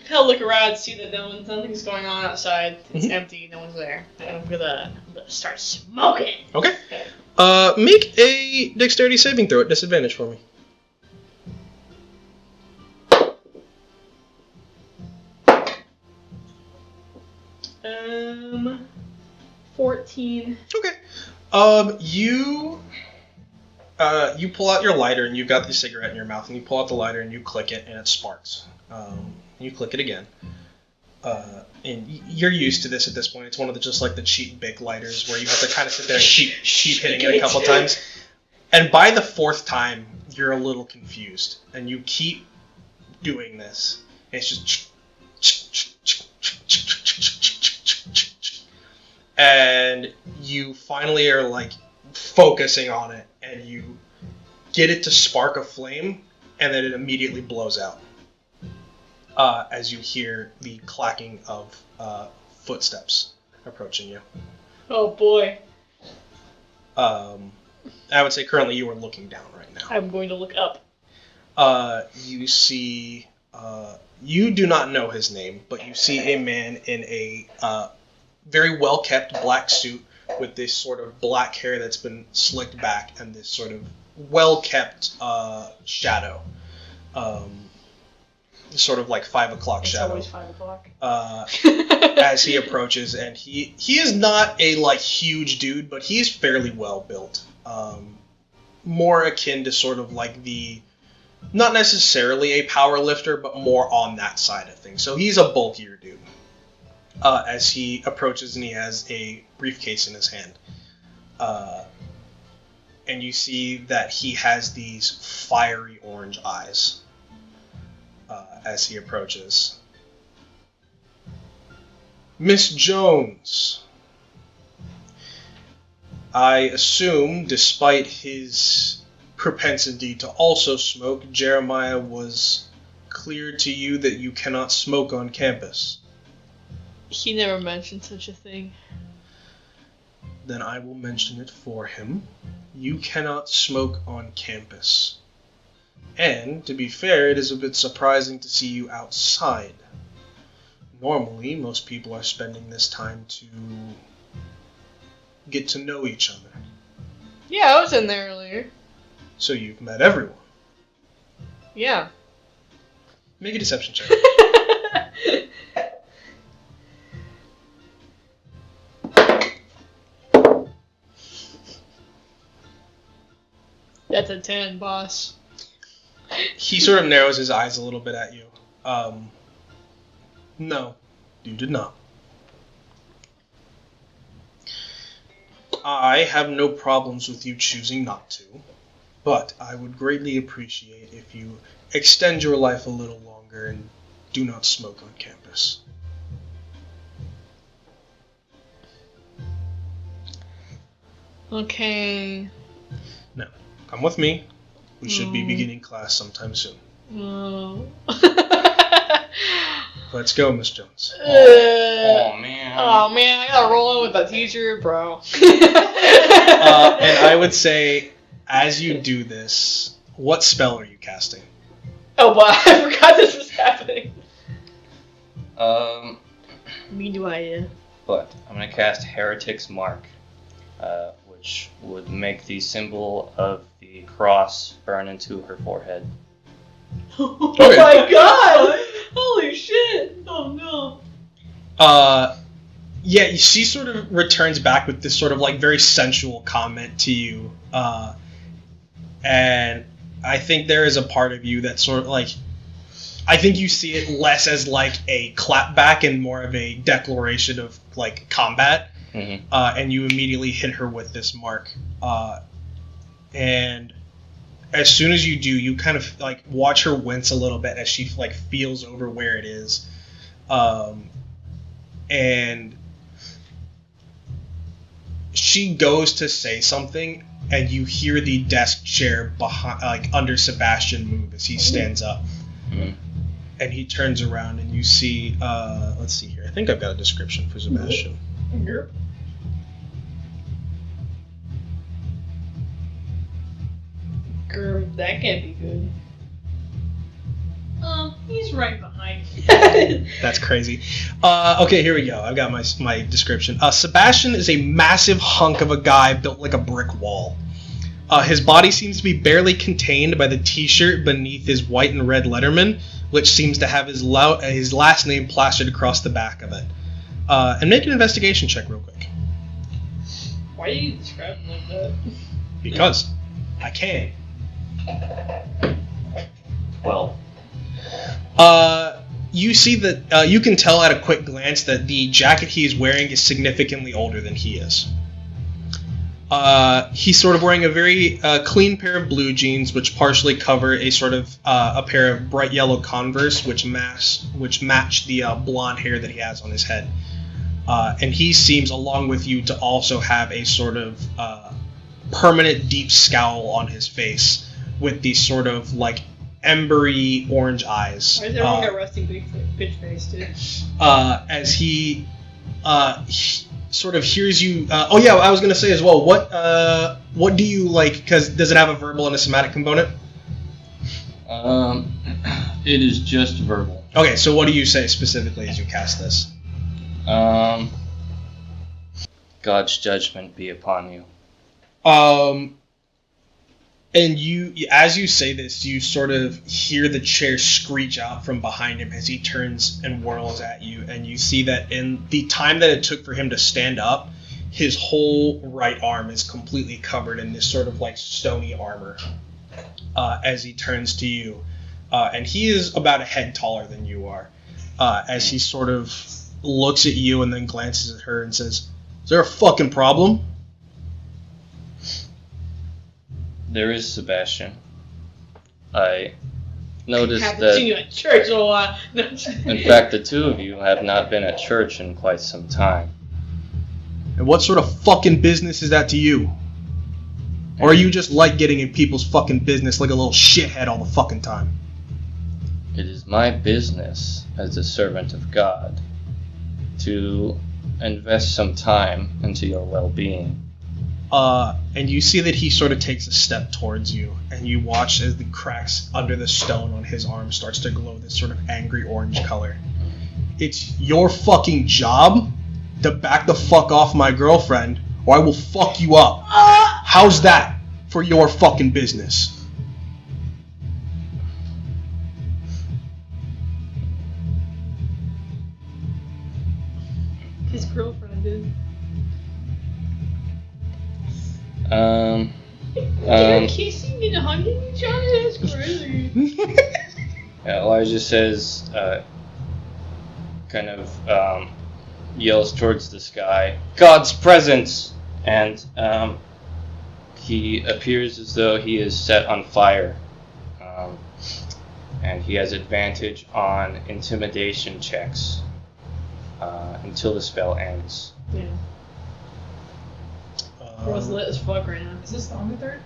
kind of look around, see that nothing's going on outside. It's empty, no one's there. And I'm gonna start smoking. Okay. Make a dexterity saving throw at disadvantage for me. 14. Okay. You pull out your lighter and you've got the cigarette in your mouth, and you pull out the lighter and you click it and it sparks. You click it again. And you're used to this at this point. It's one of the cheap big lighters where you have to kind of sit there and keep hitting it a couple times. And by the fourth time, you're a little confused, and you keep doing this. It's just, and you finally are like focusing on it, and you get it to spark a flame, and then it immediately blows out. As you hear the clacking of footsteps approaching you. Oh boy. I would say currently you are looking down right now. I'm going to look up. You see, you do not know his name, but you see a man in a very well-kept black suit with this sort of black hair that's been slicked back and this sort of well-kept shadow. Sort of like 5 o'clock shadow. It's always 5 o'clock. As he approaches, and he is not a huge dude, but he is fairly well built. More akin to sort of like not necessarily a power lifter, but more on that side of things. So he's a bulkier dude. As he approaches, and he has a briefcase in his hand. And you see that he has these fiery orange eyes. As he approaches. Miss Jones, I assume, despite his propensity to also smoke, Jeremiah was clear to you that you cannot smoke on campus. He never mentioned such a thing. Then I will mention it for him. You cannot smoke on campus. And, to be fair, it is a bit surprising to see you outside. Normally, most people are spending this time to get to know each other. Yeah, I was in there earlier. So you've met everyone. Yeah. Make a deception check. That's a 10, boss. He sort of narrows his eyes a little bit at you. No, you did not. I have no problems with you choosing not to, but I would greatly appreciate if you extend your life a little longer and do not smoke on campus. Okay. No. Come with me. We should be beginning class sometime soon. Oh. Let's go, Miss Jones. Oh man. Oh man, I gotta roll in with the teacher, bro. And I would say, as you do this, what spell are you casting? Oh, wow, I forgot this was happening. Me do I, But I'm gonna cast Heretic's Mark, which would make the symbol of the cross burn into her forehead. Oh Okay. my god! Holy shit! Oh no. Yeah, she sort of returns back with this sort of like very sensual comment to you, and I think there is a part of you that sort of like, I think you see it less as like a clapback and more of a declaration of like combat, and you immediately hit her with this mark, and as soon as you do, you kind of like watch her wince a little bit as she like feels over where it is, and she goes to say something, and you hear the desk chair behind, like under Sebastian, move as he stands up, and he turns around, and you see. Let's see here. I think I've got a description for Sebastian. Yep. Girl, that can't be good. He's right behind you. That's crazy. Okay, here we go. I've got my description. Sebastian is a massive hunk of a guy built like a brick wall. His body seems to be barely contained by the t-shirt beneath his white and red letterman, which seems to have his last name plastered across the back of it. And make an investigation check real quick. Why are you describing like that? Because I can. 12. You see that you can tell at a quick glance that the jacket he is wearing is significantly older than he is. He's sort of wearing a very clean pair of blue jeans, which partially cover a sort of a pair of bright yellow Converse, which match the blonde hair that he has on his head. And he seems, along with you, to also have a sort of permanent deep scowl on his face, with these sort of like embery orange eyes. Why does everyone got resting bitch face, dude? As he sort of hears you. Oh yeah, I was gonna say as well. What do you like? Because does it have a verbal and a somatic component? It is just verbal. Okay, so what do you say specifically as you cast this? God's judgment be upon you. And you, as you say this, you sort of hear the chair screech out from behind him as he turns and whirls at you, and you see that in the time that it took for him to stand up, his whole right arm is completely covered in this sort of like stony armor as he turns to you. And he is about a head taller than you are, as he sort of looks at you and then glances at her and says, "Is there a fucking problem?" There is, Sebastian. I noticed Haven't seen you that, at church in a while. in fact, the two of you have not been at church in quite some time. And what sort of fucking business is that to you? Or are you just like getting in people's fucking business like a little shithead all the fucking time? It is my business as a servant of God to invest some time into your well-being. And you see that he sort of takes a step towards you, and you watch as the cracks under the stone on his arm starts to glow this sort of angry orange color. It's your fucking job to back the fuck off my girlfriend, or I will fuck you up. How's that for your fucking business? His girlfriend, dude. Um, kissing and hugging each other? That's crazy. Elijah says, kind of yells towards the sky, "God's presence!" And he appears as though he is set on fire. And he has advantage on intimidation checks until the spell ends. Yeah. Bro's lit as fuck right now. Is this the Omni third?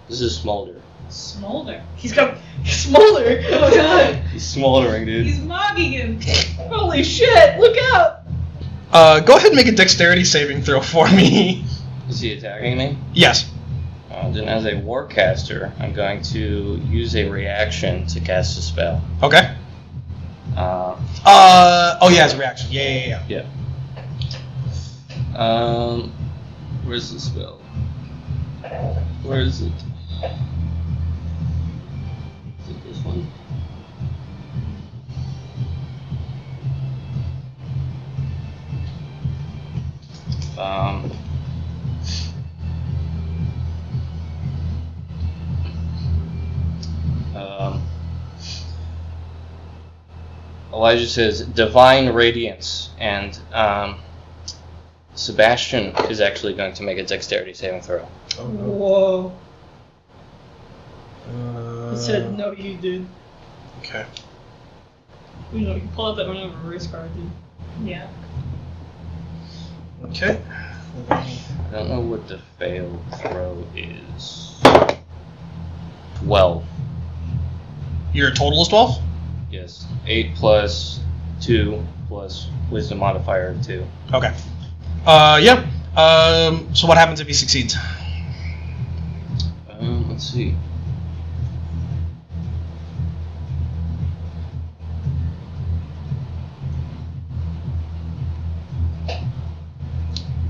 This is Smolder. Smolder. He's got smolder. Oh god. He's smoldering, dude. He's mogging him. Holy shit! Look out. Go ahead and make a dexterity saving throw for me. Is he attacking me? Yes. Then as a warcaster, I'm going to use a reaction to cast a spell. Okay. Oh yeah, it's a reaction. Yeah. Where's the spell? Where is it? Is it this one? Elijah says Divine Radiance, and Sebastian is actually going to make a dexterity saving throw. Whoa. He said, no, you did. Okay. You know, you pull out that race card, dude. Yeah. Okay. I don't know what the failed throw is. 12. Your total is 12? Yes. 8 plus 2 plus wisdom modifier of 2. Okay. Yeah. So what happens if he succeeds? Let's see.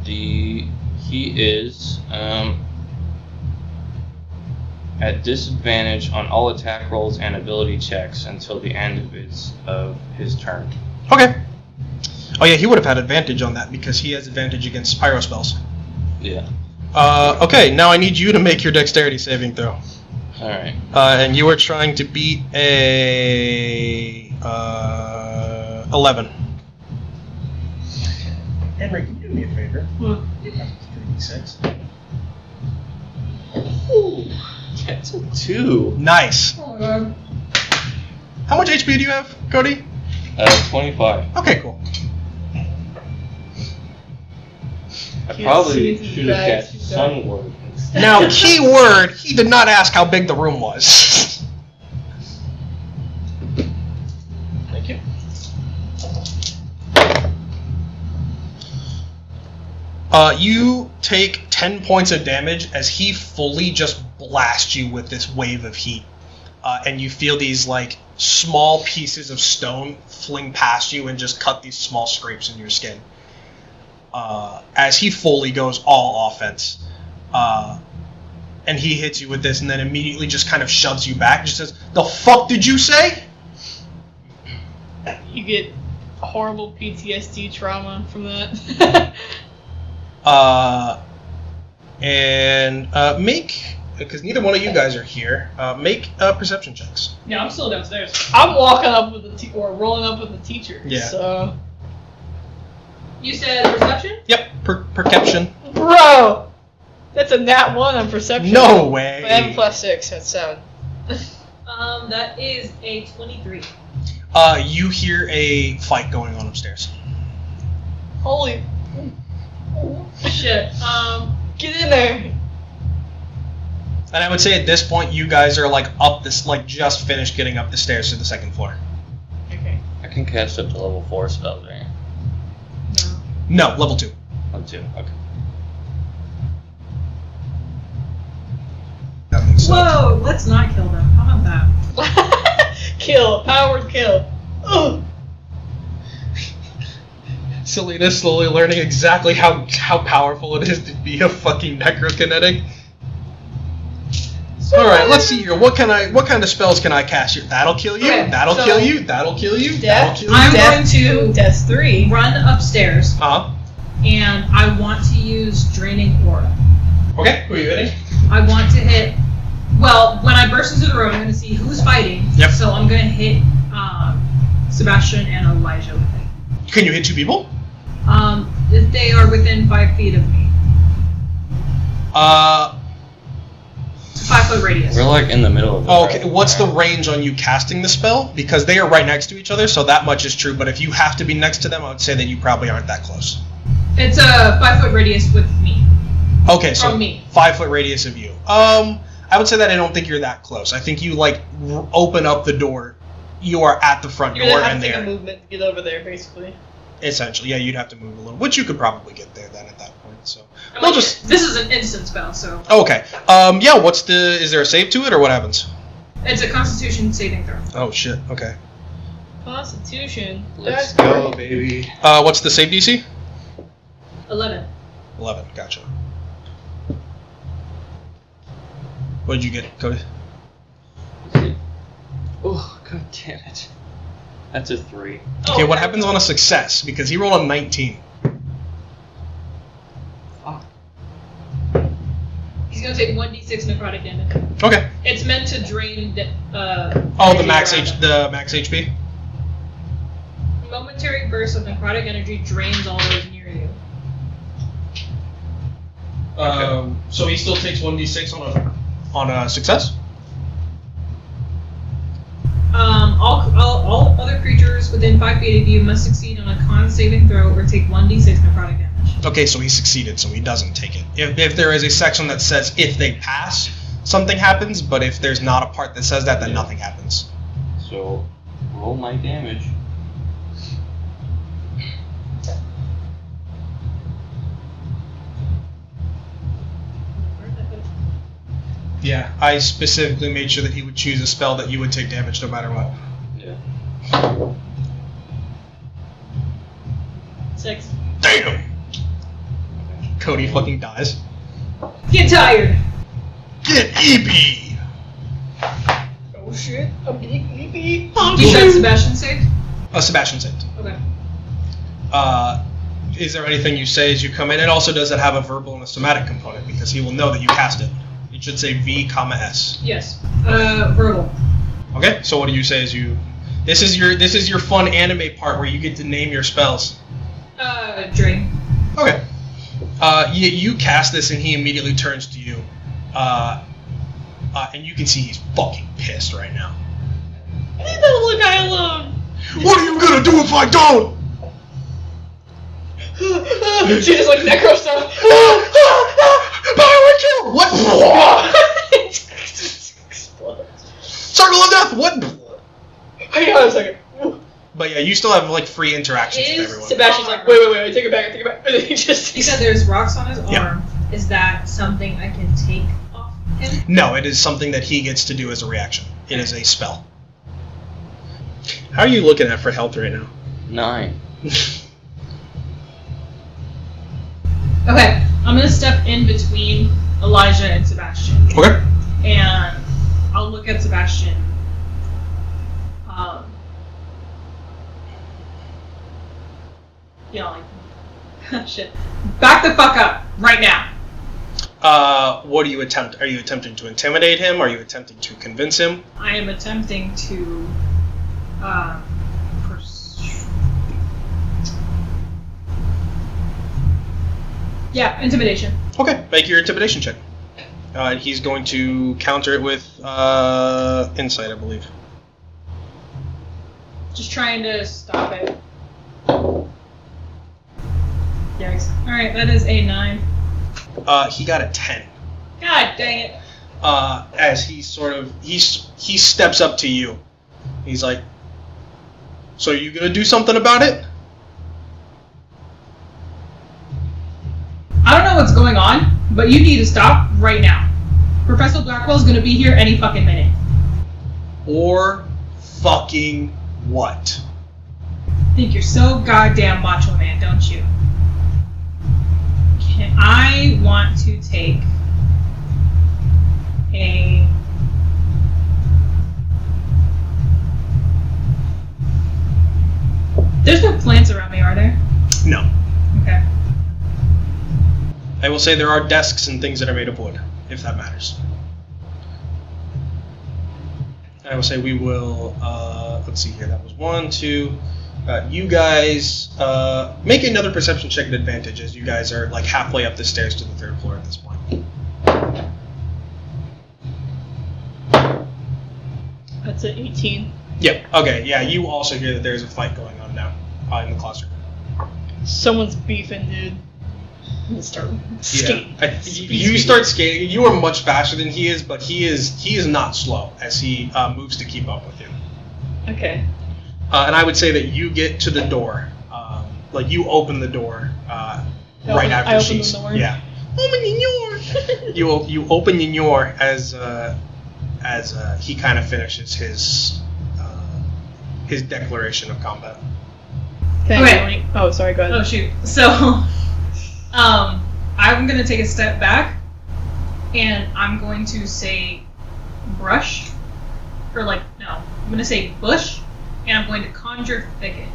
He is at disadvantage on all attack rolls and ability checks until the end of his turn. Okay. Oh yeah, he would have had advantage on that because he has advantage against pyro spells. Yeah. Okay, now I need you to make your dexterity saving throw. Alright. And you are trying to beat a 11. Henry, can you do me a favor? What? You have 3d6. Ooh, that's a 2. Nice. Oh my god. How much HP do you have, Cody? 25. Okay, cool. I Can't probably see should have bags, cast too dark. Sunward instead. Now, key word, he did not ask how big the room was. Thank you. You take 10 points of damage as he fully just blasts you with this wave of heat. And you feel these, like, small pieces of stone fling past you and just cut these small scrapes in your skin. As he fully goes all offense. And he hits you with this and then immediately just kind of shoves you back. Just says, "The fuck did you say?" You get horrible PTSD trauma from that. Make, because neither one of you guys are here, make perception checks. Yeah, I'm still downstairs. I'm walking up with the or rolling up with the teacher. Yeah. So, You said perception? Yep, perception. bro, that's a nat 1 on perception. No way. But I have a +6. That's 7. That is a 23. You hear a fight going on upstairs. Holy Shit. get in there. And I would say at this point, you guys are like up this, like just finished getting up the stairs to the second floor. Okay. I can cast up to level 4 spells, right? No, level 2. Level 2, okay. That makes sense. Whoa, let's not kill them. How about that? Kill. Powered kill. Ugh. Selena slowly learning exactly how powerful it is to be a fucking necrokinetic. Alright, let's see here. What kind of spells can I cast here? That'll kill you, Okay, that'll so- kill you, that'll kill you, that'll kill you. I'm Death going to Death 3. run upstairs, Uh-huh. and I want to use Draining Aura. Okay, who are you hitting? I want to hit. Well, when I burst into the room, I'm going to see who's fighting. Yep. So I'm going to hit Sebastian and Elijah with it. Can you hit 2 people? If they are within 5 feet of me. It's a 5-foot radius. We're like in the middle of the Okay, what's the range on you casting the spell? Because they are right next to each other, so that much is true, but if you have to be next to them, I would say that you probably aren't that close. It's a 5-foot radius with me. Okay, so From me. 5-foot radius of you. I would say that I don't think you're that close. I think you like open up the door. You are at the front You're door gonna have and to take there. a movement to get over there, basically. Essentially, yeah, you'd have to move a little, which you could probably get there then at that point. So I'm we'll like, just. This is an instant spell, so Okay. Yeah. What's the? Is there a save to it or what happens? it's a Constitution saving throw. Oh shit. Okay. Constitution. Let's That's go, great. baby. What's the save DC? 11. 11. Gotcha. What did you get, Cody? Oh, god damn it. That's a 3. Okay, what happens on a success? Because he rolled a 19. Fuck. He's gonna take 1d6 necrotic damage. Okay. It's meant to drain. Oh, the energy max around H, him. the max HP. Momentary burst of necrotic energy drains all those near you. So he still takes 1d6 on a success. All other creatures within 5 feet of you must succeed on a con saving throw or take 1d6 necrotic damage. Okay, so he succeeded, so he doesn't take it. If there is a section that says if they pass, something happens, but if there's not a part that says that, then nothing happens. So, roll my damage. Yeah, I specifically made sure that he would choose a spell that you would take damage no matter what. Yeah. 6. Damn! Cody fucking dies. Get tired! Get EB! Oh shit, I'm getting creepy. You said Sebastian saved? Sebastian saved. Okay. Is there anything you say as you come in? And also, does it have a verbal and a somatic component? Because he will know that you cast it. It should say V, S. Yes. Verbal. Okay, so what do you say as you... This is your fun anime part where you get to name your spells. Drain. Okay. You cast this and he immediately turns to you. And you can see he's fucking pissed right now. Leave that little guy alone. What are you gonna do if I don't? She just like necro stuff. Power kill! What? Explodes. Circle of death! What? Hang on a second. But yeah, you still have like free interactions with Is everyone. Sebastian's like, wait, take it back. And then he just. He said there's rocks on his arm. Yeah. Is that something I can take off him? No, it is something that he gets to do as a reaction. It is a spell. How are you looking at for health right now? 9. Okay, I'm gonna step in between Elijah and Sebastian. Okay. And I'll look at Sebastian. Like, shit. Back the fuck up, right now. What do you attempt? Are you attempting to intimidate him? Are you attempting to convince him? I am attempting to, yeah, intimidation. Okay, make your intimidation check. He's going to counter it with insight, I believe. Just trying to stop it. Yikes. Alright, that is a 9. He got a 10. God dang it. As he sort of he steps up to you. He's like, "So are you gonna do something about it?" I don't know what's going on, but you need to stop right now. Professor Blackwell's gonna be here any fucking minute. Or fucking what? Think you're so goddamn macho man, don't you? I want to take a... There's no plants around me, are there? No. Okay. I will say there are desks and things that are made of wood, if that matters. I will say we will, let's see here, that was 1, 2, you guys, make another perception check at advantage as you guys are like halfway up the stairs to the 3rd floor at this point. That's an 18. Yep, okay, yeah, you also hear that there's a fight going on now in the classroom. Someone's beefing, dude. And start skating. You start skating. You are much faster than he is, but he is not slow as he moves to keep up with you. Okay. And I would say that you get to the door, like you open the door right after I open she's the door? yeah. Open your you open your as he kind of finishes his declaration of combat. Okay. Oh, sorry. Go ahead. Oh shoot. So, I'm gonna take a step back, and I'm going to say brush, or I'm gonna say bush, and I'm going to conjure thicket.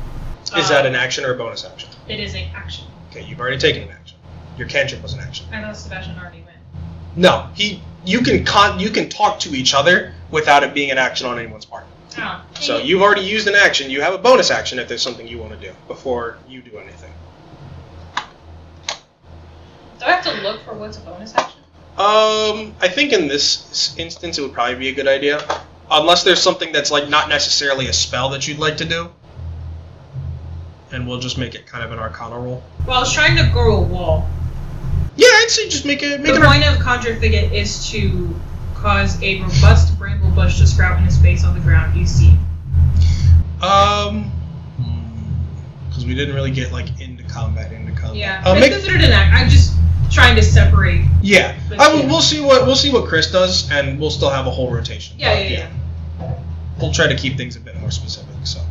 Is that an action or a bonus action? It is an action. Okay, you've already taken an action. Your cantrip was an action. I thought Sebastian already went. No, you can talk to each other without it being an action on anyone's part. Oh. So you've already used an action. You have a bonus action if there's something you want to do before you do anything. Do I have to look for what's a bonus action? I think in this instance it would probably be a good idea, unless there's something that's like not necessarily a spell that you'd like to do. And we'll just make it kind of an Arcana roll. Well, I was trying to grow a wall. Yeah, I'd say just make it. The point of conjure thicket is to cause a robust bramble bush to sprout in a space on the ground you see. Because we didn't really get like into combat. Yeah, it's considered an act. I'm just trying to separate. Yeah, we'll see what Chris does, and we'll still have a whole rotation. Yeah. We'll try to keep things a bit more specific. So.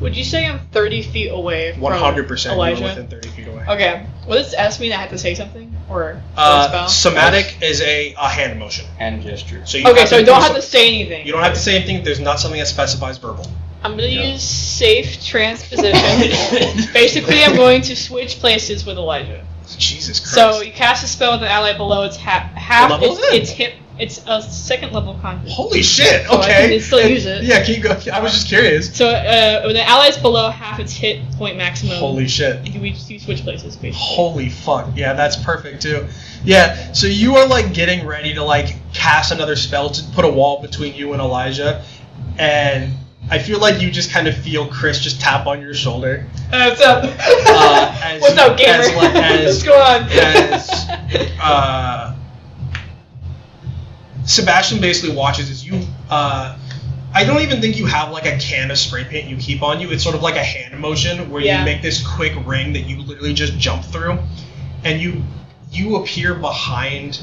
Would you say I'm 30 feet away from 100% Elijah? You're within 30 feet away. Okay. Will this ask me that I have to say something? Or a spell? Somatic is a hand motion. Hand gesture. So so I don't have to say anything. You don't have to say anything. There's not something that specifies verbal. I'm going to use safe transposition. Basically, I'm going to switch places with Elijah. Jesus Christ. So you cast a spell with an ally below its half. What level is it? It's hit. It's a second level conjure. Holy shit! So Okay. I can still use it. Yeah, can you go? I was just curious. So when the ally is below half its hit point maximum. Holy shit! We switch places basically. Holy fuck! Yeah, that's perfect too. Yeah. So you are like getting ready to like cast another spell to put a wall between you and Elijah, and I feel like you just kind of feel Chris just tap on your shoulder. What's up? What's up, gamer? What's going on? Sebastian basically watches as you. I don't even think you have like a can of spray paint you keep on you. It's sort of like a hand motion where you make this quick ring that you literally just jump through, and you appear behind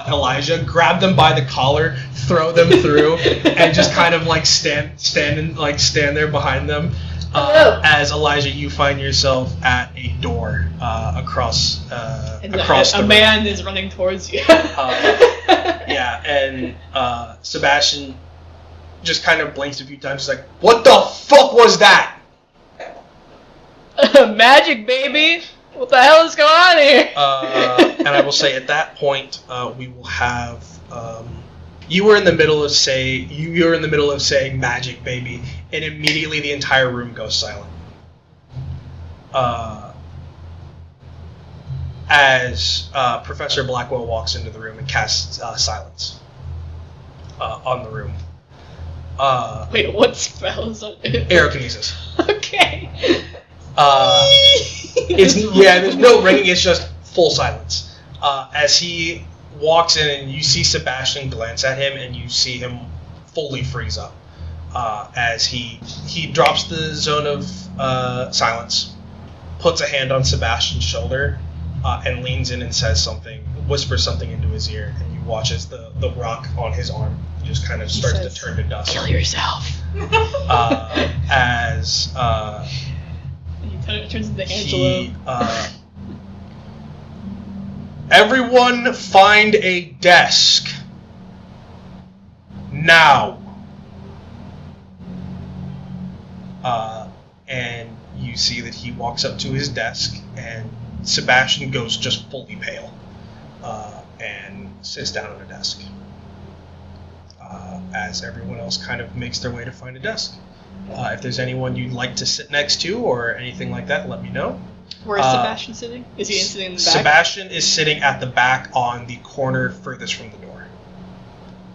Elijah, grab them by the collar, throw them through, and just kind of like stand there behind them. As Elijah, you find yourself at a door across the room. Man is running towards you. Yeah, and Sebastian just kind of blinks a few times. He's like, "What the fuck was that?" Magic, baby. What the hell is going on here? And I will say at that point, we will have. You were in the middle of saying "magic, baby," and immediately the entire room goes silent. As Professor Blackwell walks into the room and casts silence on the room. Wait, what spell is that? Aerokinesis. Okay. There's no ringing. It's just full silence. As he walks in, and you see Sebastian glance at him, and you see him fully freeze up. As he drops the zone of silence, puts a hand on Sebastian's shoulder, and leans in and says something, whispers something into his ear, and you watch as the rock on his arm just kind of starts to turn to dust. Kill yourself. As He turns into Angelo. Everyone find a desk. Now. And you see that he walks up to his desk, and Sebastian goes just fully pale, and sits down at a desk. As everyone else kind of makes their way to find a desk. If there's anyone you'd like to sit next to or anything like that, let me know. Where is Sebastian sitting? Is he sitting in the back? Sebastian is sitting at the back on the corner furthest from the door.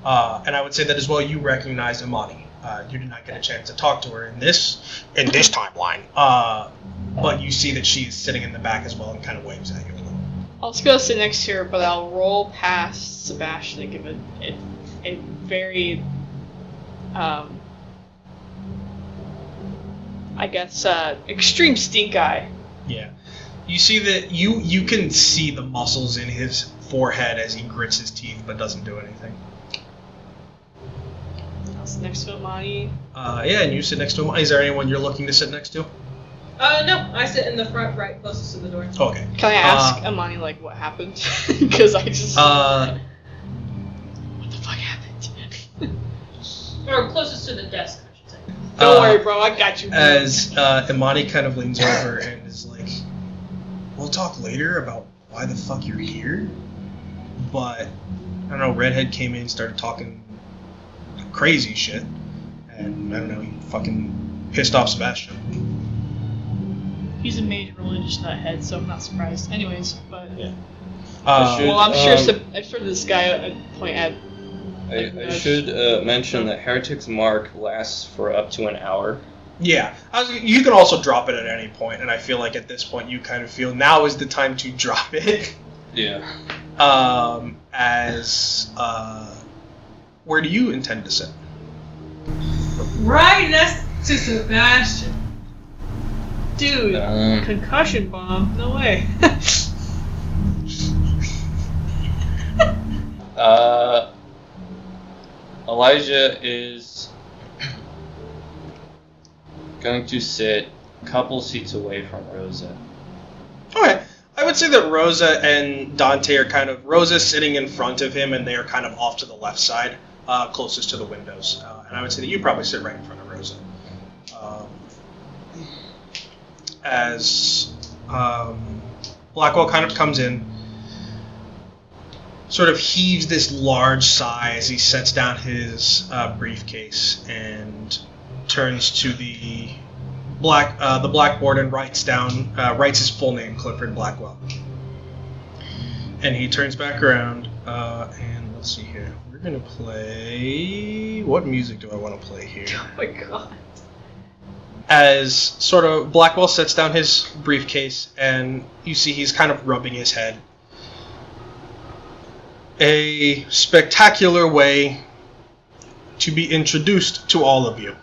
And I would say that as well you recognize Imani. You did not get a chance to talk to her in this timeline. But you see that she is sitting in the back as well and kind of waves at you a little I'll just go sit next to her, but I'll roll past Sebastian and give it a very, I guess, extreme stink eye. Yeah. You see that you can see the muscles in his forehead as he grits his teeth, but doesn't do anything. I'll sit next to Amani. Yeah, and you sit next to him. Is there anyone you're looking to sit next to? No, I sit in the front right, closest to the door. Okay. Can I ask Amani, like, what happened? Because I just... what the fuck happened? Or closest to the desk, I should say. Don't worry, bro, I got you. Bro. As Imani kind of leans over and is like, we'll talk later about why the fuck you're here, but, I don't know, Redhead came in and started talking crazy shit, and, I don't know, he fucking pissed off Sebastian. He's a major religious nuthead, so I'm not surprised. Anyways, but... Yeah. well, I'm sure this guy point at... I should mention that Heretic's Mark lasts for up to an hour. Yeah, you can also drop it at any point, and I feel like at this point you kind of feel now is the time to drop it. Yeah. Where do you intend to sit? Right next to Sebastian. Dude, concussion bomb? No way. Elijah is going to sit a couple seats away from Rosa. Okay. I would say that Rosa and Dante are kind of... Rosa's sitting in front of him, and they are kind of off to the left side, closest to the windows. And I would say that you probably sit right in front of Rosa. As Blackwell kind of comes in, sort of heaves this large sigh as he sets down his briefcase and turns to the blackboard and writes his full name, Clifford Blackwell. And he turns back around, and let's see here. We're gonna play... What music do I want to play here? Oh my god. As sort of Blackwell sets down his briefcase, and you see he's kind of rubbing his head. A spectacular way to be introduced to all of you.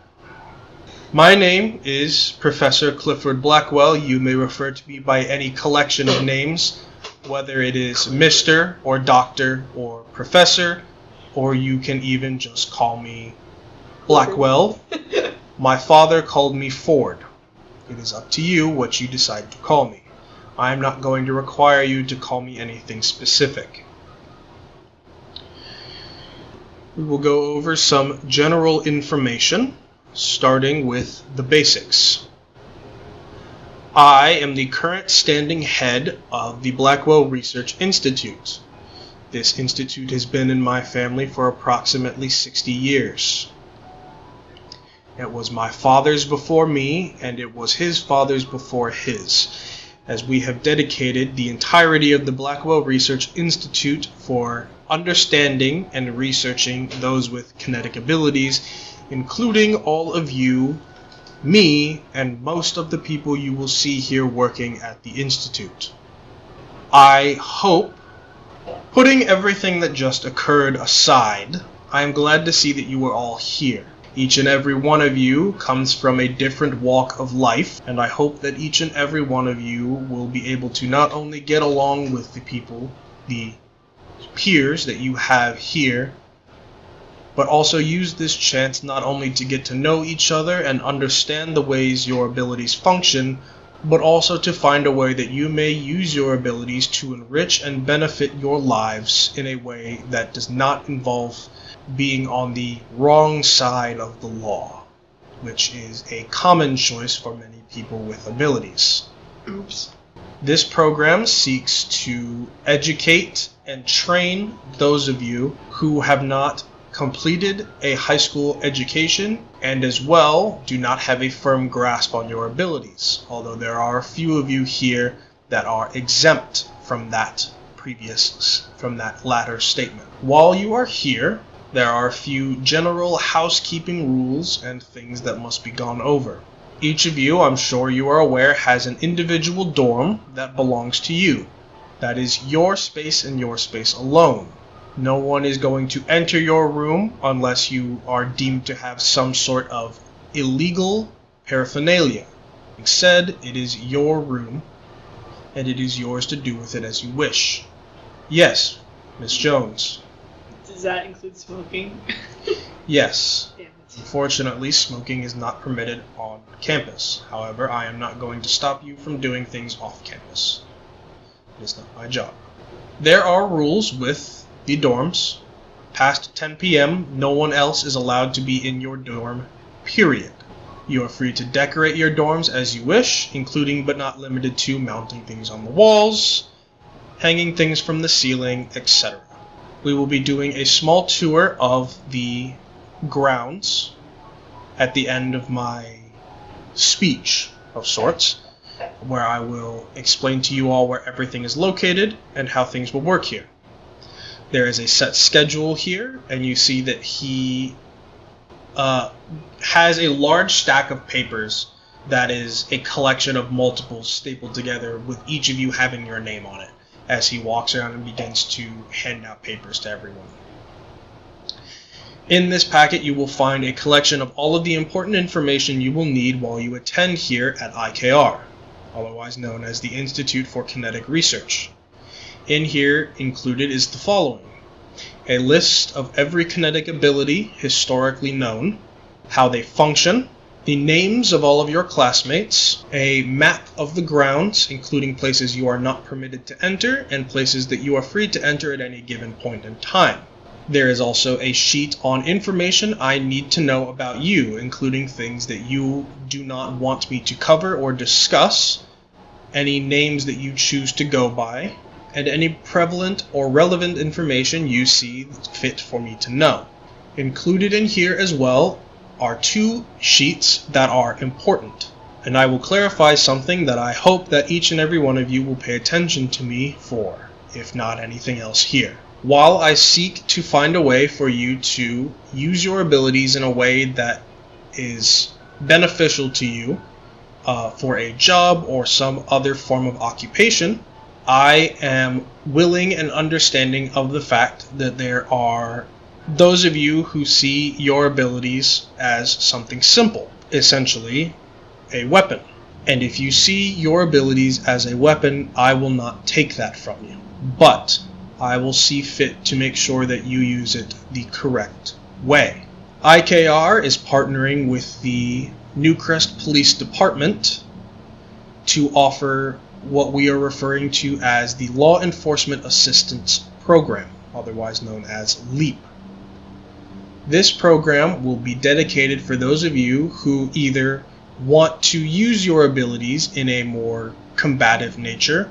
My name is Professor Clifford Blackwell. You may refer to me by any collection of names, whether it is Mr. or Doctor or Professor, or you can even just call me Blackwell. My father called me Ford. It is up to you what you decide to call me. I am not going to require you to call me anything specific. We will go over some general information, starting with the basics. I am the current standing head of the Blackwell Research Institute. This institute has been in my family for approximately 60 years. It was my father's before me, and it was his father's before his, as we have dedicated the entirety of the Blackwell Research Institute for understanding and researching those with kinetic abilities, including all of you, me, and most of the people you will see here working at the Institute. I hope, putting everything that just occurred aside, I am glad to see that you are all here. Each and every one of you comes from a different walk of life, and I hope that each and every one of you will be able to not only get along with the people, the peers that you have here, but also use this chance not only to get to know each other and understand the ways your abilities function, but also to find a way that you may use your abilities to enrich and benefit your lives in a way that does not involve being on the wrong side of the law, which is a common choice for many people with abilities. Oops. This program seeks to educate and train those of you who have not completed a high school education and as well do not have a firm grasp on your abilities, although there are a few of you here that are exempt from that latter statement. While you are here, there are a few general housekeeping rules and things that must be gone over. Each of you, I'm sure you are aware, has an individual dorm that belongs to you. That is your space and your space alone. No one is going to enter your room unless you are deemed to have some sort of illegal paraphernalia. Instead, it is your room, and it is yours to do with it as you wish. Yes, Miss Jones. Does that include smoking? Yes. Damn it. Unfortunately, smoking is not permitted on campus. However, I am not going to stop you from doing things off campus. It is not my job. There are rules with the dorms. Past 10 p.m., no one else is allowed to be in your dorm, period. You are free to decorate your dorms as you wish, including but not limited to mounting things on the walls, hanging things from the ceiling, etc. We will be doing a small tour of the grounds at the end of my speech of sorts, where I will explain to you all where everything is located and how things will work here. There is a set schedule here, and you see that he has a large stack of papers that is a collection of multiples stapled together with each of you having your name on it as he walks around and begins to hand out papers to everyone. In this packet you will find a collection of all of the important information you will need while you attend here at IKR, otherwise known as the Institute for Kinetic Research. In here included is the following: a list of every kinetic ability historically known, how they function, the names of all of your classmates, a map of the grounds, including places you are not permitted to enter and places that you are free to enter at any given point in time. There is also a sheet on information I need to know about you, including things that you do not want me to cover or discuss, any names that you choose to go by, and any prevalent or relevant information you see fit for me to know. Included in here as well are 2 sheets that are important, and I will clarify something that I hope that each and every one of you will pay attention to me for, if not anything else here. While I seek to find a way for you to use your abilities in a way that is beneficial to you for a job or some other form of occupation, I am willing and understanding of the fact that there are those of you who see your abilities as something simple, essentially a weapon. And if you see your abilities as a weapon, I will not take that from you. But I will see fit to make sure that you use it the correct way. IKR is partnering with the Newcrest Police Department to offer what we are referring to as the Law Enforcement Assistance Program, otherwise known as LEAP. This program will be dedicated for those of you who either want to use your abilities in a more combative nature,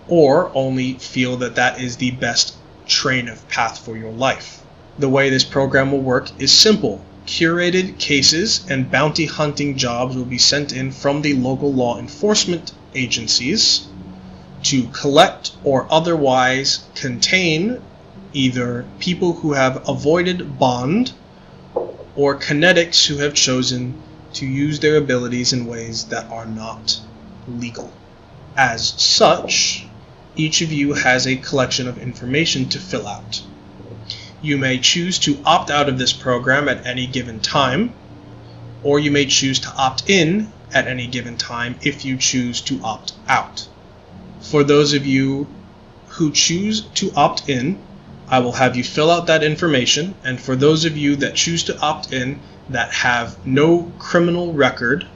or only feel that that is the best train of path for your life. The way this program will work is simple. Curated cases and bounty hunting jobs will be sent in from the local law enforcement agencies to collect or otherwise contain either people who have avoided bond or kinetics who have chosen to use their abilities in ways that are not legal. As such, each of you has a collection of information to fill out. You may choose to opt out of this program at any given time, or you may choose to opt in at any given time if you choose to opt out. For those of you who choose to opt in, I will have you fill out that information, and for those of you that choose to opt in that have no criminal record,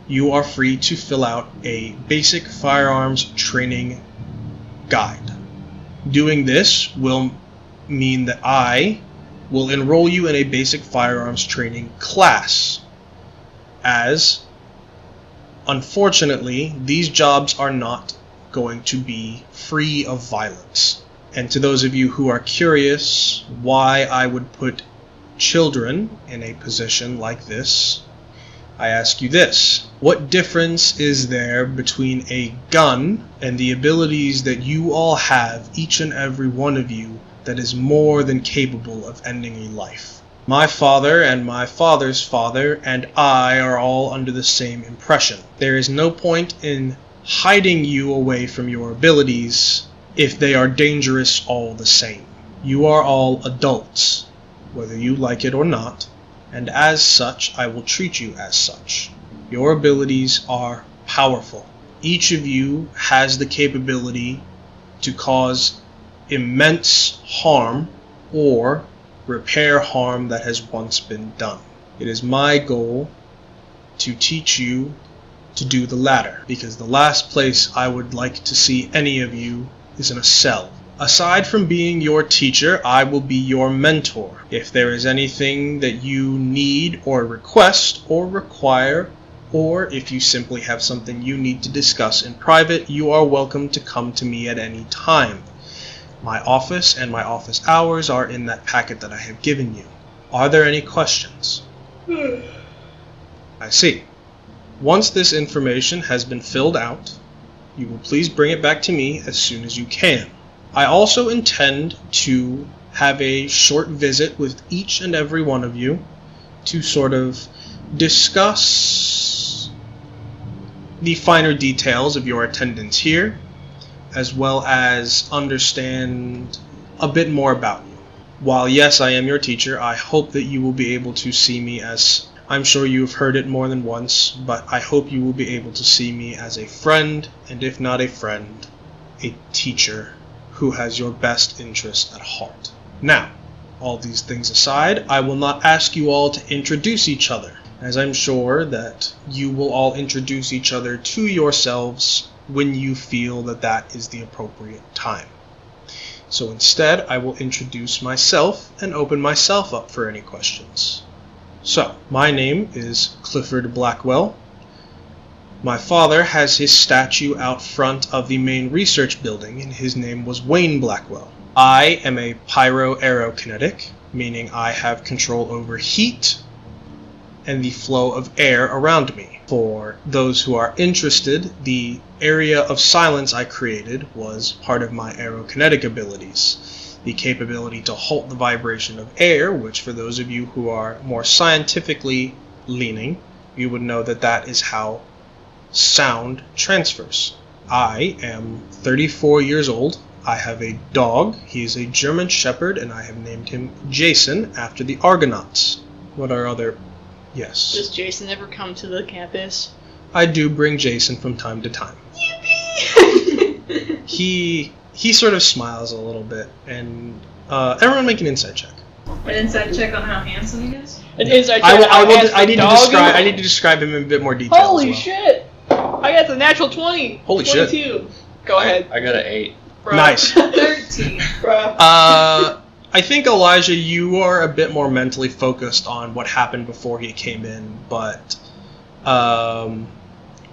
you are free to fill out a basic firearms training guide. Doing this will mean that I will enroll you in a basic firearms training class, as unfortunately these jobs are not going to be free of violence. And to those of you who are curious why I would put children in a position like this, I ask you this: what difference is there between a gun and the abilities that you all have, each and every one of you, that is more than capable of ending a life? My father and my father's father and I are all under the same impression. There is no point in hiding you away from your abilities if they are dangerous all the same. You are all adults, whether you like it or not, and as such, I will treat you as such. Your abilities are powerful. Each of you has the capability to cause immense harm or repair harm that has once been done. It is my goal to teach you to do the latter, because the last place I would like to see any of you is in a cell. Aside from being your teacher, I will be your mentor. If there is anything that you need or request or require, or if you simply have something you need to discuss in private, you are welcome to come to me at any time. My office and my office hours are in that packet that I have given you. Are there any questions? I see. Once this information has been filled out, you will please bring it back to me as soon as you can. I also intend to have a short visit with each and every one of you to sort of discuss the finer details of your attendance here, as well as understand a bit more about you. While yes, I am your teacher, I hope that you will be able to see me as, I'm sure you've heard it more than once, but I hope you will be able to see me as a friend, and if not a friend, a teacher who has your best interest at heart. Now, all these things aside, I will not ask you all to introduce each other, as I'm sure that you will all introduce each other to yourselves when you feel that that is the appropriate time. So instead, I will introduce myself and open myself up for any questions. So, my name is Clifford Blackwell. My father has his statue out front of the main research building, and his name was Wayne Blackwell. I am a pyro-aerokinetic, meaning I have control over heat and the flow of air around me. For those who are interested, the area of silence I created was part of my aerokinetic abilities. The capability to halt the vibration of air, which for those of you who are more scientifically leaning, you would know that that is how sound transfers. I am 34 years old. I have a dog. He is a German Shepherd, and I have named him Jason after the Argonauts. What are other... Yes. Does Jason ever come to the campus? I do bring Jason from time to time. Yippee! He sort of smiles a little bit, and everyone make an insight check. An insight check on how handsome he is? An insight check I need to describe him in a bit more detail. Holy as well. shit! I got the natural 20. Holy 22. shit. Go ahead. I got an 8. Bro. Nice. 13. Bro. I think, Elijah, you are a bit more mentally focused on what happened before he came in, but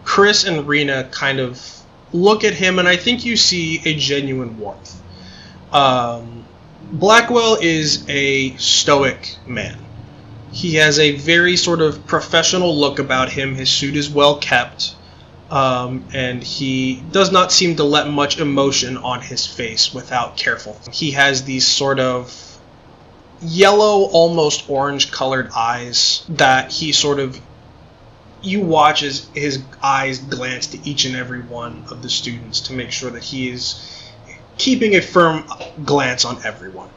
Chris and Rena kind of look at him, and I think you see a genuine warmth. Blackwell is a stoic man. He has a very sort of professional look about him. His suit is well kept, and he does not seem to let much emotion on his face without careful. He has these sort of yellow, almost orange colored eyes that he sort of, you watch as his eyes glance to each and every one of the students to make sure that he is keeping a firm glance on everyone.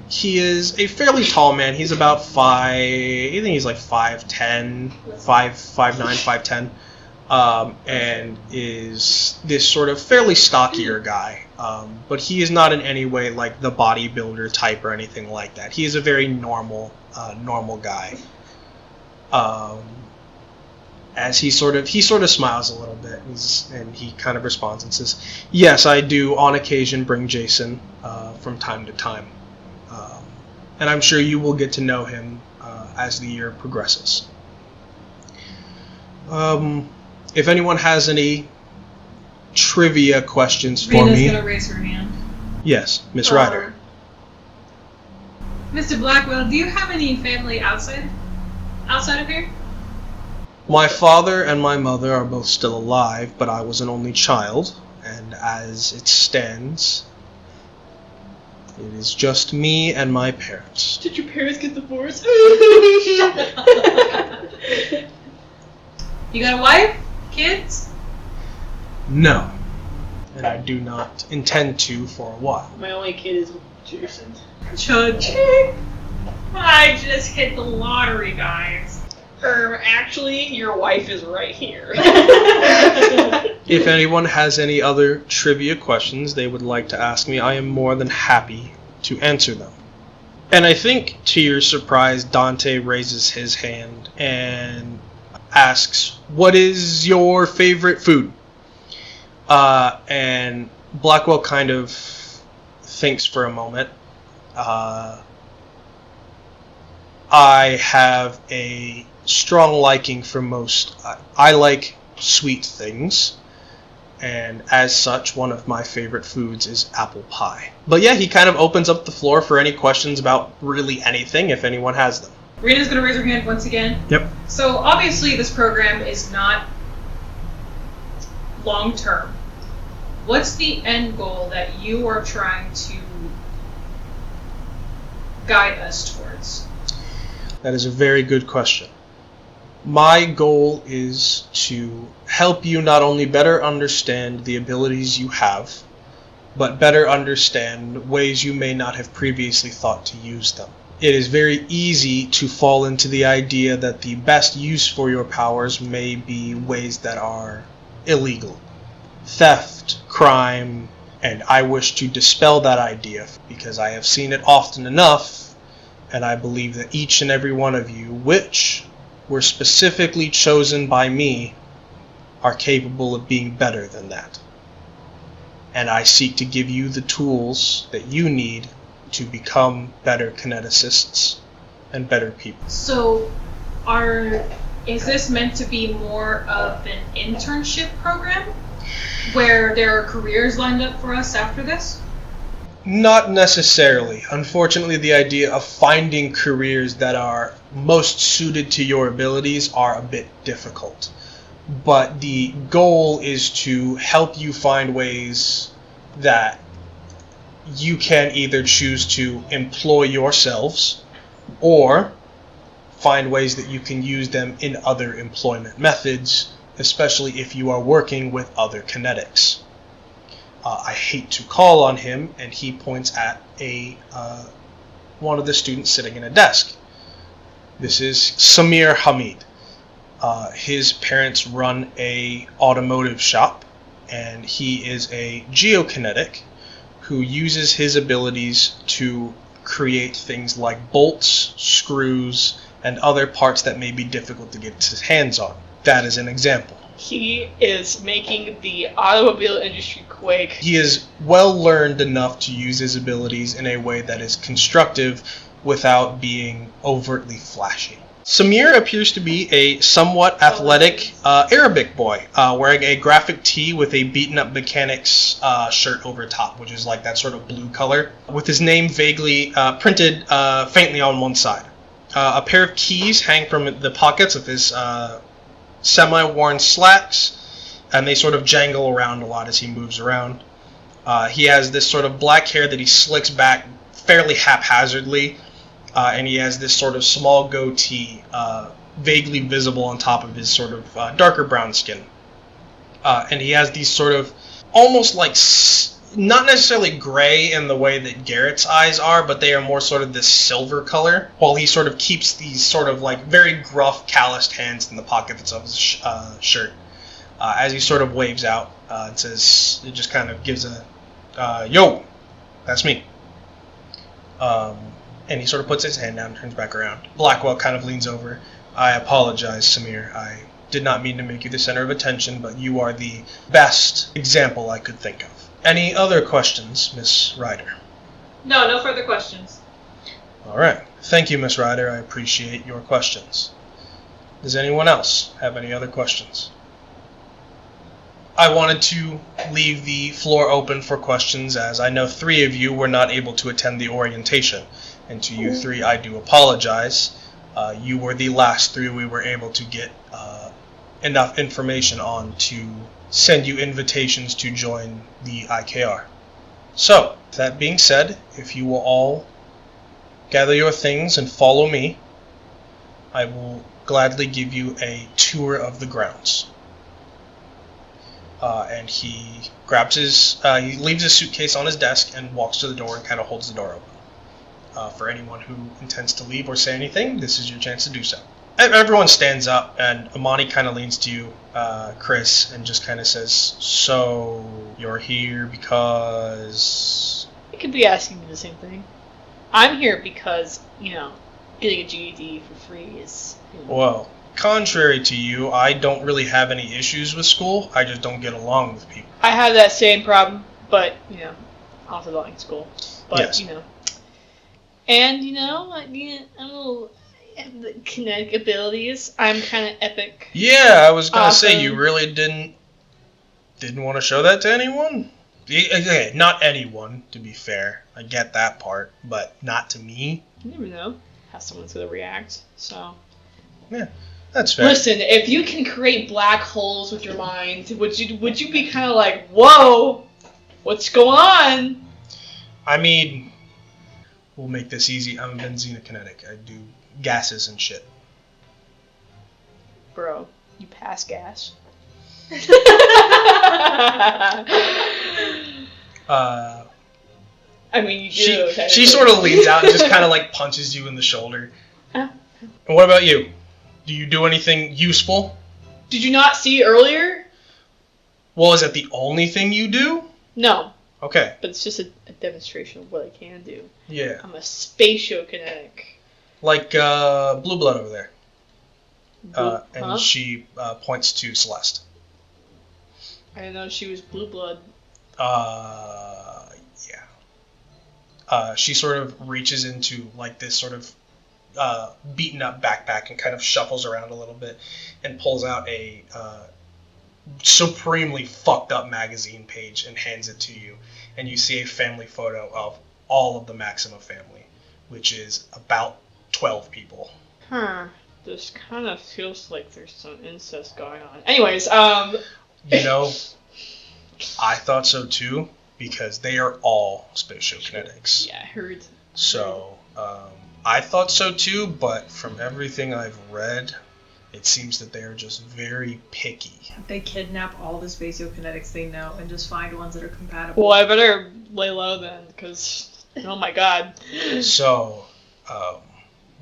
He is a fairly tall man. He's about I think he's like 5'10", 5'9", 5'10", and is this sort of fairly stockier guy. But he is not in any way like the bodybuilder type or anything like that. He is a very normal guy. As he sort of smiles a little bit, and he kind of responds and says, "Yes, I do on occasion bring Jason from time to time, and I'm sure you will get to know him as the year progresses. If anyone has any trivia questions for Rena's me, gonna raise her hand. yes, Miss Ryder. Mr. Blackwell, do you have any family outside of here? My father and my mother are both still alive, but I was an only child, and as it stands, it is just me and my parents." Did your parents get divorced? You got a wife? Kids? No. and I do not intend to for a while. My only kid is Jason. Cha-ching! I just hit the lottery, guys. Actually, your wife is right here. If anyone has any other trivia questions they would like to ask me, I am more than happy to answer them. And I think, to your surprise, Dante raises his hand and asks, "What is your favorite food?" And Blackwell kind of thinks for a moment. I have a strong liking for most. I like sweet things, and as such, one of my favorite foods is apple pie. But yeah, he kind of opens up the floor for any questions about really anything, if anyone has them. Rita's going to raise her hand once again. Yep. So obviously this program is not long term. What's the end goal that you are trying to guide us towards? That is a very good question. My goal is to help you not only better understand the abilities you have, but better understand ways you may not have previously thought to use them. It is very easy to fall into the idea that the best use for your powers may be ways that are illegal. Theft, crime, and I wish to dispel that idea because I have seen it often enough, and I believe that each and every one of you, which were specifically chosen by me, are capable of being better than that. And I seek to give you the tools that you need to become better kineticists and better people. So, is this meant to be more of an internship program where there are careers lined up for us after this? Not necessarily. Unfortunately, the idea of finding careers that are most suited to your abilities are a bit difficult. But the goal is to help you find ways that you can either choose to employ yourselves or find ways that you can use them in other employment methods, especially if you are working with other kinetics. I hate to call on him, and he points at one of the students sitting in a desk. This is Samir Hamid. His parents run a automotive shop, and he is a geokinetic who uses his abilities to create things like bolts, screws, and other parts that may be difficult to get his hands on. That is an example. He is making the automobile industry quake. He is well learned enough to use his abilities in a way that is constructive without being overtly flashy. Samir appears to be a somewhat athletic Arabic boy, wearing a graphic tee with a beaten-up mechanics shirt over top, which is like that sort of blue color, with his name vaguely printed faintly on one side. A pair of keys hang from the pockets of his semi-worn slacks, and they sort of jangle around a lot as he moves around. He has this sort of black hair that he slicks back fairly haphazardly, and he has this sort of small goatee vaguely visible on top of his sort of darker brown skin. And he has these sort of almost like, not necessarily gray in the way that Garrett's eyes are, but they are more sort of this silver color, while he sort of keeps these sort of like very gruff, calloused hands in the pockets of his shirt. As he sort of waves out and says, it just kind of gives a, yo, that's me. And he sort of puts his hand down and turns back around. Blackwell kind of leans over. I apologize, Samir. I did not mean to make you the center of attention, but you are the best example I could think of. Any other questions, Miss Ryder? No further questions. All right. Thank you, Miss Ryder. I appreciate your questions. Does anyone else have any other questions? I wanted to leave the floor open for questions, as I know 3 of you were not able to attend the orientation. And to you 3, I do apologize. You were the last 3 we were able to get enough information on to send you invitations to join the IKR. So, that being said, if you will all gather your things and follow me, I will gladly give you a tour of the grounds. And he grabs he leaves his suitcase on his desk and walks to the door and kind of holds the door open. For anyone who intends to leave or say anything, this is your chance to do so. Everyone stands up, and Amani kind of leans to you, Chris, and just kind of says, "So, you're here because..." You could be asking me the same thing. I'm here because, getting a GED for free is... Well, contrary to you, I don't really have any issues with school. I just don't get along with people. I have that same problem, but, also like school. But, Yes. And, I'm a little... The kinetic abilities, I'm kind of epic. Yeah, I was gonna say, Awesome. you really didn't want to show that to anyone? Okay, not anyone, to be fair. I get that part, but not to me. You never know how someone's gonna react, so... Yeah, that's fair. Listen, if you can create black holes with your mind, would you be kind of like, whoa, what's going on? I mean, we'll make this easy. I'm a benzenokinetic. I do gases and shit. Bro, you pass gas. I mean, you do. She sort of leans out and just kind of like punches you in the shoulder. And what about you? Do you do anything useful? Did you not see earlier? Well, is that the only thing you do? No, Okay. but it's just a demonstration of what I can do. Yeah. I'm a spatiokinetic. Like Blue Blood over there. And Huh? she points to Celeste. I didn't know she was blue blood. Yeah. She sort of reaches into like this sort of beaten up backpack and kind of shuffles around a little bit and pulls out a supremely fucked up magazine page and hands it to you. And you see a family photo of all of the Maxima family, which is about 12 people. Huh. This kind of feels like there's some incest going on. Anyways, You know, I thought so too, because they are all spatiokinetics. Yeah, I heard. So, I thought so too, but from everything I've read, it seems that they are just very picky. They kidnap all the spatiokinetics they know and just find ones that are compatible. Well, I better lay low then, because, oh my god. So,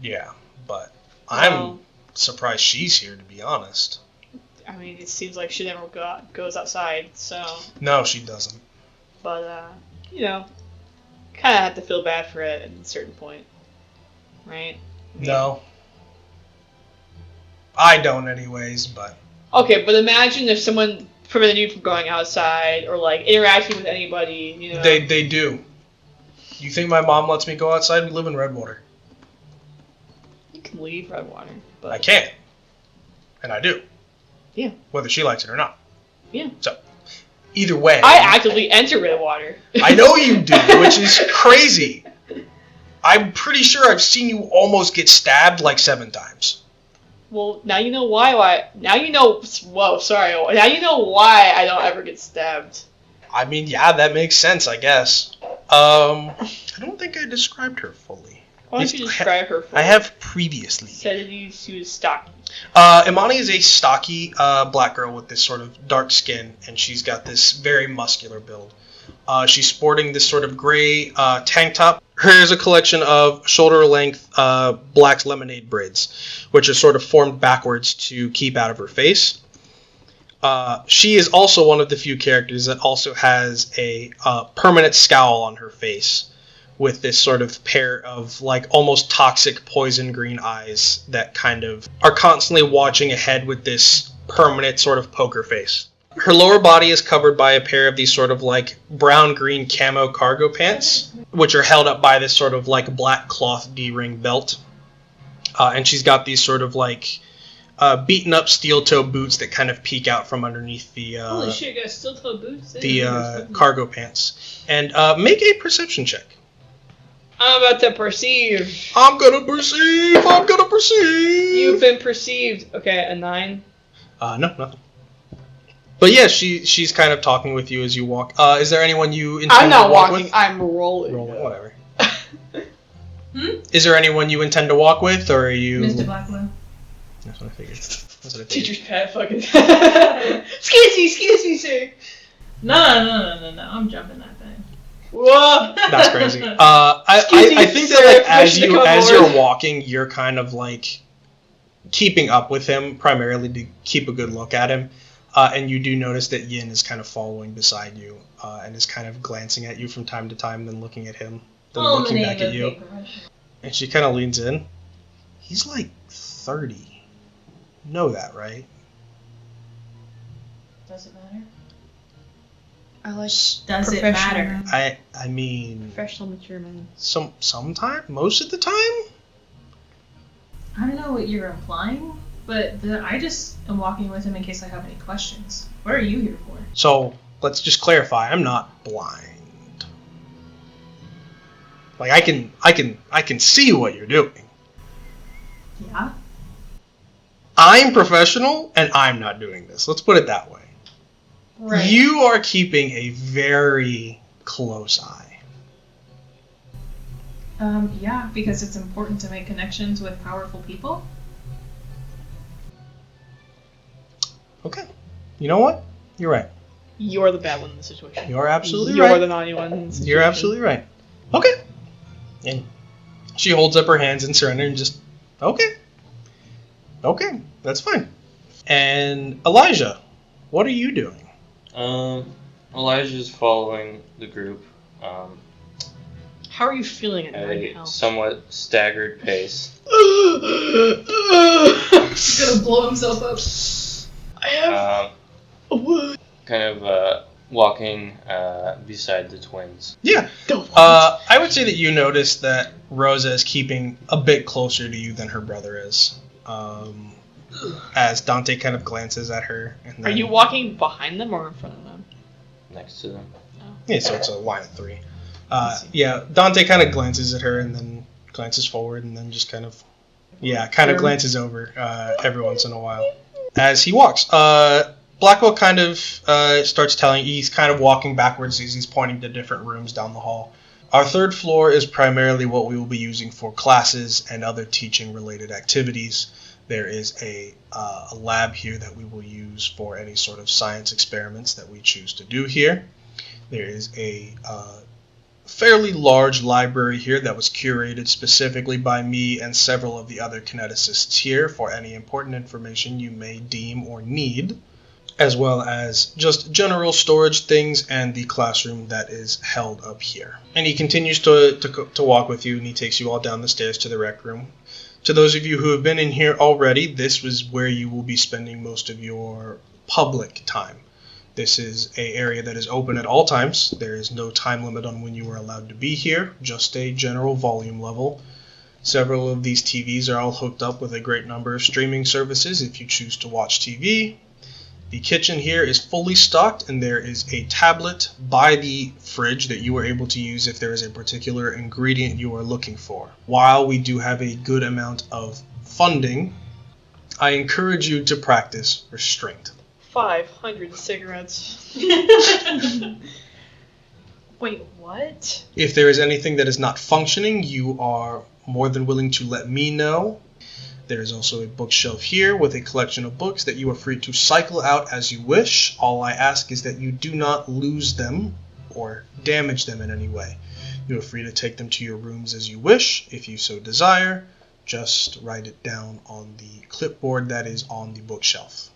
yeah, but I'm surprised she's here, to be honest. I mean, it seems like she never goes outside, so... No, she doesn't. But, kind of have to feel bad for it at a certain point. Right? I mean, No. I don't anyways, but... Okay, but imagine if someone prevented you from going outside or, like, interacting with anybody, They do. You think my mom lets me go outside? We live in Redwater. You can leave Redwater, but... I can't. And I do. Yeah. Whether she likes it or not. Yeah. So, either way... I actively enter Redwater. I know you do, which is crazy. I'm pretty sure I've seen you almost get stabbed like 7 times. Well, now you know why. Now you know... Whoa, sorry. Now you know why I don't ever get stabbed. I mean, yeah, that makes sense, I guess. I don't think I described her fully. Why don't you describe her for I have previously. Said she was stocky. Imani is a stocky black girl with this sort of dark skin, and she's got this very muscular build. She's sporting this sort of gray tank top. Here's a collection of shoulder-length black lemonade braids, which are sort of formed backwards to keep out of her face. She is also one of the few characters that also has a permanent scowl on her face, with this sort of pair of like almost toxic poison green eyes that kind of are constantly watching ahead with this permanent sort of poker face. Her lower body is covered by a pair of these sort of like brown-green camo cargo pants, which are held up by this sort of like black cloth D-ring belt. And she's got these sort of like beaten up steel toe boots that kind of peek out from underneath the Holy shit, you got steel-toe boots? the cargo pants. And make a perception check. I'm about to perceive. I'm gonna perceive. You've been perceived. Okay, a 9. No, nothing. But yeah, she's kind of talking with you as you walk. Is there anyone you intend I'm not to walk walking. with? I'm rolling. Whatever. Is there anyone you intend to walk with, or are you? Mr. Blackwood. That's what I figured. Was it a page? Teacher's pet, fucking. Excuse me, sir. No. I'm jumping that thing. Whoa. That's crazy. Excuse me, I think sir, that like permission to come as aboard. you're walking, you're kind of like keeping up with him, primarily to keep a good look at him. And you do notice that Yin is kind of following beside you, and is kind of glancing at you from time to time, then looking at him, then looking back at you. And she kind of leans in. He's like 30. You know that, right? Does it matter? I like Does it professional matter? men. I mean, Professional mature men. sometime, most of the time. I don't know what you're implying, but I just am walking with him in case I have any questions. What are you here for? So let's just clarify. I'm not blind. Like I can see what you're doing. Yeah? I'm professional, and I'm not doing this. Let's put it that way. Right. You are keeping a very close eye. Yeah, because it's important to make connections with powerful people. Okay. You know what? You're right. You're the bad one in the situation. You're absolutely You're right. the naughty one in the situation. You're absolutely right. Okay. And she holds up her hands in surrender and just, okay. Okay, that's fine. And Elijah, what are you doing? Elijah's following the group How are you feeling at at right a now? somewhat staggered pace. He's gonna blow himself up. I have a wound. Kind of walking beside the twins. Yeah. Don't. I would say that you notice that Rosa is keeping a bit closer to you than her brother is. As Dante kind of glances at her. And Are then, you walking behind them or in front of them? Next to them. Yeah, so it's a line of 3. I see. Yeah, Dante kind of glances at her and then glances forward and then just kind of glances over every once in a while as he walks. Blackwell kind of starts telling, he's kind of walking backwards as he's pointing to different rooms down the hall. Our 3rd floor is primarily what we will be using for classes and other teaching related activities. There is a lab here that we will use for any sort of science experiments that we choose to do here. There is a fairly large library here that was curated specifically by me and several of the other kineticists here for any important information you may deem or need, as well as just general storage things and the classroom that is held up here. And he continues to walk with you, and he takes you all down the stairs to the rec room. To those of you who have been in here already, this was where you will be spending most of your public time. This is an area that is open at all times. There is no time limit on when you are allowed to be here, just a general volume level. Several of these TVs are all hooked up with a great number of streaming services if you choose to watch TV. The kitchen here is fully stocked, and there is a tablet by the fridge that you are able to use if there is a particular ingredient you are looking for. While we do have a good amount of funding, I encourage you to practice restraint. 500 cigarettes. Wait, what? If there is anything that is not functioning, you are more than willing to let me know. There is also a bookshelf here with a collection of books that you are free to cycle out as you wish. All I ask is that you do not lose them or damage them in any way. You are free to take them to your rooms as you wish, if you so desire. Just write it down on the clipboard that is on the bookshelf.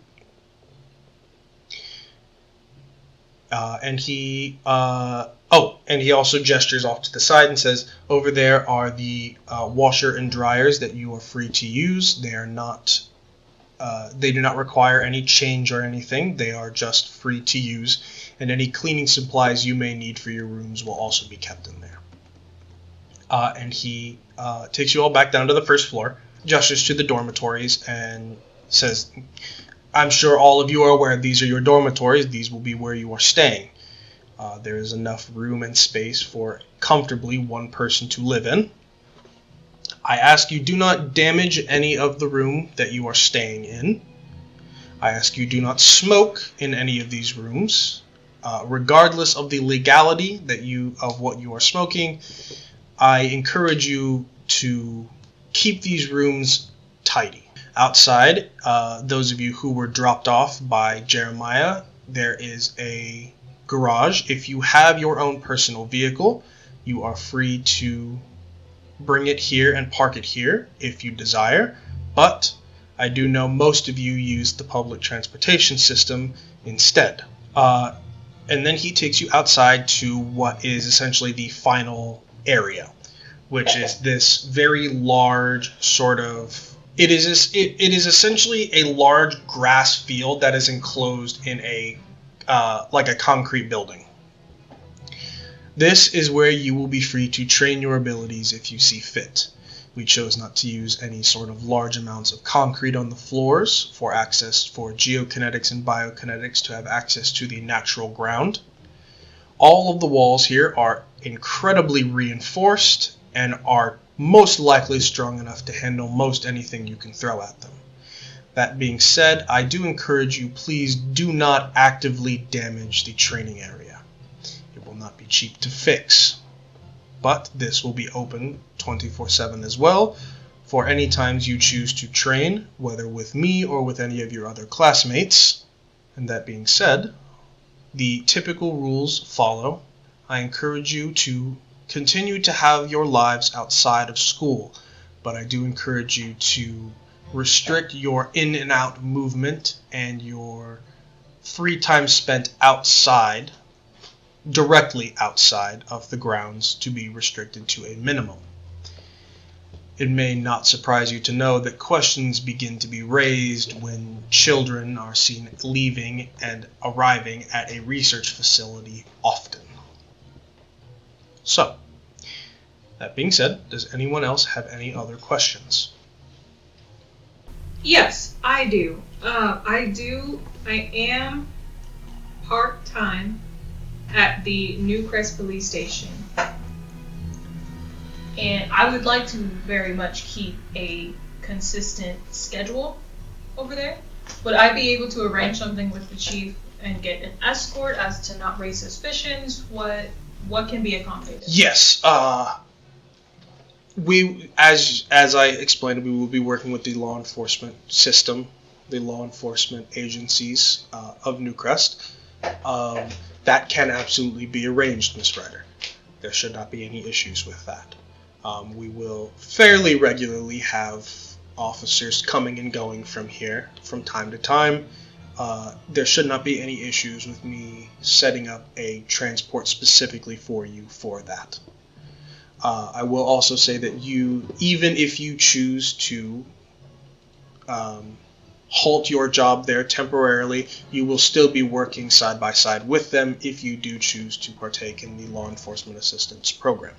And he also gestures off to the side and says, over there are the washer and dryers that you are free to use. They are not, they do not require any change or anything. They are just free to use, and any cleaning supplies you may need for your rooms will also be kept in there. And he takes you all back down to the 1st floor, gestures to the dormitories, and says, I'm sure all of you are aware these are your dormitories. These will be where you are staying. There is enough room and space for comfortably one person to live in. I ask you do not damage any of the room that you are staying in. I ask you do not smoke in any of these rooms. Regardless of the legality of what you are smoking, I encourage you to keep these rooms tidy. Outside, those of you who were dropped off by Jeremiah, there is a garage. If you have your own personal vehicle, you are free to bring it here and park it here if you desire, but I do know most of you use the public transportation system instead. And then he takes you outside to what is essentially the final area, which is this very large sort of... It is essentially a large grass field that is enclosed in a like a concrete building. This is where you will be free to train your abilities if you see fit. We chose not to use any sort of large amounts of concrete on the floors for access for geokinetics and biokinetics to have access to the natural ground. All of the walls here are incredibly reinforced and are most likely strong enough to handle most anything you can throw at them. That being said, I do encourage you, please do not actively damage the training area. It will not be cheap to fix. But this will be open 24/7 as well for any times you choose to train, whether with me or with any of your other classmates. And that being said, the typical rules follow. I encourage you to continue to have your lives outside of school, but I do encourage you to restrict your in and out movement and your free time spent outside, directly outside of the grounds, to be restricted to a minimum. It may not surprise you to know that questions begin to be raised when children are seen leaving and arriving at a research facility often. So, that being said, does anyone else have any other questions? Yes, I do. I am part-time at the Newcrest Police Station. And I would like to very much keep a consistent schedule over there. Would I be able to arrange something with the chief and get an escort as to not raise suspicions? What can be accommodated? Yes. We, as I explained, we will be working with the law enforcement system, the law enforcement agencies of Newcrest. That can absolutely be arranged, Miss Ryder. There should not be any issues with that. We will fairly regularly have officers coming and going from here from time to time. There should not be any issues with me setting up a transport specifically for you for that. I will also say that you, even if you choose to halt your job there temporarily, you will still be working side by side with them if you do choose to partake in the law enforcement assistance program.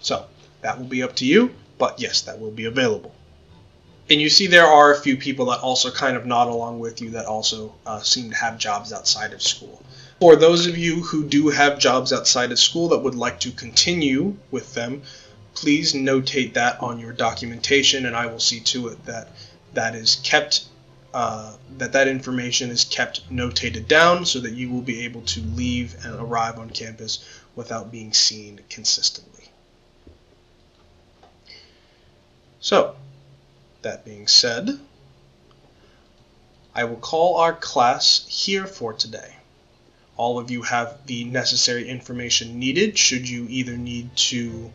So, that will be up to you, but yes, that will be available. And you see there are a few people that also kind of nod along with you that also seem to have jobs outside of school. For those of you who do have jobs outside of school that would like to continue with them, please notate that on your documentation, and I will see to it that that is kept, that information is kept notated down so that you will be able to leave and arrive on campus without being seen consistently. So, that being said, I will call our class here for today. All of you have the necessary information needed should you either need to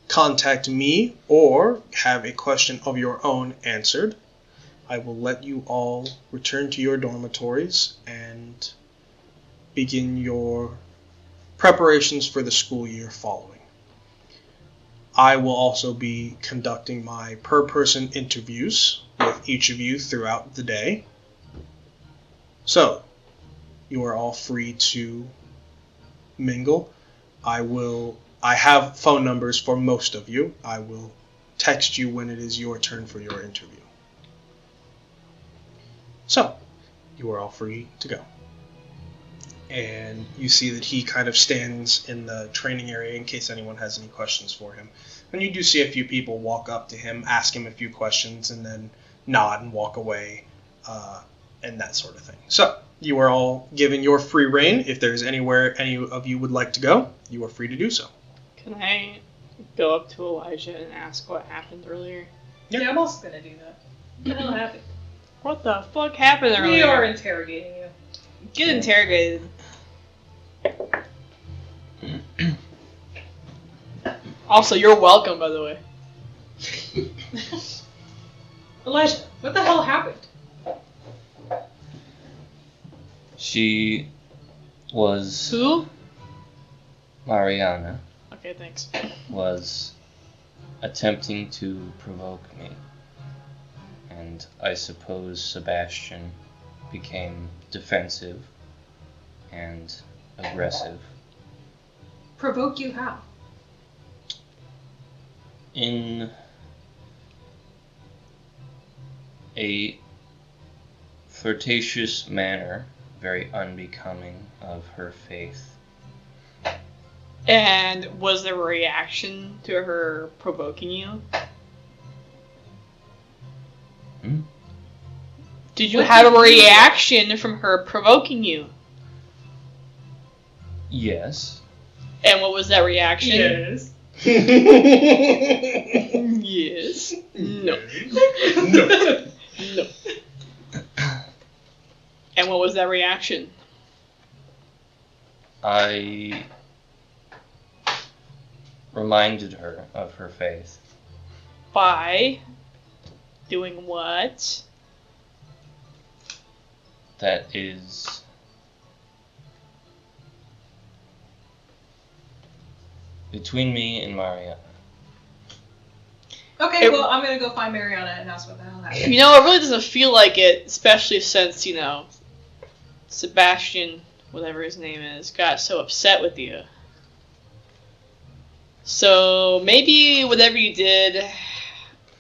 contact me or have a question of your own answered. I will let you all return to your dormitories and begin your preparations for the school year following. I will also be conducting my per-person interviews with each of you throughout the day. So, you are all free to mingle. I have phone numbers for most of you. I will text you when it is your turn for your interview. So, you are all free to go. And you see that he kind of stands in the training area in case anyone has any questions for him. And you do see a few people walk up to him, ask him a few questions, and then nod and walk away, and that sort of thing. So, you are all given your free reign. If there's anywhere any of you would like to go, you are free to do so. Can I go up to Elijah and ask what happened earlier? Yeah, I'm also going to do that. What the hell happened? What the fuck happened We earlier? are interrogating you. Get interrogated. Also, you're welcome, by the way. Elijah, what the hell happened? She was Who? Mariana Okay, thanks. was attempting to provoke me, and I suppose Sebastian became defensive and aggressive. Provoke you how? In a flirtatious manner, very unbecoming of her faith. And was there a reaction to her provoking you? Hmm? Did you What have did a you do? reaction from her provoking you? Yes. And what was that reaction? Yes. Yes. No. No. No. And what was that reaction? I reminded her of her faith. By doing what? That is between me and Maria. Okay, It- well, I'm gonna go find Mariana and ask what the hell happened. You know, it really doesn't feel like it, especially since, you know, Sebastian, whatever his name is, got so upset with you. So maybe whatever you did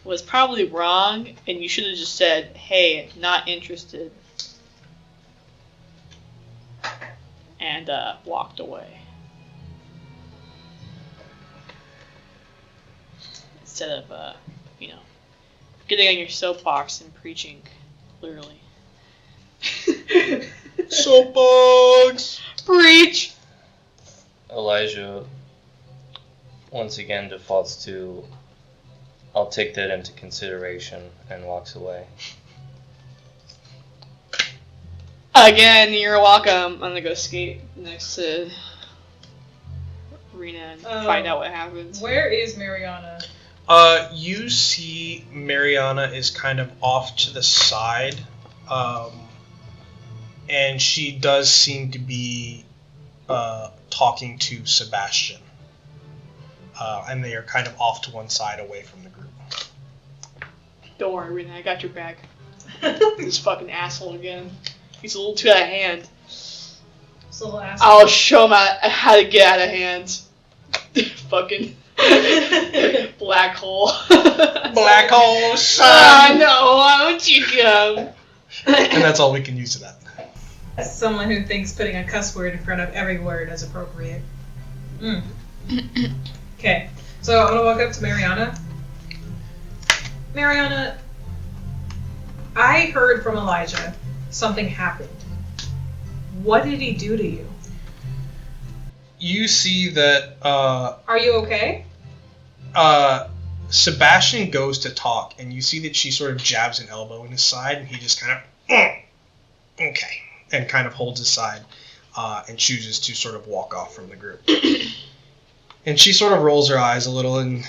was probably wrong, and you should have just said, hey, not interested. And walked away. Instead of, you know, getting on your soapbox and preaching, literally. Soapbox! Preach! Elijah once again defaults to, I'll take that into consideration, and walks away. Again, you're welcome. I'm gonna go skate next to Rena and find out what happens. Where is Mariana? You see Mariana is kind of off to the side, and she does seem to be talking to Sebastian. And they are kind of off to one side away from the group. Don't worry, Rena, I got your back. This fucking asshole again. He's a little too out of hand. This little asshole. I'll show him how to get out of hand. Fucking black hole. Black hole, Ah, son! no, why don't you come? And that's all we can use of that. Someone who thinks putting a cuss word in front of every word is appropriate. Okay, so I'm gonna walk up to Mariana. Mariana, I heard from Elijah something happened. What did he do to you? You see that Are you okay? Sebastian goes to talk, and you see that she sort of jabs an elbow in his side, and he just kind of, okay, and kind of holds his side, and chooses to sort of walk off from the group. And she sort of rolls her eyes a little, and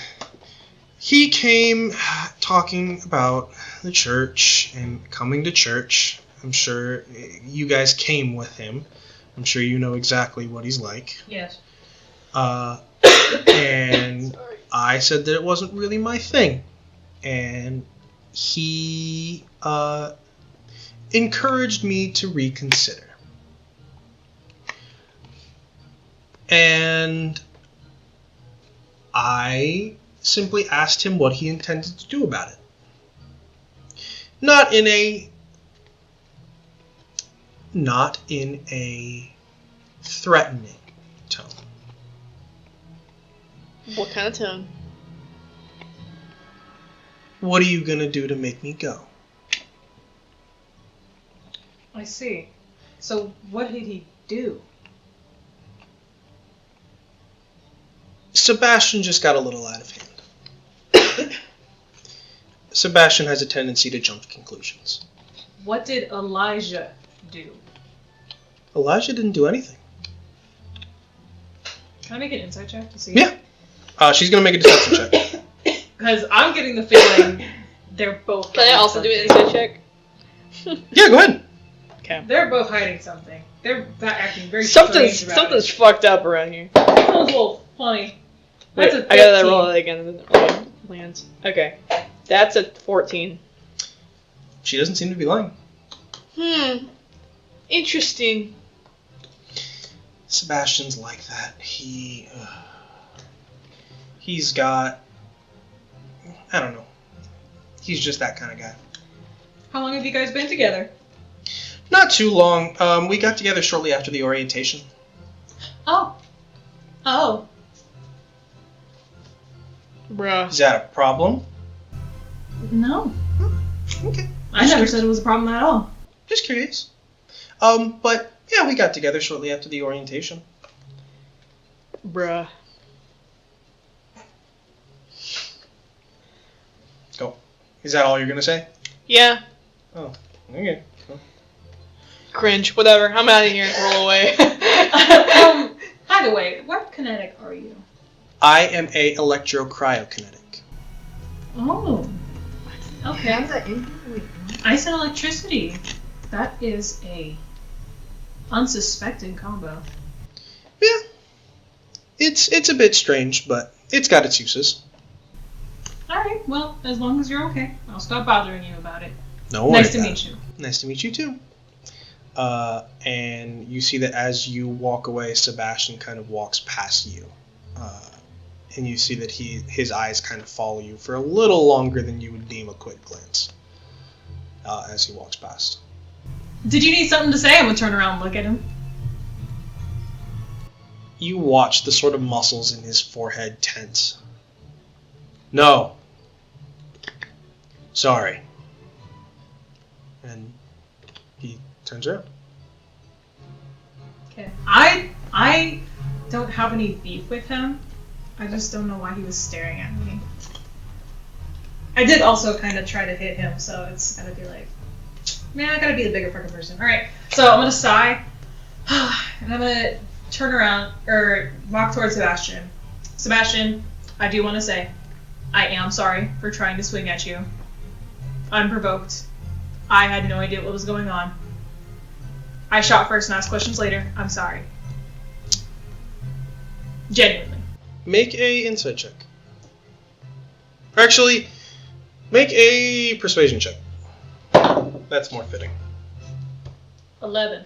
he came talking about the church and coming to church. I'm sure you guys came with him. I'm sure you know exactly what he's like. Yes. And I said that it wasn't really my thing. And he encouraged me to reconsider. And I simply asked him what he intended to do about it. Not in a threatening tone. What kind of tone? What are you gonna do to make me go? I see. So what did he do? Sebastian just got a little out of hand. Sebastian has a tendency to jump to conclusions. What did Elijah do? Elijah didn't do anything. Can I make an insight check to see? Yeah. She's going to make a deception check. Because I'm getting the feeling they're both. Can I hiding also do an something. insight check? Yeah, go ahead. Okay. They're both hiding something. They're acting very Something's strange about something's fucked up around here. it. Sounds a little funny. Wait, That's a 15. I gotta roll it again. And then it lands. Okay. That's a 14. She doesn't seem to be lying. Interesting. Sebastian's like that. He's got... I don't know. He's just that kind of guy. How long have you guys been together? Not too long. We got together shortly after the orientation. Oh. Oh. Bruh. Is that a problem? No. Okay. I never said it was a problem at all. Just curious. But yeah, we got together shortly after the orientation. Bruh. Go. Is that all you're gonna say? Yeah. Oh, okay. Cool. Cringe. Whatever. I'm out of here. Roll away. By the way, what kinetic are you? I am a electrocryokinetic. Oh. Okay. How's that in here? Wait, Ice and electricity. That is a unsuspected combo. Yeah. It's a bit strange, but it's got its uses. Alright, well, as long as you're okay, I'll stop bothering you about it. No Nice to worry meet you. about it. Nice to meet you too. And you see that as you walk away, Sebastian kind of walks past you. And you see that his eyes kind of follow you for a little longer than you would deem a quick glance as he walks past. Did you need something to say? I'm gonna turn around and look at him. You watch the sort of muscles in his forehead tense. No. Sorry. And he turns around. Okay. I don't have any beef with him. I just don't know why he was staring at me. I did also kind of try to hit him, so it's gotta be like, man, I gotta be the bigger fucking person. Alright, so I'm gonna sigh, and I'm gonna turn around, or walk towards Sebastian. Sebastian, I do want to say, I am sorry for trying to swing at you. Unprovoked. I had no idea what was going on. I shot first and asked questions later. I'm sorry. Genuinely. Make a insight check. Or actually, make a persuasion check. That's more fitting. 11.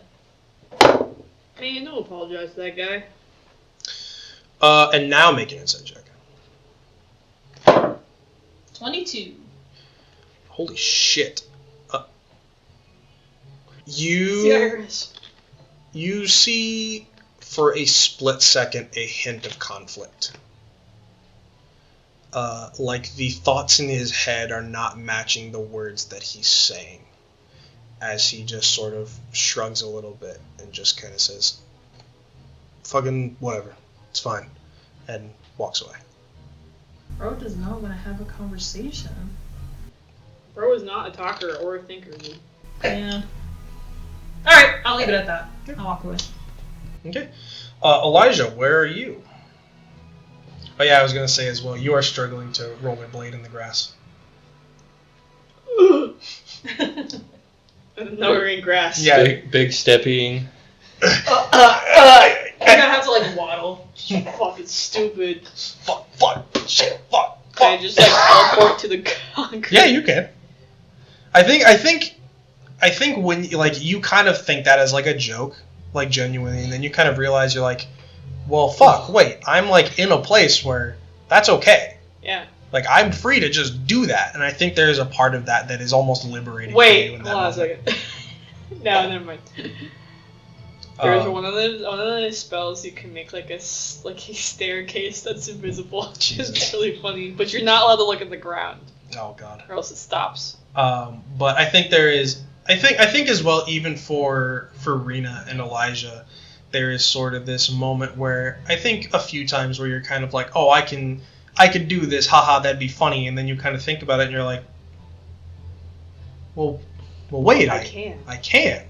Man, don't apologize to that guy. And now make an insight check. 22. Holy shit. Serious. You see for a split second a hint of conflict. Like the thoughts in his head are not matching the words that he's saying. As he just sort of shrugs a little bit and just kind of says, fucking whatever, it's fine, and walks away. Bro does not want to have a conversation. Bro is not a talker or a thinker, dude. Yeah. Alright, I'll leave it at that. I'll walk away. Okay. Elijah, where are you? Oh yeah, I was going to say as well, you are struggling to roll a blade in the grass. No, we're in grass. Yeah. Big stepping. I'm gonna have to like waddle. Fucking stupid. Fuck, shit, fuck. Can I just like teleport to the concrete? Yeah, you can. I think when you kind of think that as like a joke, like genuinely, and then you kind of realize you're like, well, fuck, wait, I'm like in a place where that's okay. Yeah. Like I'm free to just do that, and I think there's a part of that that is almost liberating. Wait, for you in hold that on a moment. second. No, never mind. There's one of the spells you can make like a staircase that's invisible, which is really funny. But you're not allowed to look at the ground, Oh god. or else it stops. But I think there is. I think as well, even for Rena and Elijah, there is sort of this moment where I think a few times where you're kind of like, oh, I could do this, haha, that'd be funny, and then you kind of think about it and you're like, well, wait, I can. I can.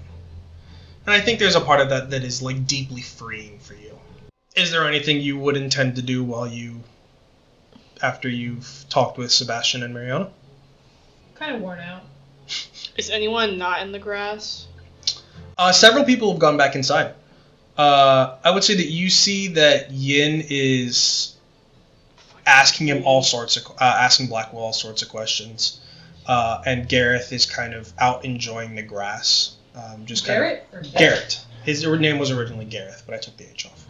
And I think there's a part of that that is like deeply freeing for you. Is there anything you would intend to do after you've talked with Sebastian and Mariana? Kind of worn out. Is anyone not in the grass? Several people have gone back inside. I would say that you see that Yin is asking him asking Blackwell all sorts of questions, and Gareth is kind of out enjoying the grass. Garrett? Garrett. His name was originally Gareth, but I took the H off.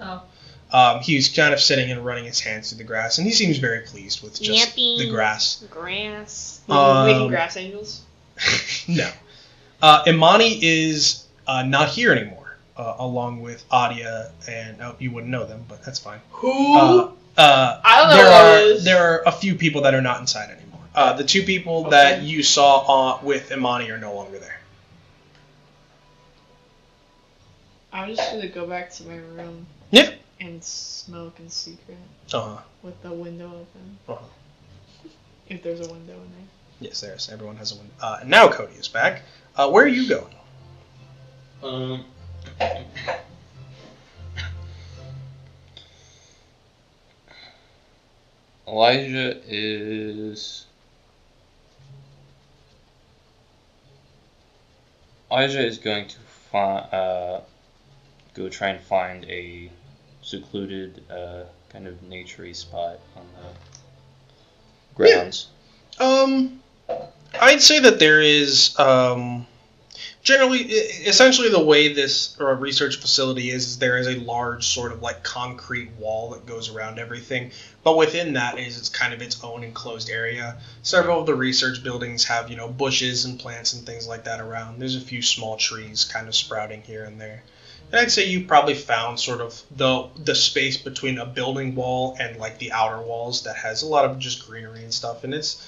Oh. He's kind of sitting and running his hands through the grass, and he seems very pleased with just the grass. Grass. Um, Making grass angels? No. Imani is not here anymore, along with Adia, and you wouldn't know them, but that's fine. Who? I don't know who that is. There are a few people that are not inside anymore. The two people that you saw with Imani are no longer there. I'm just gonna go back to my room. Yeah. And smoke in secret. Uh-huh. With the window open. Uh-huh. If there's a window in there. Yes, there's. Everyone has a window. And now Cody is back. Where are you going? Elijah is going to go try and find a secluded kind of naturey spot on the grounds. Yeah. I'd say that there is essentially the way this research facility is there is a large sort of like concrete wall that goes around everything, but within that it's kind of its own enclosed area. Several of the research buildings have bushes and plants and things like that around. There's a few small trees kind of sprouting here and there. And I'd say you probably found sort of the space between a building wall and like the outer walls that has a lot of just greenery and stuff, and it's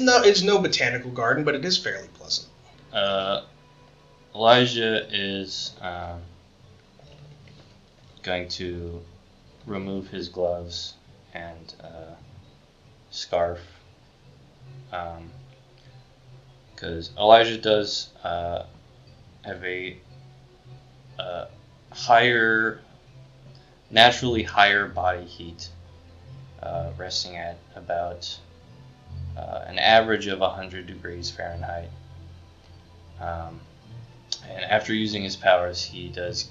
no botanical garden, but it is fairly pleasant. Elijah is going to remove his gloves and scarf, because Elijah does have a naturally higher body heat, resting at about an average of 100 degrees Fahrenheit. And after using his powers, he does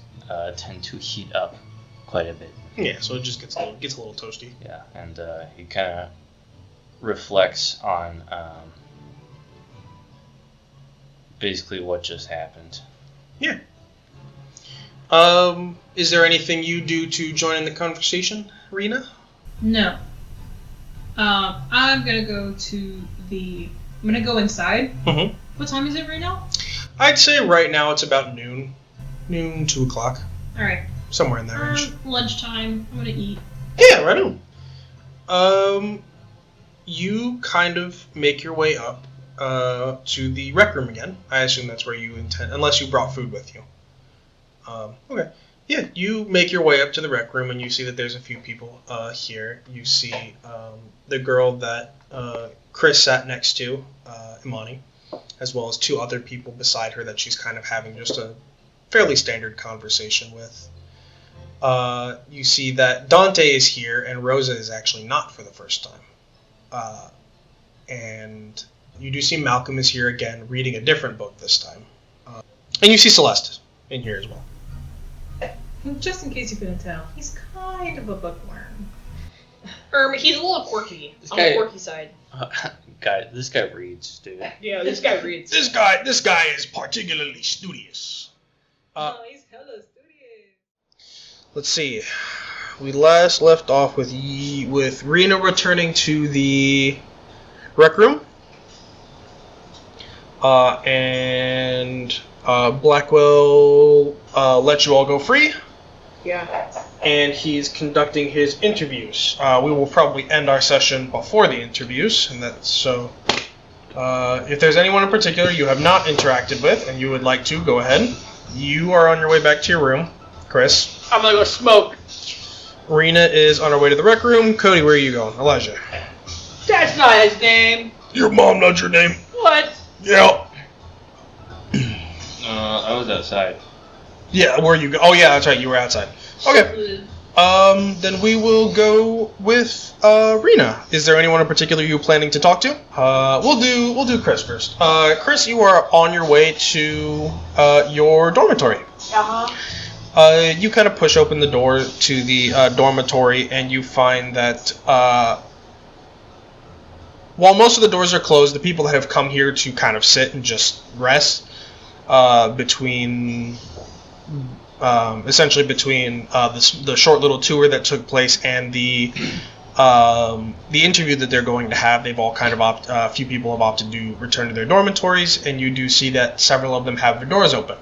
tend to heat up quite a bit. Yeah, so it just gets a little toasty. Yeah, and he kind of reflects on basically what just happened. Yeah. Is there anything you do to join in the conversation, Rena? No. I'm gonna go go inside. Mm-hmm. What time is it right now? I'd say right now it's about noon, 2 o'clock. All right. Somewhere in that range. Lunchtime. I'm gonna eat. Yeah, right on. You kind of make your way up to the rec room again. I assume that's where you intend, unless you brought food with you. Okay. Yeah, you make your way up to the rec room and you see that there's a few people here. You see the girl that Chris sat next to, Imani, as well as two other people beside her that she's kind of having just a fairly standard conversation with. You see that Dante is here and Rosa is actually not for the first time. And you do see Malcolm is here again, reading a different book this time. And you see Celeste in here as well. Just in case you couldn't tell, he's kind of a bookworm. He's a little quirky. This on guy- the quirky side. This guy reads, dude. Yeah, this guy reads. This guy is particularly studious. He's hella studious. Let's see. We last left off with Rena returning to the rec room. And Blackwell let you all go free. Yeah. And he's conducting his interviews. We will probably end our session before the interviews, and that's so. If there's anyone in particular you have not interacted with and you would like to, go ahead. You are on your way back to your room, Chris. I'm gonna go smoke. Rena is on her way to the rec room. Cody, where are you going? Elijah. That's not his name. Your mom knows your name. What? Yeah. was outside. Yeah, where you go? Oh yeah, that's right. You were outside. Okay. Then we will go with Rena. Is there anyone in particular you're planning to talk to? We'll do Chris first. Chris, you are on your way to your dormitory. You kind of push open the door to the dormitory, and you find that while most of the doors are closed, the people that have come here to kind of sit and just rest between the short little tour that took place and the interview that they're going to have, they've all kind of a few people have opted to return to their dormitories, and you do see that several of them have their doors open.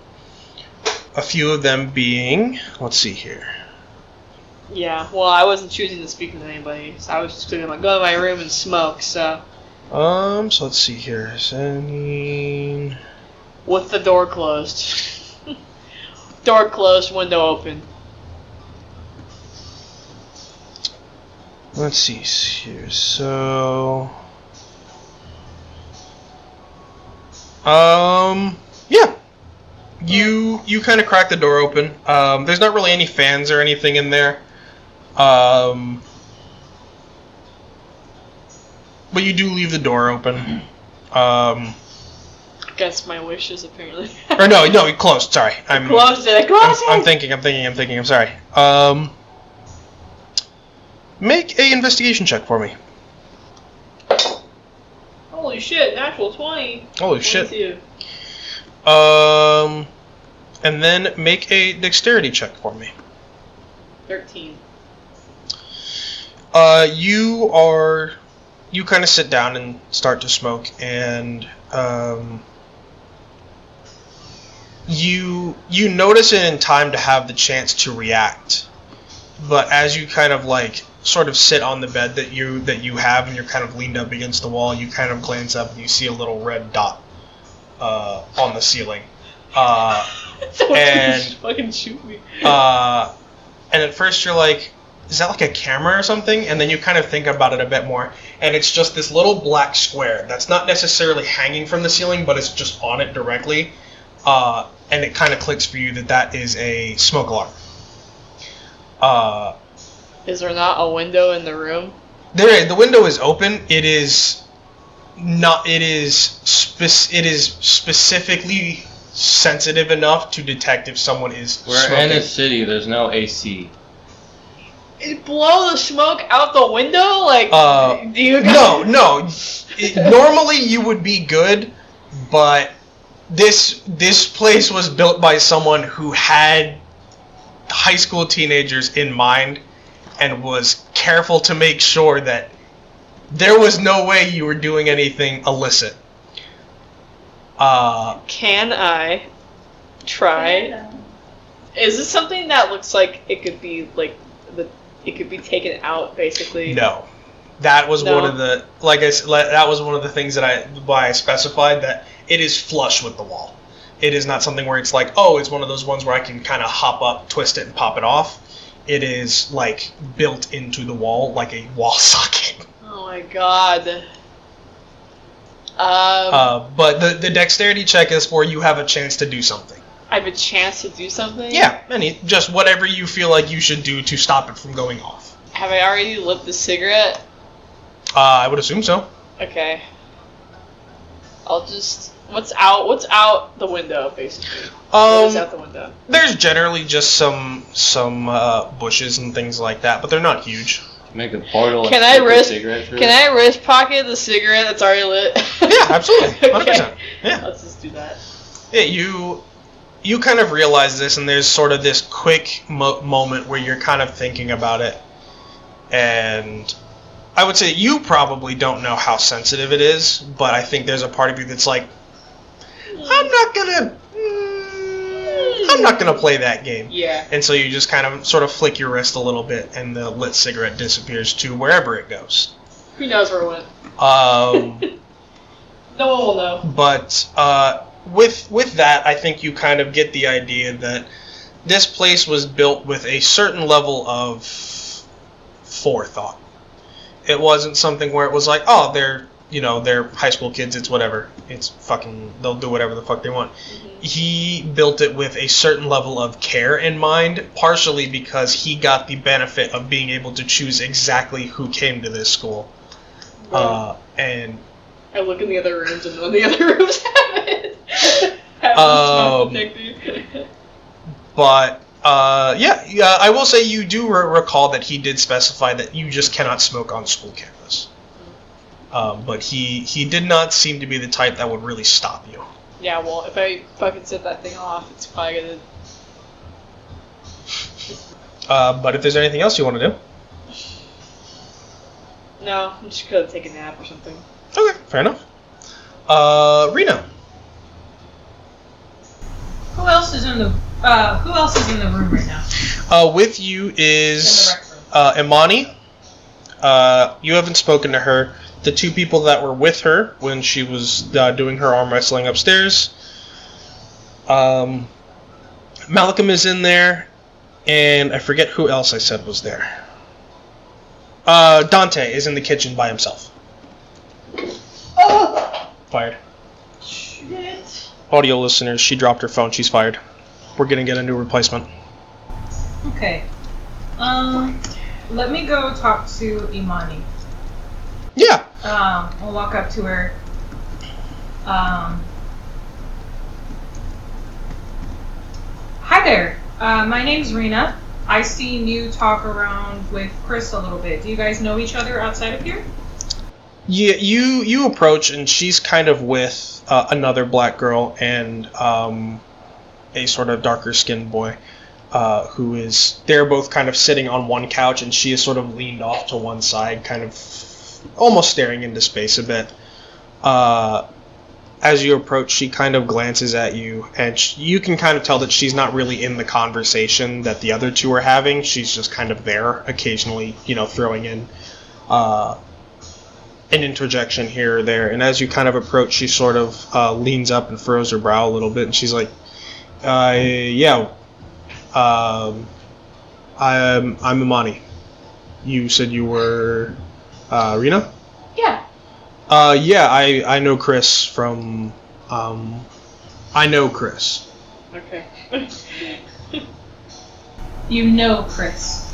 A few of them being, let's see here. Yeah, well, I wasn't choosing to speak with anybody, so I was just going to go to my room and smoke, so... So let's see here. Zenine... With the door closed. Door closed, window open. Let's see here. So... yeah. You kind of crack the door open. There's not really any fans or anything in there. But you do leave the door open. Against my wishes, apparently. Or no, you closed. Sorry, I closed it. I'm thinking. I'm sorry. Make a investigation check for me. Holy shit! Natural 20. Holy 22. shit. And then make a dexterity check for me. 13. You kind of sit down and start to smoke, and you notice it in time to have the chance to react. But as you kind of like sort of sit on the bed that you have, and you're kind of leaned up against the wall, you kind of glance up and you see a little red dot on the ceiling. And fucking shoot me. And at first you're like, is that like a camera or something? And then you kind of think about it a bit more, and it's just this little black square that's not necessarily hanging from the ceiling, but it's just on it directly. And it kind of clicks for you that is a smoke alarm. Is there not a window in the room? The window is open. It is not. It is specifically sensitive enough to detect if someone is We're smoking. in a city. There's no AC. It blow the smoke out the window? Like, do you guys... No. Normally you would be good, but this place was built by someone who had high school teenagers in mind and was careful to make sure that there was no way you were doing anything illicit. Can I try? Is this something that looks like it could be like it could be taken out basically? No, that was one of the that was one of the things that why I specified that it is flush with the wall. It is not something where it's like, oh, it's one of those ones where I can kind of hop up, twist it, and pop it off. It is like built into the wall like a wall socket. Oh my god. But the dexterity check is for you have a chance to do something. I have a chance to do something? Yeah, just whatever you feel like you should do to stop it from going off. Have I already lit the cigarette? I would assume so. Okay. I'll just... What's out the window, basically? What is out the window? There's generally just some bushes and things like that, but they're not huge. Make a portal. Can I risk pocket the cigarette that's already lit? Yeah, absolutely, 100%. Okay. Yeah. Let's just do that. Yeah, you kind of realize this, and there's sort of this quick moment where you're kind of thinking about it, and I would say you probably don't know how sensitive it is, but I think there's a part of you that's like, I'm not gonna play that game. Yeah. And so you just kind of sort of flick your wrist a little bit, and the lit cigarette disappears to wherever it goes. Who knows where it went? No one will know. But with that, I think you kind of get the idea that this place was built with a certain level of forethought. It wasn't something where it was like, oh, they're high school kids. It's whatever. It's fucking. They'll do whatever the fuck they want. He built it with a certain level of care in mind, partially because he got the benefit of being able to choose exactly who came to this school. And I look in the other rooms, and none of the other rooms have it. But I will say you do recall that he did specify that you just cannot smoke on school campus. But he did not seem to be the type that would really stop you. Yeah, well, if I fucking set that thing off, it's probably gonna... But if there's anything else you want to do. No, I'm just gonna take a nap or something. Okay, fair enough. Reno. Who else is in the room right now? With you is In the rec room. Imani. You haven't spoken to her. The two people that were with her when she was doing her arm wrestling upstairs. Malcolm is in there, and I forget who else I said was there. Dante is in the kitchen by himself. Oh! Fired. Shit. Audio listeners, she dropped her phone. She's fired. We're gonna get a new replacement. Okay. Let me go talk to Imani. Yeah. I'll walk up to her. Hi there. My name's Rena. I seen you talk around with Chris a little bit. Do you guys know each other outside of here? Yeah, you approach, and she's kind of with another black girl and a sort of darker skinned boy who is... They're both kind of sitting on one couch, and she is sort of leaned off to one side, kind of almost staring into space a bit. As you approach, she kind of glances at you, and you can kind of tell that she's not really in the conversation that the other two are having. She's just kind of there, occasionally, throwing in an interjection here or there. And as you kind of approach, she sort of leans up and furrows her brow a little bit, and she's like, I'm Imani. You said you were Rena? Yeah. I know Chris from, I know Chris. Okay. You know Chris.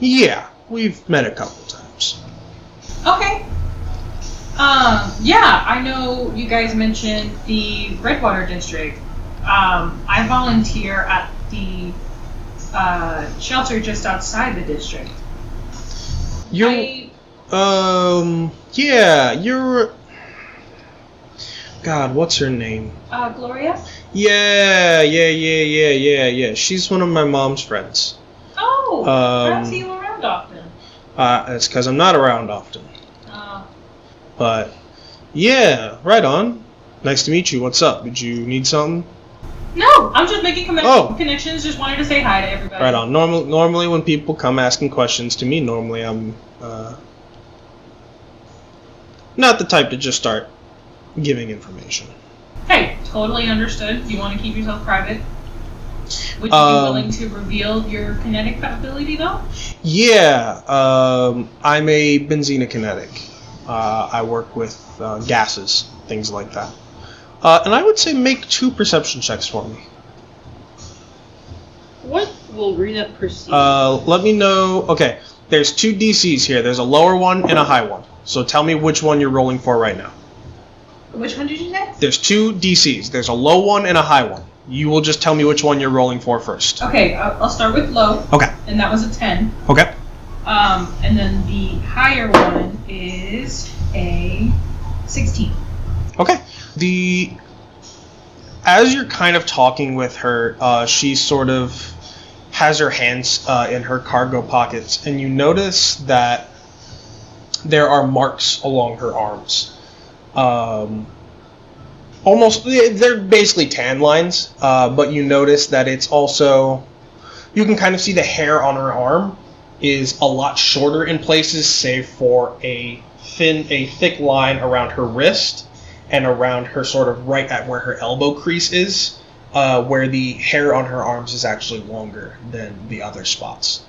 Yeah, we've met a couple times. Okay. Yeah, I know you guys mentioned the Redwater District. I volunteer at the shelter just outside the district. You're... God, what's her name? Gloria? Yeah. She's one of my mom's friends. Oh, I don't see you around often. It's because I'm not around often. Oh. But, yeah, right on. Nice to meet you. What's up? Did you need something? No, I'm just making Oh. connections. Just wanted to say hi to everybody. Right on. Normally when people come asking questions to me, normally I'm not the type to just start giving information. Hey, totally understood. If you want to keep yourself private. Would you be willing to reveal your kinetic ability, though? Yeah, I'm a benzina kinetic. I work with gases, things like that. And I would say make 2 perception checks for me. What will Rena perceive? Let me know. Okay, there's 2 DCs here. There's a lower one and a high one. So tell me which one you're rolling for right now. Which one did you say? There's 2 DCs. There's a low one and a high one. You will just tell me which one you're rolling for first. Okay, I'll start with low. Okay. And that was a 10. Okay. And then the higher one is a 16. Okay. As you're kind of talking with her, she sort of has her hands in her cargo pockets, and you notice that there are marks along her arms. They're basically tan lines, but you notice that it's also, you can kind of see the hair on her arm is a lot shorter in places, save for a thick line around her wrist and around her sort of right at where her elbow crease is, where the hair on her arms is actually longer than the other spots.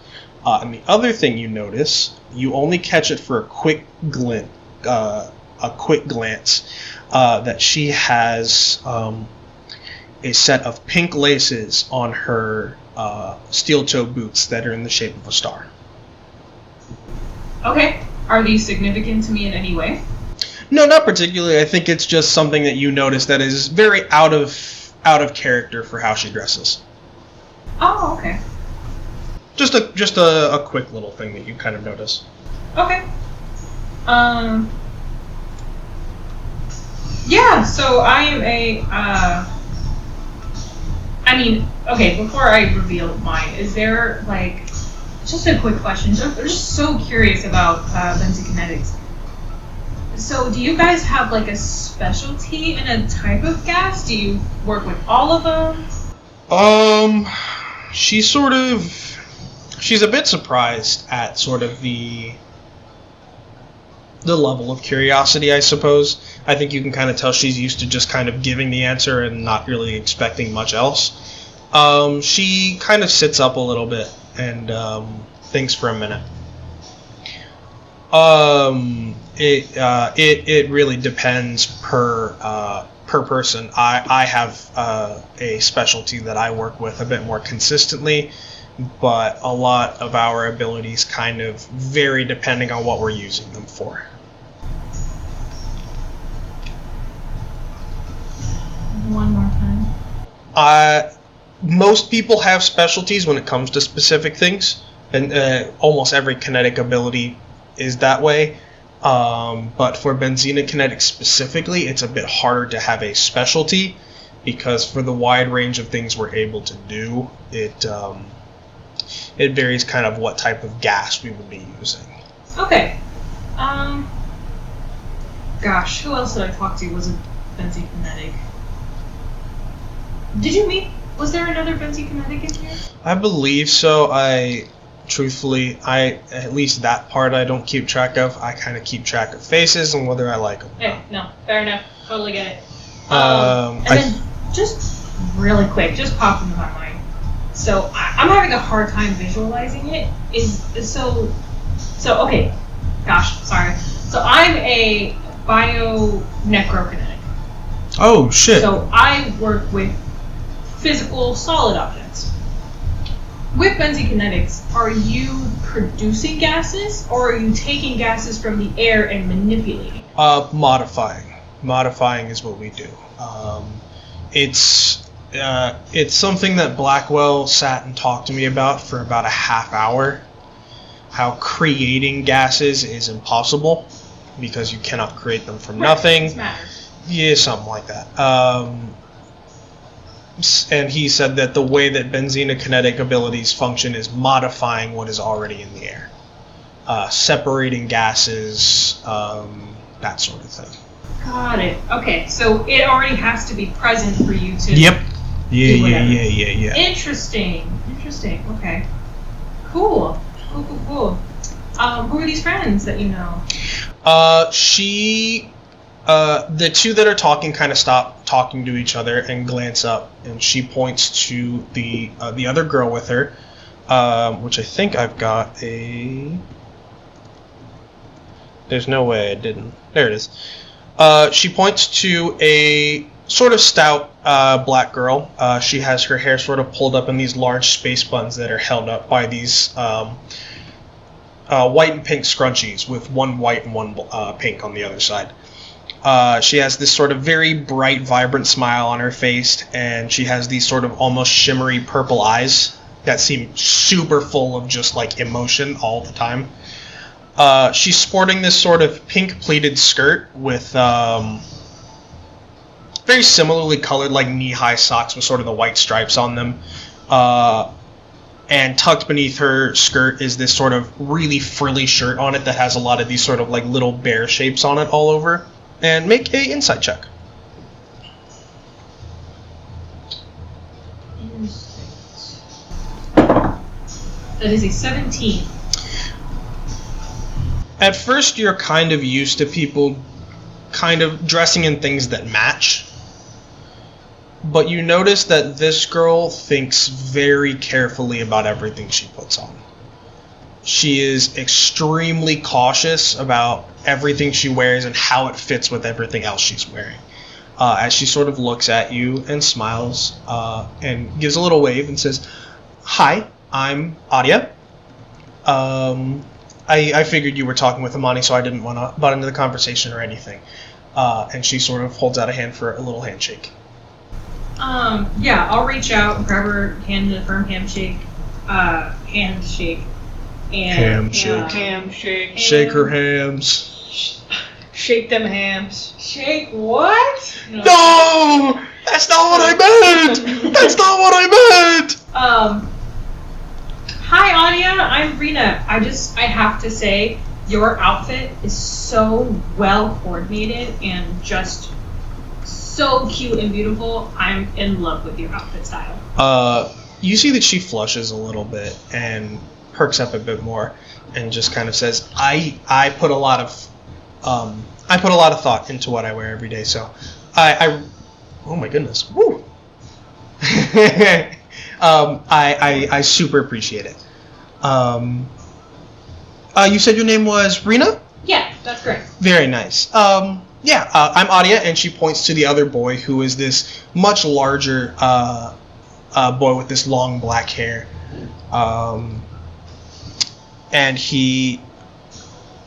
And the other thing you notice, you only catch it for a quick a quick glance that she has a set of pink laces on her steel-toe boots that are in the shape of a star. Okay. Are these significant to me in any way? No, not particularly. I think it's just something that you notice that is very out of character for how she dresses. Oh, okay. Just a quick little thing that you kind of notice. Okay. Yeah, so I am okay, before I reveal mine, is there, like, just a quick question. I'm just so curious about benzokinetics. So do you guys have, like, a specialty in a type of gas? Do you work with all of them? She's a bit surprised at sort of the level of curiosity, I suppose. I think you can kind of tell she's used to just kind of giving the answer and not really expecting much else. She kind of sits up a little bit and thinks for a minute. It really depends per person. I have a specialty that I work with a bit more consistently, but a lot of our abilities kind of vary depending on what we're using them for. One more time. Most people have specialties when it comes to specific things, and almost every kinetic ability is that way. But for Benzina Kinetics specifically, it's a bit harder to have a specialty, because for the wide range of things we're able to do, it varies kind of what type of gas we would be using. Okay. Gosh, who else did I talk to was a benzokinetic? Did you meet? Was there another benzokinetic in here? I believe so. Truthfully, at least that part I don't keep track of. I kind of keep track of faces and whether I like them. Yeah, no, fair enough. Totally get it. Then, just really quick, just popped into my mind. So I'm having a hard time visualizing it. Okay. Gosh, sorry. So I'm a bio-necrokinetic. Oh shit. So I work with physical solid objects. With benzokinetics, are you producing gases, or are you taking gases from the air and manipulating? Modifying. Modifying is what we do. It's something that Blackwell sat and talked to me about for about a half hour. How creating gases is impossible, because you cannot create them from nothing. Yeah, something like that. And he said that the way that Benzina kinetic abilities function is modifying what is already in the air. Separating gases, that sort of thing. Got it. Okay, so it already has to be present for you to... Yep. Yeah. Interesting. Okay. Cool. Who are these friends that you know? The two that are talking kind of stop talking to each other and glance up, and she points to the other girl with her, which I think I've got a... There's no way I didn't. There it is. She points to a sort of stout black girl. She has her hair sort of pulled up in these large space buns that are held up by these white and pink scrunchies with one white and one pink on the other side. She has this sort of very bright, vibrant smile on her face, and she has these sort of almost shimmery purple eyes that seem super full of just like emotion all the time. She's sporting this sort of pink pleated skirt with very similarly colored like knee-high socks with sort of the white stripes on them. And tucked beneath her skirt is this sort of really frilly shirt on it that has a lot of these sort of like little bear shapes on it all over. And make a insight check. That is a 17. At first, you're kind of used to people kind of dressing in things that match. But you notice that this girl thinks very carefully about everything she puts on. she is extremely cautious about everything she wears and how it fits with everything else she's wearing. As she sort of looks at you and smiles and gives a little wave and says, "Hi, I'm Adia. I figured you were talking with Amani, so I didn't want to butt into the conversation or anything." And she sort of holds out a hand for a little handshake. Yeah, I'll reach out and grab her hand in a firm handshake. Handshake. And, Handshake. Shake her hams. Shake them hams. Shake what? No! That's not what I meant! That's not what I meant! Hi, Anya. I'm Rena. I have to say, your outfit is so well coordinated and just so cute and beautiful. I'm in love with your outfit style. You see that she flushes a little bit and perks up a bit more and just kind of says, I put a lot of thought into what I wear every day, so I oh my goodness. Woo! I super appreciate it. You said your name was Rena? Yeah, that's correct. Very nice. I'm Adia, and she points to the other boy, who is this much larger boy with this long black hair. And he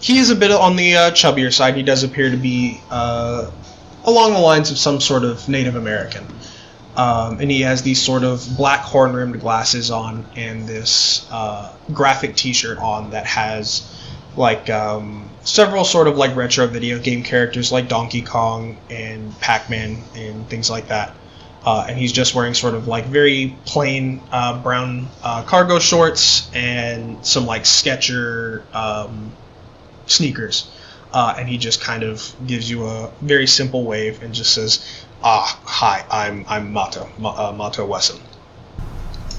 is a bit on the chubbier side. He does appear to be along the lines of some sort of Native American. And he has these sort of black horn-rimmed glasses on and this graphic t-shirt on that has like several sort of like retro video game characters like Donkey Kong and Pac-Man and things like that. And he's just wearing sort of like very plain brown cargo shorts and some like Sketcher sneakers. And he just kind of gives you a very simple wave and just says, hi, I'm Mato, Mato Wesson.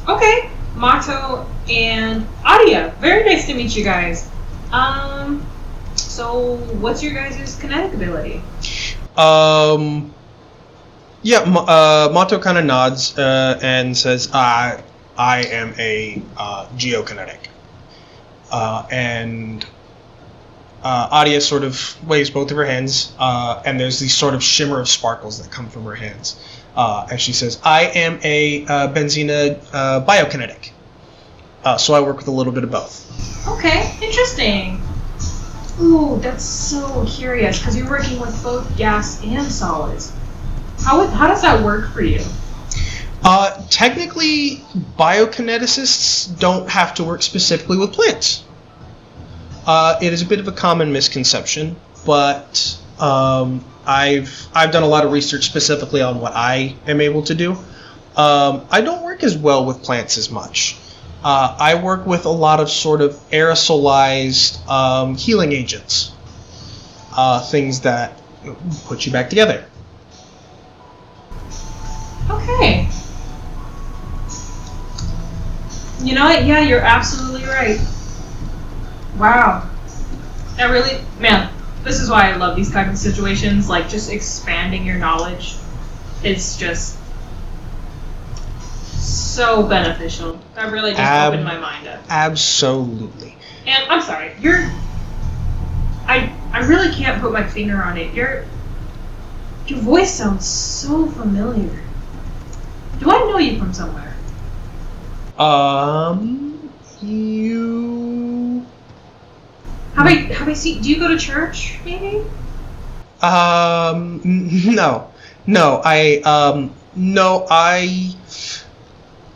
Okay, Mato and Adia. Very nice to meet you guys. So what's your guys' kinetic ability? Mato kind of nods and says, I am a geokinetic. And Adia sort of waves both of her hands, and there's these sort of shimmer of sparkles that come from her hands. And she says, I am a Benzina biokinetic. So I work with a little bit of both. Okay, interesting. Ooh, that's so curious, because you're working with both gas and solids. How does that work for you? Technically, biokineticists don't have to work specifically with plants. It is a bit of a common misconception, but I've done a lot of research specifically on what I am able to do. I don't work as well with plants as much. I work with a lot of sort of aerosolized healing agents, things that put you back together. Okay. You know what? Yeah, you're absolutely right. Wow. That really, man, this is why I love these kind of situations. Like, just expanding your knowledge is just so beneficial. That really just opened my mind up. Absolutely. And I'm sorry, I really can't put my finger on it. Your voice sounds so familiar. Do I know you from somewhere? You... Have I seen, do you go to church, maybe?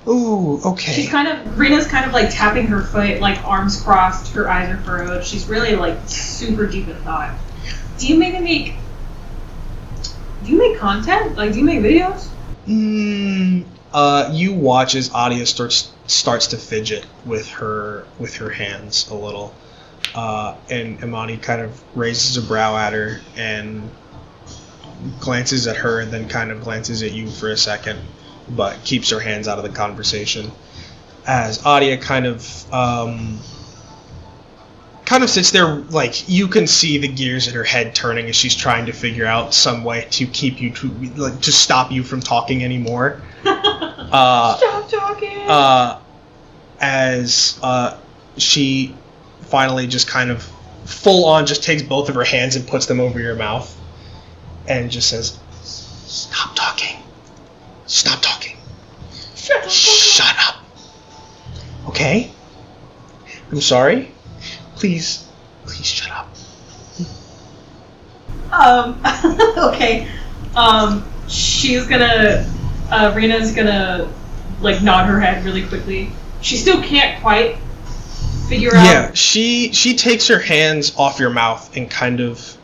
Ooh, okay. Rena's kind of like tapping her foot, like arms crossed, her eyes are furrowed. She's really like super deep in thought. Do you make content? Like, do you make videos? You watch as Adia starts to fidget with her hands a little, and Imani kind of raises a brow at her and glances at her and then kind of glances at you for a second, but keeps her hands out of the conversation. As Adia kind of sits there, like you can see the gears in her head turning as she's trying to figure out some way to keep you to stop you from talking anymore. Stop talking. As she finally just kind of full on just takes both of her hands and puts them over your mouth and just says, "Stop talking. Stop talking. Shut up. Okay? I'm sorry. Please shut up." Okay. She's gonna, Rena's gonna, like, nod her head really quickly. She still can't quite figure out. Yeah, she takes her hands off your mouth and kind of...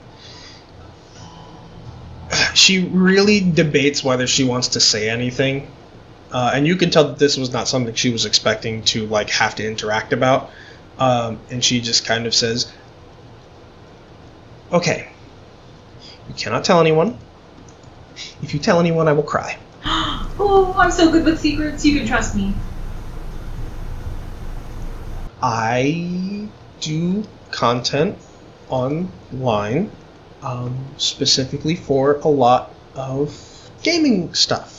She really debates whether she wants to say anything. And you can tell that this was not something she was expecting to, like, have to interact about. And she just kind of says, "Okay. You cannot tell anyone. If you tell anyone, I will cry." Oh, I'm so good with secrets. You can trust me. I do content online, specifically for a lot of gaming stuff.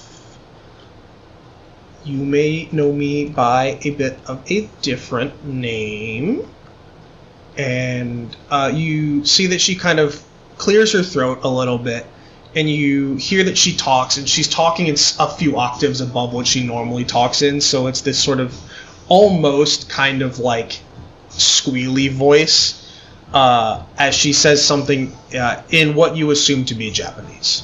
You may know me by a bit of a different name. And you see that she kind of clears her throat a little bit, and you hear that she talks, and she's talking in a few octaves above what she normally talks in, so it's this sort of almost kind of like squealy voice as she says something in what you assume to be Japanese.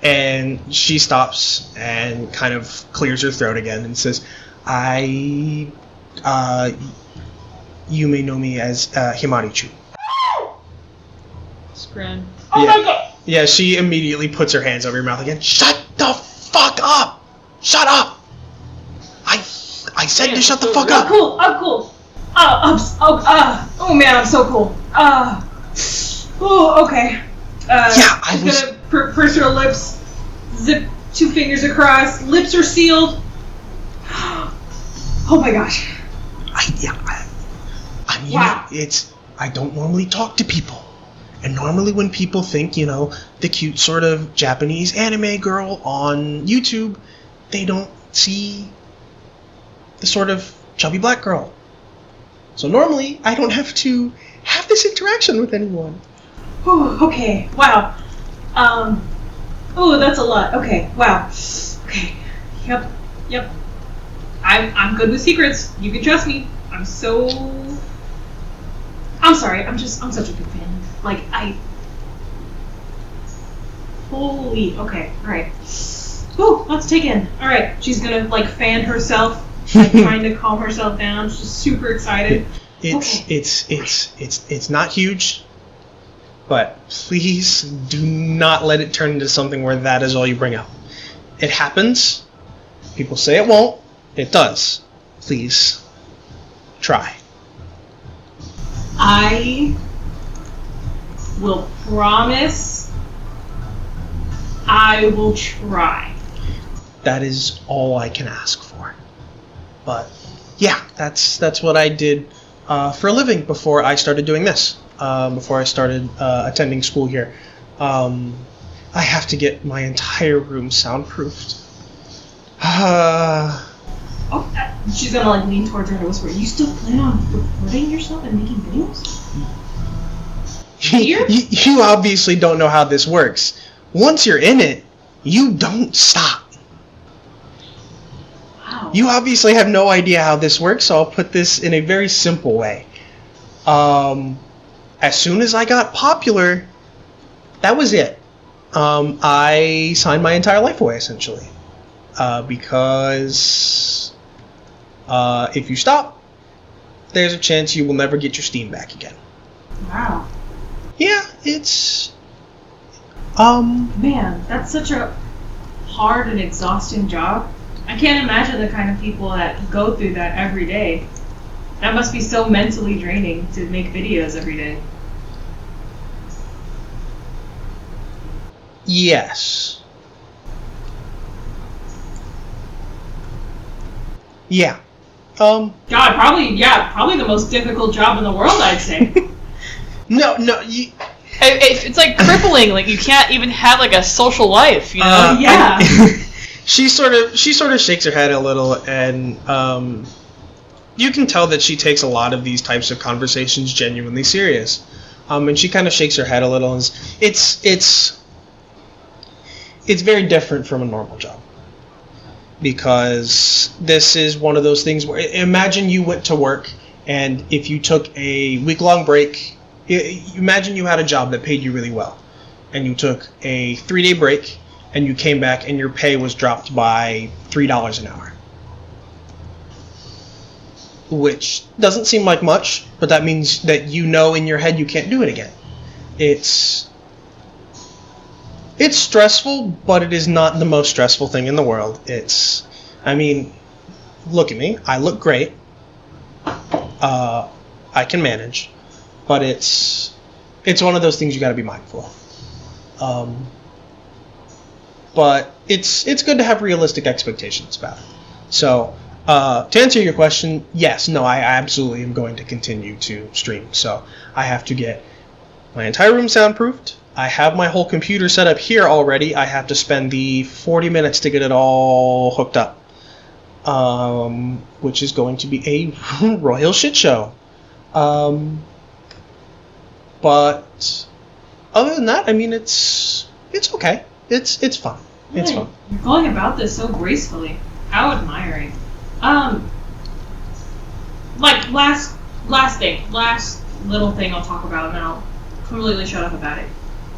And she stops and kind of clears her throat again and says, you may know me as Himarichu. Scram. Oh my god! Yeah, she immediately puts her hands over your mouth again. Shut the fuck up! Shut up! I said to shut the fuck up! I'm cool. Oh man, I'm so cool. Oh, okay. I was gonna purse her lips, zip 2 fingers across, lips are sealed. Oh my gosh. I mean, wow. I don't normally talk to people. And normally when people think, you know, the cute sort of Japanese anime girl on YouTube, they don't see the sort of chubby black girl. So normally, I don't have to have this interaction with anyone. Oh, okay. Wow. Oh, that's a lot. Okay. Wow. Okay. Yep. I'm good with secrets. You can trust me. I'm sorry. I'm such a big fan. Like, holy. Okay. All right. Whew, let's take in. All right. She's gonna like fan herself, like trying to calm herself down. She's super excited. It's not huge, but please do not let it turn into something where that is all you bring up. It happens. People say it won't. It does. Please try. I will promise I will try. That is all I can ask for. But yeah, that's what I did for a living before I started doing this. Before I started attending school here. I have to get my entire room soundproofed. She's gonna like lean towards her and whisper, "You still plan on recording yourself and making videos?" You obviously don't know how this works. Once you're in it, you don't stop. Wow. You obviously have no idea how this works, so I'll put this in a very simple way. As soon as I got popular, that was it. I signed my entire life away, essentially. Because if you stop, there's a chance you will never get your Steam back again. Wow. Yeah, it's... Man, that's such a hard and exhausting job. I can't imagine the kind of people that go through that every day. That must be so mentally draining to make videos every day. Yes. Yeah. God, probably the most difficult job in the world, I'd say. No, It's like crippling. Like you can't even have like a social life, you know? Yeah. she sort of shakes her head a little, and you can tell that she takes a lot of these types of conversations genuinely serious. And she kind of shakes her head a little, and it's very different from a normal job. Because this is one of those things where, imagine you went to work, and if you took a week-long break, imagine you had a job that paid you really well, and you took a 3-day break, and you came back and your pay was dropped by $3 an hour. Which doesn't seem like much, but that means that you know in your head you can't do it again. It's stressful, but it is not the most stressful thing in the world. I mean, look at me. I look great. I can manage, but it's one of those things you got to be mindful of. But it's good to have realistic expectations about it. So, to answer your question, yes, no, I absolutely am going to continue to stream. So I have to get my entire room soundproofed. I have my whole computer set up here already. I have to spend the 40 minutes to get it all hooked up, which is going to be a royal shit show. But other than that, I mean, it's okay. It's fun. It's fun. You're going about this so gracefully. How admiring. Like last little thing I'll talk about, and then I'll completely shut up about it.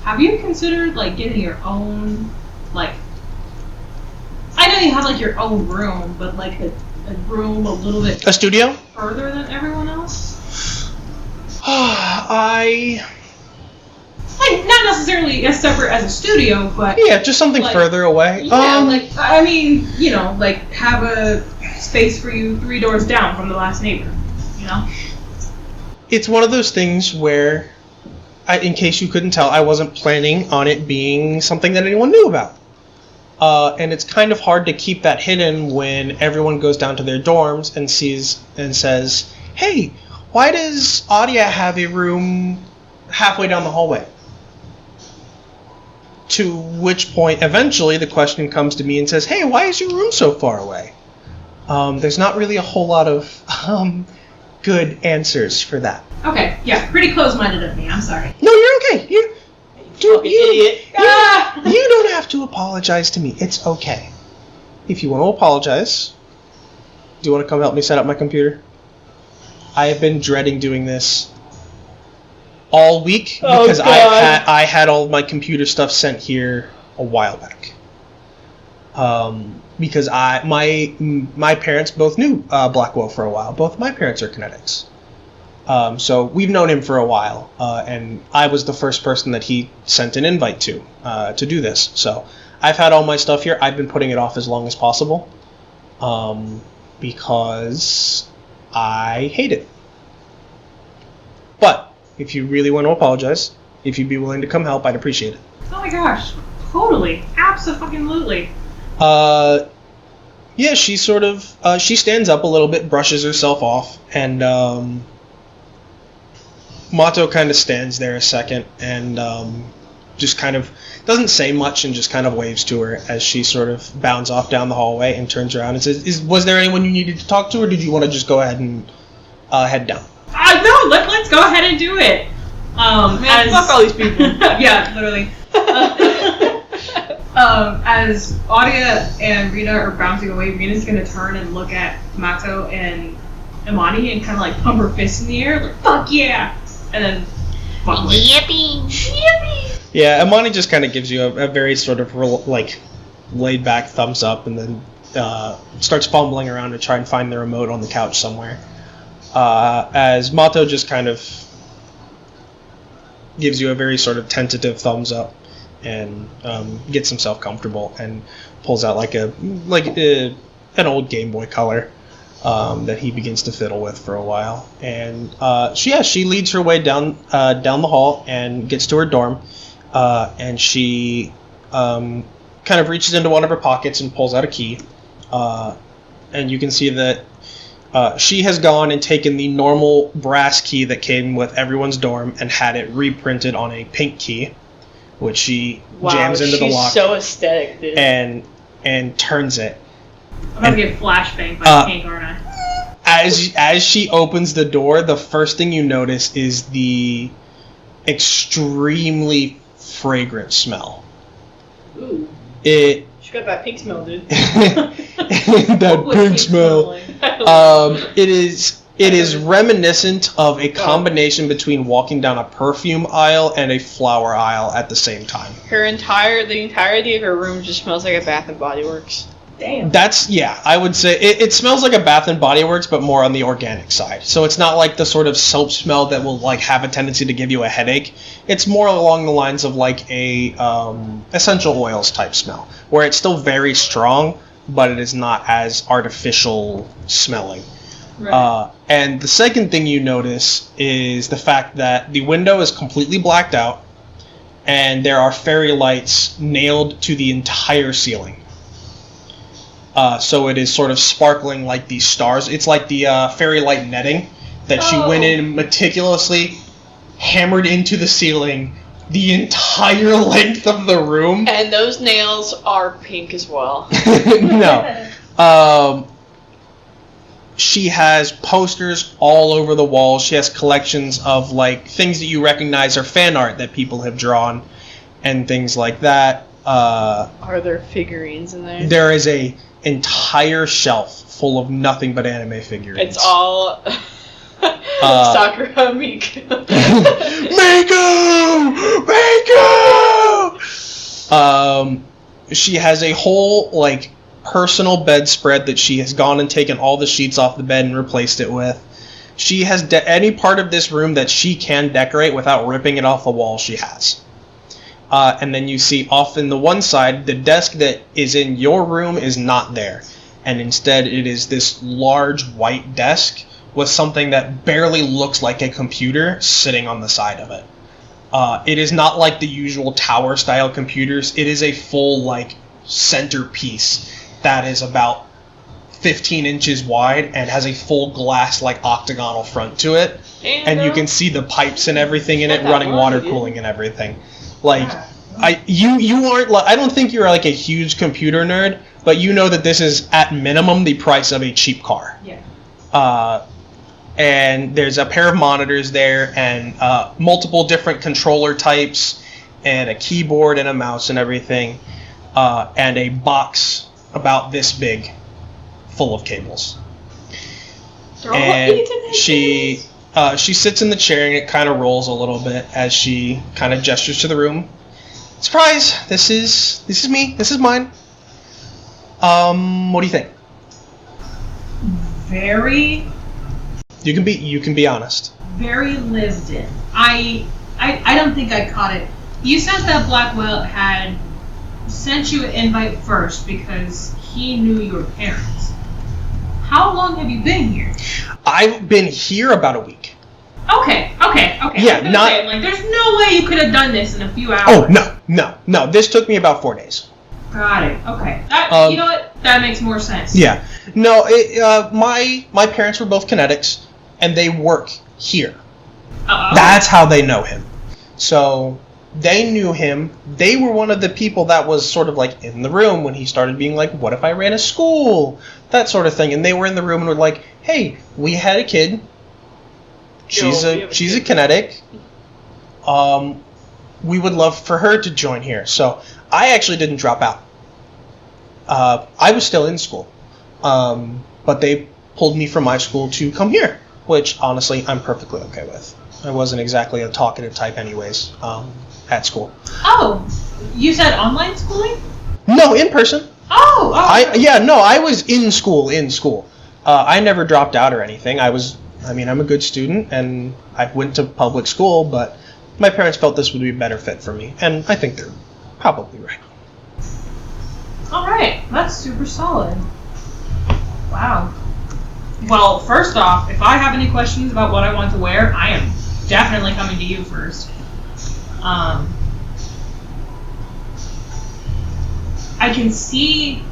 Have you considered like getting your own, like, I know you have like your own room, but like a room a little bit a studio further than everyone else? Like, not necessarily as separate as a studio, but yeah, just something like, further away. Yeah, like, I mean, you know, like, have a space for you 3 doors down from the last neighbor, you know? It's one of those things where, in case you couldn't tell, I wasn't planning on it being something that anyone knew about. And it's kind of hard to keep that hidden when everyone goes down to their dorms and sees and says, hey, why does Audia have a room halfway down the hallway? To which point, eventually, the question comes to me and says, hey, why is your room so far away? There's not really a whole lot of good answers for that. Okay, yeah, pretty close-minded of me, I'm sorry. No, you're okay. You idiot. you don't have to apologize to me. It's okay. If you want to apologize, do you want to come help me set up my computer? I have been dreading doing this all week because I had all my computer stuff sent here a while back. Because my parents both knew Blackwell for a while. Both my parents are Kinetics. So we've known him for a while, and I was the first person that he sent an invite to do this. So I've had all my stuff here. I've been putting it off as long as possible because I hate it. But if you really want to apologize, if you'd be willing to come help, I'd appreciate it. Oh my gosh, totally, abso-fucking-lutely. Yeah, she sort of, she stands up a little bit, brushes herself off, and Mato kind of stands there a second and just kind of doesn't say much and just kind of waves to her as she sort of bounds off down the hallway and turns around and says, was there anyone you needed to talk to, or did you want to just go ahead and head down? No, let's go ahead and do it. Man, fuck all these people. Yeah, literally. As Audia and Rita are bouncing away, Rita's gonna turn and look at Mato and Imani and kind of like pump her fist in the air, like, fuck yeah! And then fuck away. Yippee! Yippee! Yeah, Imani just kind of gives you a very sort of like laid back thumbs up and then starts fumbling around to try and find the remote on the couch somewhere. As Mato just kind of gives you a very sort of tentative thumbs up and gets himself comfortable and pulls out an old Game Boy Color that he begins to fiddle with for a while. And she leads her way down the hall and gets to her dorm. And she kind of reaches into one of her pockets and pulls out a key. And you can see that she has gone and taken the normal brass key that came with everyone's dorm and had it reprinted on a pink key, which she jams into the lock. She's so aesthetic, dude. And and turns it. I'm about to get flashbanged by Hank, aren't I? As she opens the door, the first thing you notice is the extremely fragrant smell. Ooh. She got that pink smell, dude. That pink smell. It is reminiscent of a combination between walking down a perfume aisle and a flower aisle at the same time. The entirety of her room just smells like a Bath and Body Works. Damn. I would say it smells like a Bath and Body Works, but more on the organic side. So it's not like the sort of soap smell that will like have a tendency to give you a headache. It's more along the lines of like a essential oils type smell, where it's still very strong, but it is not as artificial smelling. Right. And the second thing you notice is the fact that the window is completely blacked out, and there are fairy lights nailed to the entire ceiling. So it is sort of sparkling like these stars. It's like the fairy light netting that she went in and meticulously hammered into the ceiling the entire length of the room. And those nails are pink as well. No. She has posters all over the walls. She has collections of like things that you recognize are fan art that people have drawn and things like that. Are there figurines in there? There is a entire shelf full of nothing but anime figurines. It's all Sakura Miku. Miku! She has a whole like personal bedspread that she has gone and taken all the sheets off the bed and replaced it with. She has any part of this room that she can decorate without ripping it off the wall, she has. And then you see off in the one side, the desk that is in your room is not there. And instead it is this large white desk with something that barely looks like a computer sitting on the side of it. It is not like the usual tower style computers. It is a full like centerpiece that is about 15 inches wide and has a full glass like octagonal front to it. And you can see the pipes and everything in it running water cooling and everything. Like, you aren't like, I don't think you're like a huge computer nerd, but you know that this is at minimum the price of a cheap car. Yeah. And there's a pair of monitors there and multiple different controller types and a keyboard and a mouse and everything, and a box about this big full of cables. And she sits in the chair and it kind of rolls a little bit as she kind of gestures to the room. Surprise! This is me. This is mine. What do you think? Very. You can be honest. Very lived in. I don't think I caught it. You said that Blackwell had sent you an invite first because he knew your parents. How long have you been here? I've been here about a week. Okay. Yeah, like there's no way you could have done this in a few hours. Oh no. This took me about 4 days. Got it. Okay. You know what? That makes more sense. Yeah. No. My parents were both kinetics, and they work here. That's how they know him. So they knew him. They were one of the people that was sort of like in the room when he started being like, "What if I ran a school?" That sort of thing. And they were in the room and were like, "Hey, we had a kid. She's a kinetic. We would love for her to join here." So I actually didn't drop out. I was still in school, but they pulled me from my school to come here, which honestly I'm perfectly okay with. I wasn't exactly a talkative type, anyways, at school. Oh, you said online schooling? No, in person. Oh. I was in school. I never dropped out or anything. I'm a good student, and I went to public school, but my parents felt this would be a better fit for me, and I think they're probably right. Alright, that's super solid. Wow. Well, first off, if I have any questions about what I want to wear, I am definitely coming to you first. I can see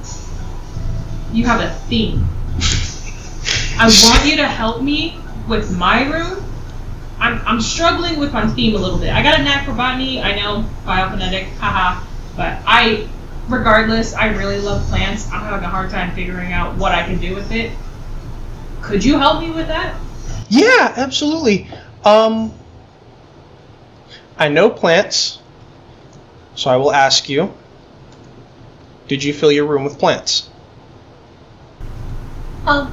you have a theme. I want you to help me with my room. I'm struggling with my theme a little bit. I got a knack for botany, I know, biokinetic, haha, but I regardless, I really love plants. I'm having a hard time figuring out what I can do with it. Could you help me with that? Yeah, absolutely. I know plants, so I will ask you, did you fill your room with plants? Tried.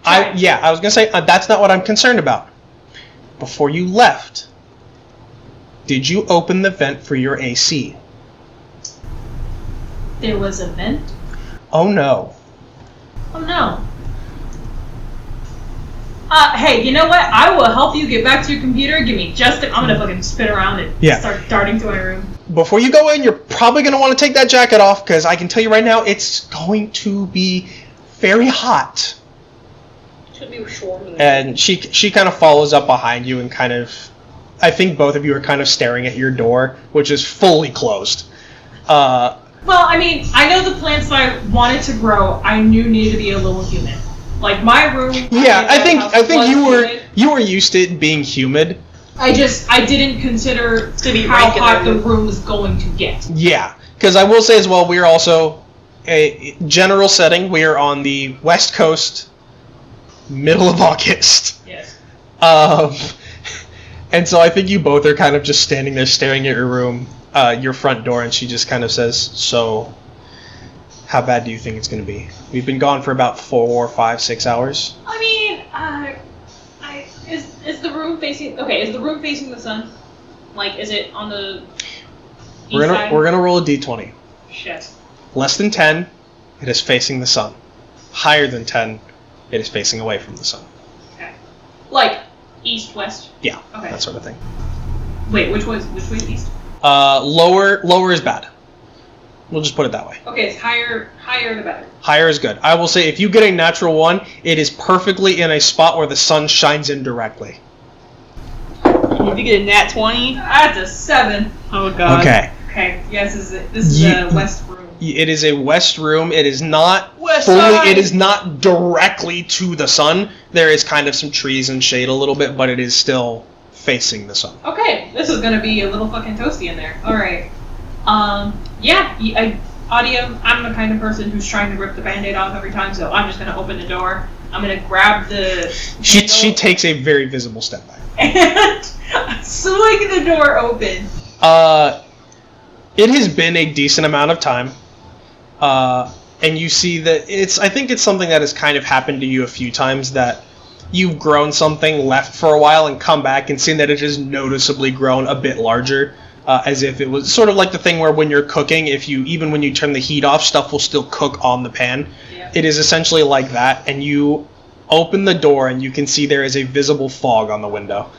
I was going to say, that's not what I'm concerned about. Before you left, did you open the vent for your AC? There was a vent? Oh no. Oh no. Hey, you know what? I will help you get back to your computer. Give me just I'm gonna fucking spin around and start darting to my room. Before you go in, you're probably going to want to take that jacket off, because I can tell you right now, it's going to be very hot. Should be warm. And she kind of follows up behind you and kind of, I think both of you are kind of staring at your door, which is fully closed. Well, I mean, I know the plants that I wanted to grow, I knew needed to be a little humid. Like my room. Yeah, I think you were used to it being humid. I didn't consider how hot the room was going to get. Yeah, because I will say as well, we're also a general setting. We are on the West Coast, middle of August. Yes. And so I think you both are kind of just standing there staring at your room, your front door, and she just kind of says, "So, how bad do you think it's going to be? We've been gone for about 4, 5, 6 hours." I mean, is the room facing? Okay, is the room facing the sun? Like, is it on the east side? We're gonna roll a d20. Shit. Less than 10, it is facing the sun. Higher than 10, it is facing away from the sun. Okay. Like east, west. Yeah. Okay. That sort of thing. Wait, which way is east? Lower is bad. We'll just put it that way. Okay, it's higher the better. Higher is good. I will say, if you get a natural 1, it is perfectly in a spot where the sun shines in directly. If you get a nat 20, that's a 7. Oh god. Okay. Okay. Yes, this is a west room. It is a west room. It is not West fully. side. It is not directly to the sun. There is kind of some trees and shade a little bit, but it is still facing the sun. Okay, this is gonna be a little fucking toasty in there. All right. Audio, I'm the kind of person who's trying to rip the band-aid off every time, so I'm just going to open the door. I'm going to grab the She takes a very visible step back. and swing the door open. It has been a decent amount of time, and you see that I think it's something that has kind of happened to you a few times, that you've grown something, left for a while, and come back and seen that it has noticeably grown a bit larger. As if it was sort of like the thing where when you're cooking, even when you turn the heat off, stuff will still cook on the pan. Yeah. It is essentially like that, and you open the door and you can see there is a visible fog on the window.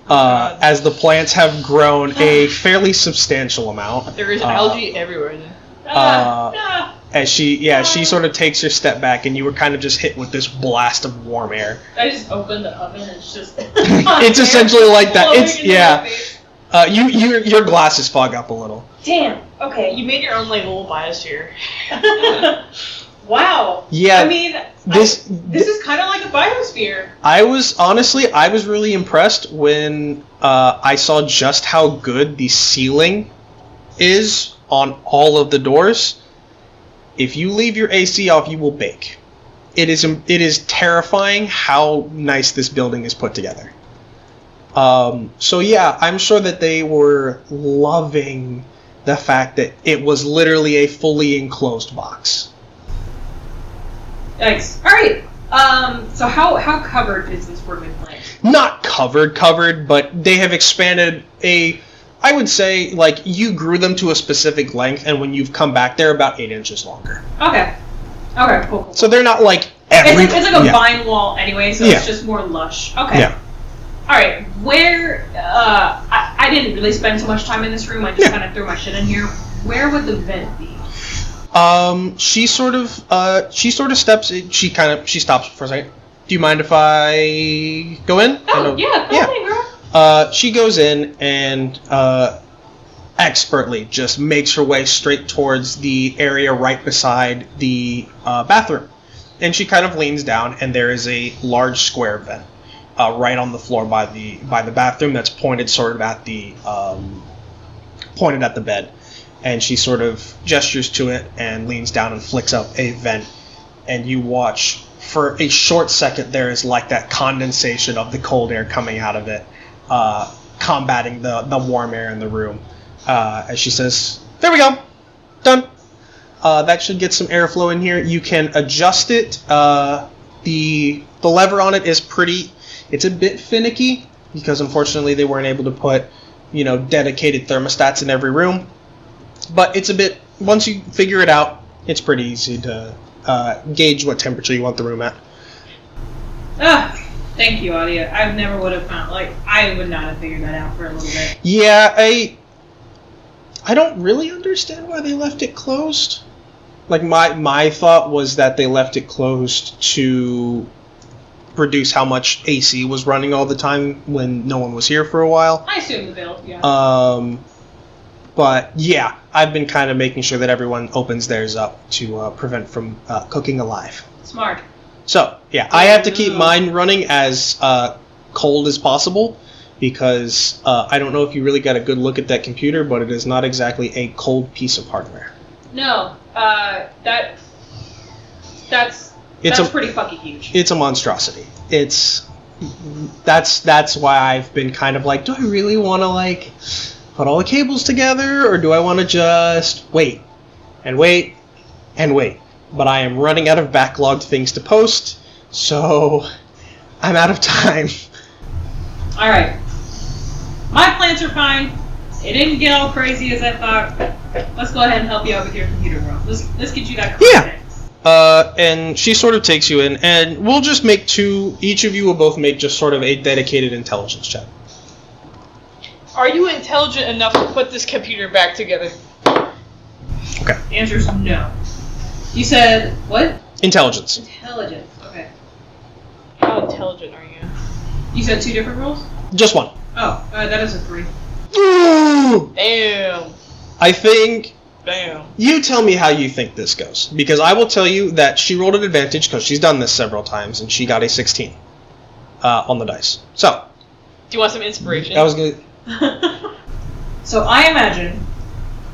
As the plants have grown a fairly substantial amount. There is algae everywhere. As she sort of takes her step back, and you were kind of just hit with this blast of warm air. I just opened the oven and it's just... It's essentially like that. Your glasses fog up a little. Damn, okay. You made your own like little biosphere. Wow. Yeah. I mean, this is kind of like a biosphere. I was really impressed when I saw just how good the ceiling is on all of the doors. If you leave your AC off, you will bake. It is terrifying how nice this building is put together. So yeah, I'm sure that they were loving the fact that it was literally a fully enclosed box. Yikes. Alright, so how covered is this room in plants? Not covered, but they have expanded I would say, like, you grew them to a specific length, and when you've come back, they're about 8 inches longer. Okay, cool. So they're not like it's like a vine wall anyway, so it's just more lush. Okay. Yeah. Alright, where, I didn't really spend so much time in this room, I just kind of threw my shit in here. Where would the vent be? She sort of steps in, she stops for a second. Do you mind if I go in? Oh, yeah, go ahead, girl. She goes in and expertly just makes her way straight towards the area right beside the bathroom. And she kind of leans down, and there is a large square vent right on the floor by the bathroom that's pointed sort of at the pointed at the bed. And she sort of gestures to it and leans down and flicks up a vent. And you watch for a short second there is like that condensation of the cold air coming out of it, combating the warm air in the room. As she says, "There we go, done." That should get some airflow in here. You can adjust it. The lever on it is it's a bit finicky because unfortunately they weren't able to put, dedicated thermostats in every room. But it's a bit, once you figure it out, it's pretty easy to gauge what temperature you want the room at. Thank you, Adia. I never would have found, I would not have figured that out for a little bit. Yeah, I don't really understand why they left it closed. My thought was that they left it closed to produce how much AC was running all the time when no one was here for a while. I assume the build, yeah. But yeah, I've been kind of making sure that everyone opens theirs up to prevent from cooking alive. Smart. So yeah, I have to keep mine running as cold as possible because I don't know if you really got a good look at that computer, but it is not exactly a cold piece of hardware. No, that's pretty fucking huge. It's a monstrosity. That's why I've been kind of like, do I really want to put all the cables together, or do I want to just wait and wait and wait? But I am running out of backlogged things to post, so I'm out of time. All right, my plans are fine. It didn't get all crazy as I thought. Let's go ahead and help you out with your computer room. Let's get you that content. Yeah. And she sort of takes you in, and we'll just make each of you will both make just sort of a dedicated intelligence check. Are you intelligent enough to put this computer back together? Okay. The answer is no. You said what? Intelligence. Intelligence. Okay. How intelligent are you? You said 2 different rolls? Just one. Oh, that is a 3. Ooh! Damn. I think... Damn. You tell me how you think this goes. Because I will tell you that she rolled an advantage because she's done this several times, and she got a 16 on the dice. So. Do you want some inspiration? I was going to... So I imagine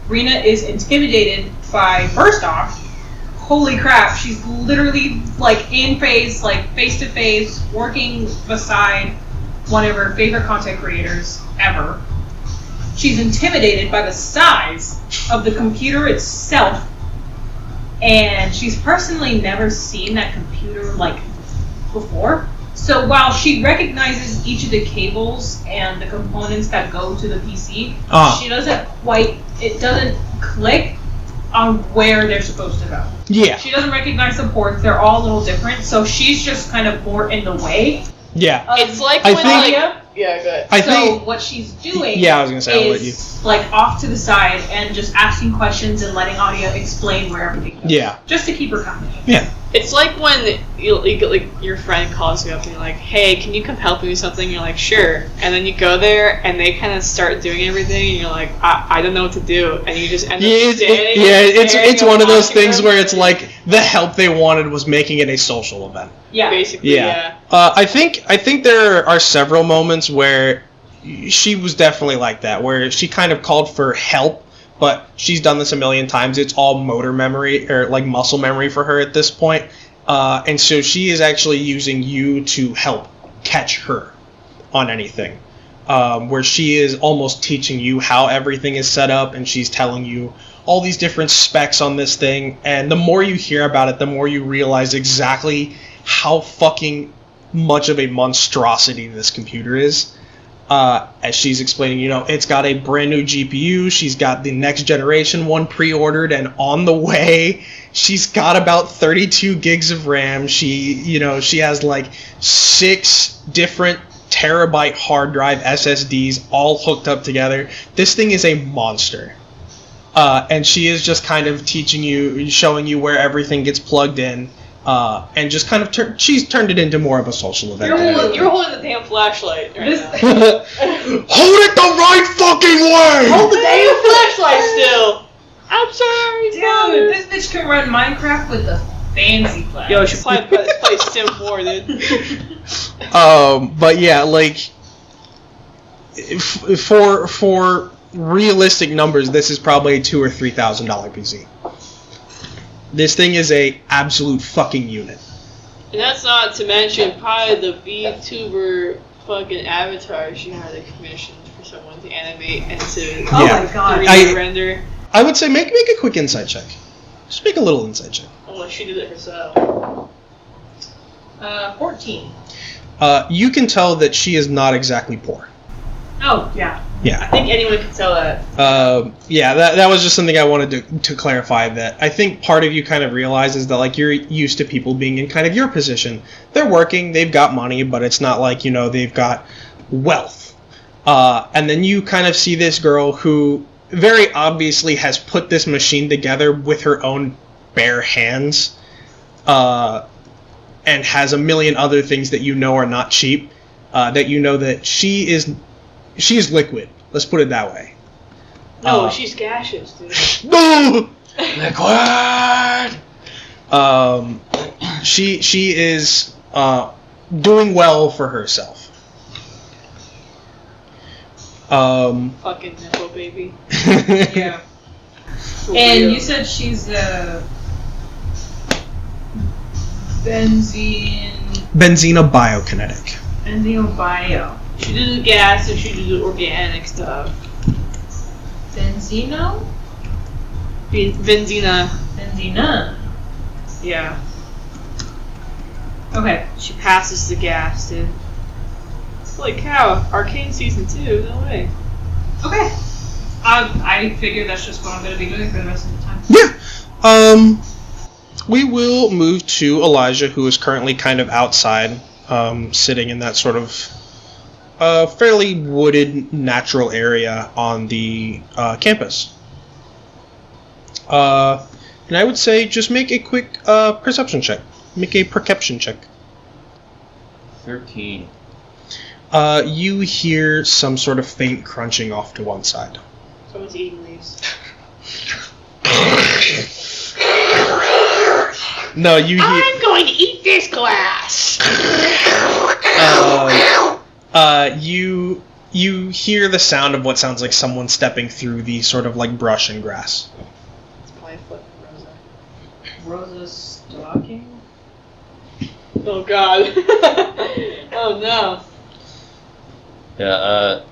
Rena is intimidated by, first off, holy crap, she's literally in phase, face to face, working beside one of her favorite content creators ever. She's intimidated by the size of the computer itself, and she's personally never seen that computer before. So while she recognizes each of the cables and the components that go to the PC, she doesn't click on where they're supposed to go. Yeah. She doesn't recognize the ports. They're all a little different, so she's just kind of more in the way. Yeah. It's like I when think- Yeah, good. I think... what she's doing Yeah, I was going to say, I'll let you... is off to the side and just asking questions and letting Audia explain where everything goes. Yeah. Just to keep her company. Yeah. It's like when your friend calls you up and you're like, hey, can you come help me with something? And you're like, sure. And then you go there and they kind of start doing everything and you're like, I don't know what to do. And you just end up standing it's one of those things where it's like the help they wanted was making it a social event. Yeah. Basically, yeah. I think there are several moments where she was definitely like that, where she kind of called for help, but she's done this a million times. It's all motor memory or muscle memory for her at this point. And so she is actually using you to help catch her on anything. Where she is almost teaching you how everything is set up, and she's telling you all these different specs on this thing. And the more you hear about it, the more you realize exactly how fucking much of a monstrosity this computer is. As she's explaining, it's got a brand new GPU. She's got the next generation one pre-ordered and on the way. She's got about 32 gigs of RAM. She has 6 different terabyte hard drive SSDs all hooked up together. This thing is a monster. And she is just kind of teaching you, showing you where everything gets plugged in. And just kind of she's turned it into more of a social event. You're holding the damn flashlight right now. Hold it the right fucking way! Hold the damn flashlight still! I'm sorry, Dude, this bitch can run Minecraft with the fancy flash. Yo, she play Sim 4, dude. But yeah, for realistic numbers, this is probably a $2,000 or $3,000 PC. This thing is a absolute fucking unit. And that's not to mention probably the VTuber fucking avatar she had a commission for someone to animate and to Oh my god. 3D render. I would say make a quick insight check. Just make a little insight check. Oh, she did it herself. 14. You can tell that she is not exactly poor. Oh, yeah. I Yeah. think anyone can tell that. Yeah, that was just something I wanted to clarify, that I think part of you kind of realizes that, like, you're used to people being in kind of your position. They're working, they've got money, but it's not like, you know, they've got wealth. And then you kind of see this girl who very obviously has put this machine together with her own bare hands, and has a million other things that you know are not cheap, that you know that she is liquid. Let's put it that way. No, she's gaseous, dude. No! Liquid! She is doing well for herself. Fucking nipple baby. Yeah. For And real. you said she's a Benzina biokinetic. benzene bio. She did the gas and she did the organic stuff. Benzino? Benzina. Benzina. Yeah. Okay. She passes the gas, dude. Holy cow. Arcane Season 2. No way. Okay. I figure that's just what I'm going to be doing for the rest of the time. Yeah. We will move to Elijah, who is currently kind of outside, sitting in that sort of fairly wooded, natural area on the campus. And I would say just make a quick perception check. Make a perception check. 13. You hear some sort of faint crunching off to one side. Someone's eating leaves. No, you hear. I'm going to eat this glass! You hear the sound of what sounds like someone stepping through the sort of like brush and grass. It's probably flipping Rosa. Rosa's stalking? Oh god. Oh no. Yeah,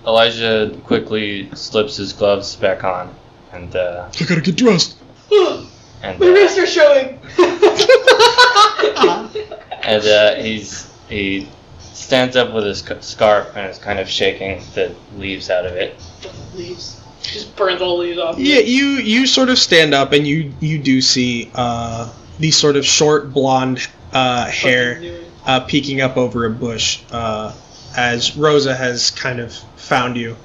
Elijah quickly slips his gloves back on and I gotta get dressed. and My wrists are showing! he stands up with his scarf and is kind of shaking the leaves out of it. Leaves. Just burns all the leaves off. Yeah, you sort of stand up and you do see these sort of short blonde hair peeking up over a bush as Rosa has kind of found you.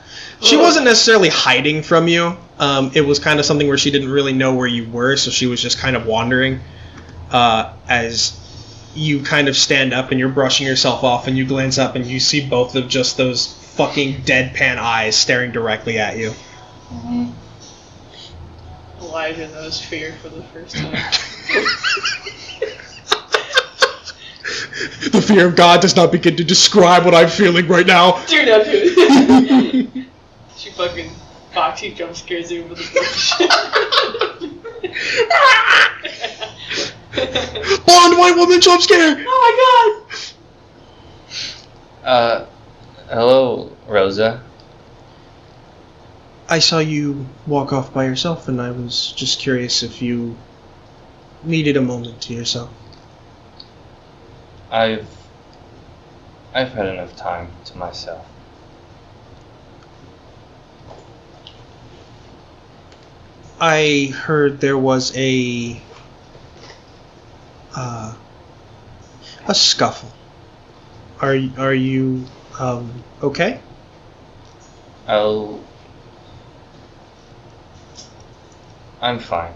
She wasn't necessarily hiding from you. It was kind of something where she didn't really know where you were, so she was just kind of wandering as you kind of stand up and you're brushing yourself off and you glance up and you see both of just those fucking deadpan eyes staring directly at you. Elijah knows fear for the first time. The fear of God does not begin to describe what I'm feeling right now. Dude, no, dude. She fucking Foxy jump scares him with a bush. Blonde white woman jump scare! Oh my god! Hello, Rosa. I saw you walk off by yourself and I was just curious if you needed a moment to yourself. I've had enough time to myself. I heard there was a scuffle. Are you okay? I'm fine.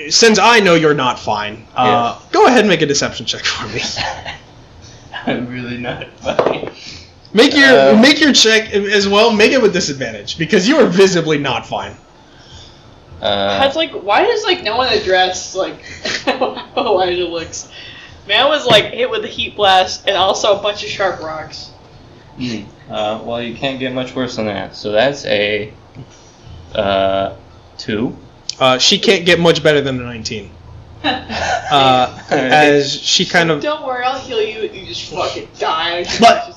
Since I know you're not fine, Yeah. go ahead and make a deception check for me. I'm really not fine. Make your check as well. Make it with disadvantage because you are visibly not fine. That's like, why does like no one address like how Elijah looks? Man was like hit with a heat blast and also a bunch of sharp rocks. Well, you can't get much worse than that. So that's a 2. She can't get much better than a 19. As she kind of... Don't worry, I'll heal you. You just fucking die. But-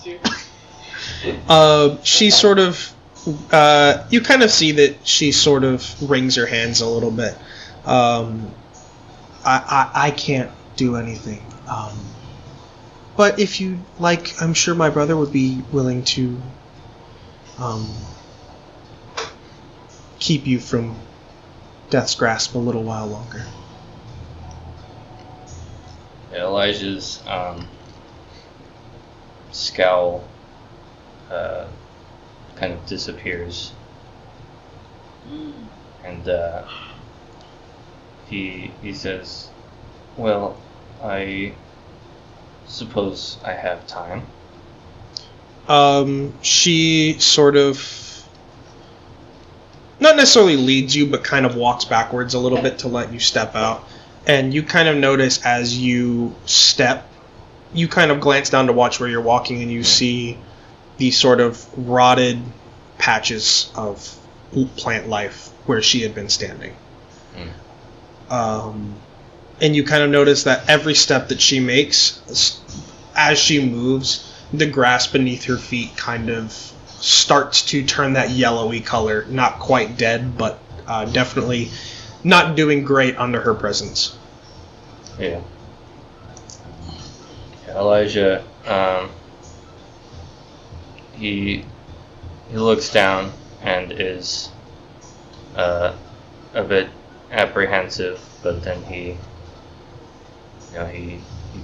she sort of... you kind of see that she sort of wrings her hands a little bit. I can't do anything. But if you like, I'm sure my brother would be willing to keep you from death's grasp a little while longer. Elijah's scowl kind of disappears, and he says, "Well, I suppose I have time." She sort of, not necessarily leads you, but kind of walks backwards a little bit to let you step out. And you kind of notice as you step, you kind of glance down to watch where you're walking, and you see these sort of rotted patches of plant life where she had been standing. And you kind of notice that every step that she makes, as she moves, the grass beneath her feet kind of starts to turn that yellowy color. Not quite dead, but definitely not doing great under her presence. Yeah. Elijah, he looks down and is a bit apprehensive, but then he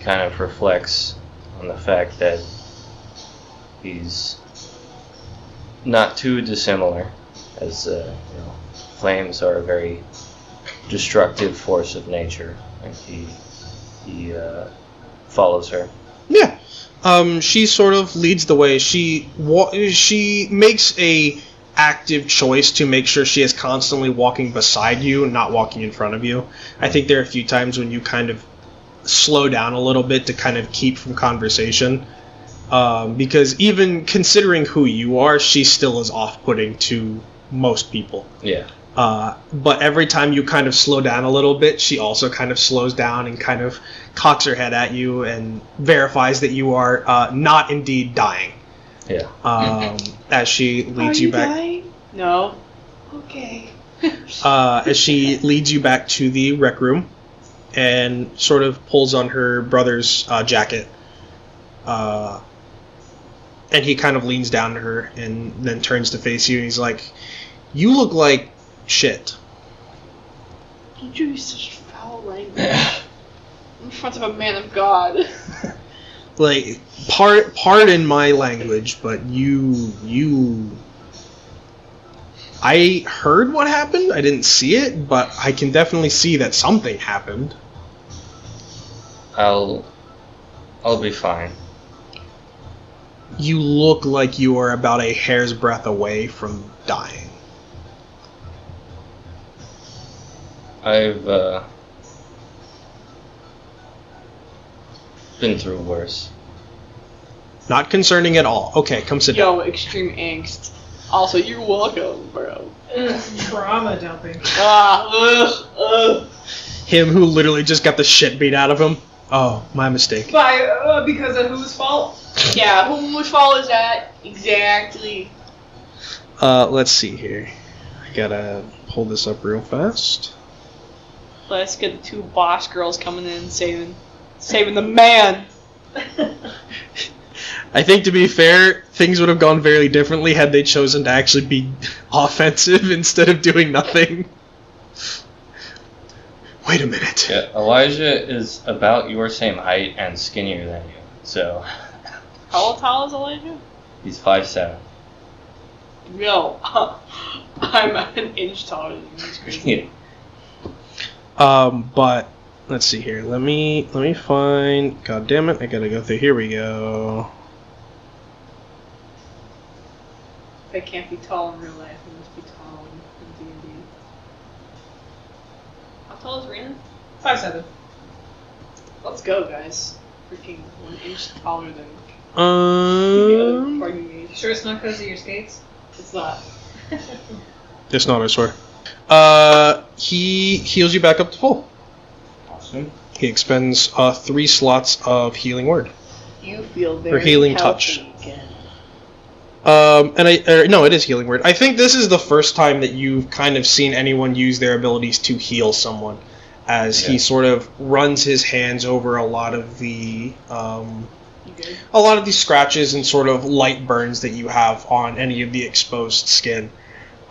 kind of reflects on the fact that he's not too dissimilar, as flames are a very destructive force of nature, and he follows her. Yeah. She sort of leads the way. She makes a active choice to make sure she is constantly walking beside you and not walking in front of you. I think there are a few times when you kind of slow down a little bit to kind of keep from conversation. Because even considering who you are, she still is off-putting to most people. Yeah. But every time you kind of slow down a little bit, she also kind of slows down and kind of cocks her head at you and verifies that you are not indeed dying. Yeah. As she leads you back. Dying? No. Okay. As she leads you back to the rec room and sort of pulls on her brother's jacket. And he kind of leans down to her and then turns to face you and he's like, "You look like shit." Don't you use such foul language in front of a man of God. Like, pardon my language, but you... I heard what happened. I didn't see it, but I can definitely see that something happened. I'll be fine. You look like you are about a hair's breadth away from dying. I've been through worse. Not concerning at all. Okay, come sit down. Yo, extreme angst. Also, you're welcome, bro. Trauma dumping. Him who literally just got the shit beat out of him. Oh, my mistake. Because of whose fault? Yeah, whose fault is that? Exactly. Let's see here. I gotta pull this up real fast. Let's get the two boss girls coming in and saving the man. I think, to be fair, things would have gone very differently had they chosen to actually be offensive instead of doing nothing. Wait a minute. Yeah, Elijah is about your same height and skinnier than you, so... How tall is Elijah? He's 5'7". Yo, I'm an inch taller than you. That's crazy. But let's see here. Let me find. God damn it! I gotta go through. Here we go. If I can't be tall in real life, I must be tall in D&D. How tall is Rena? 5'7". Let's go, guys. Freaking 1 inch taller than the other party mage. Sure it's not because of your skates? It's not. It's not, I swear. He heals you back up to full. Awesome. He expends 3 slots of healing word. You feel very healing healthy touch. again. No, it is healing word. I think this is the first time that you've kind of seen anyone use their abilities to heal someone, as he sort of runs his hands over a lot of the scratches and sort of light burns that you have on any of the exposed skin.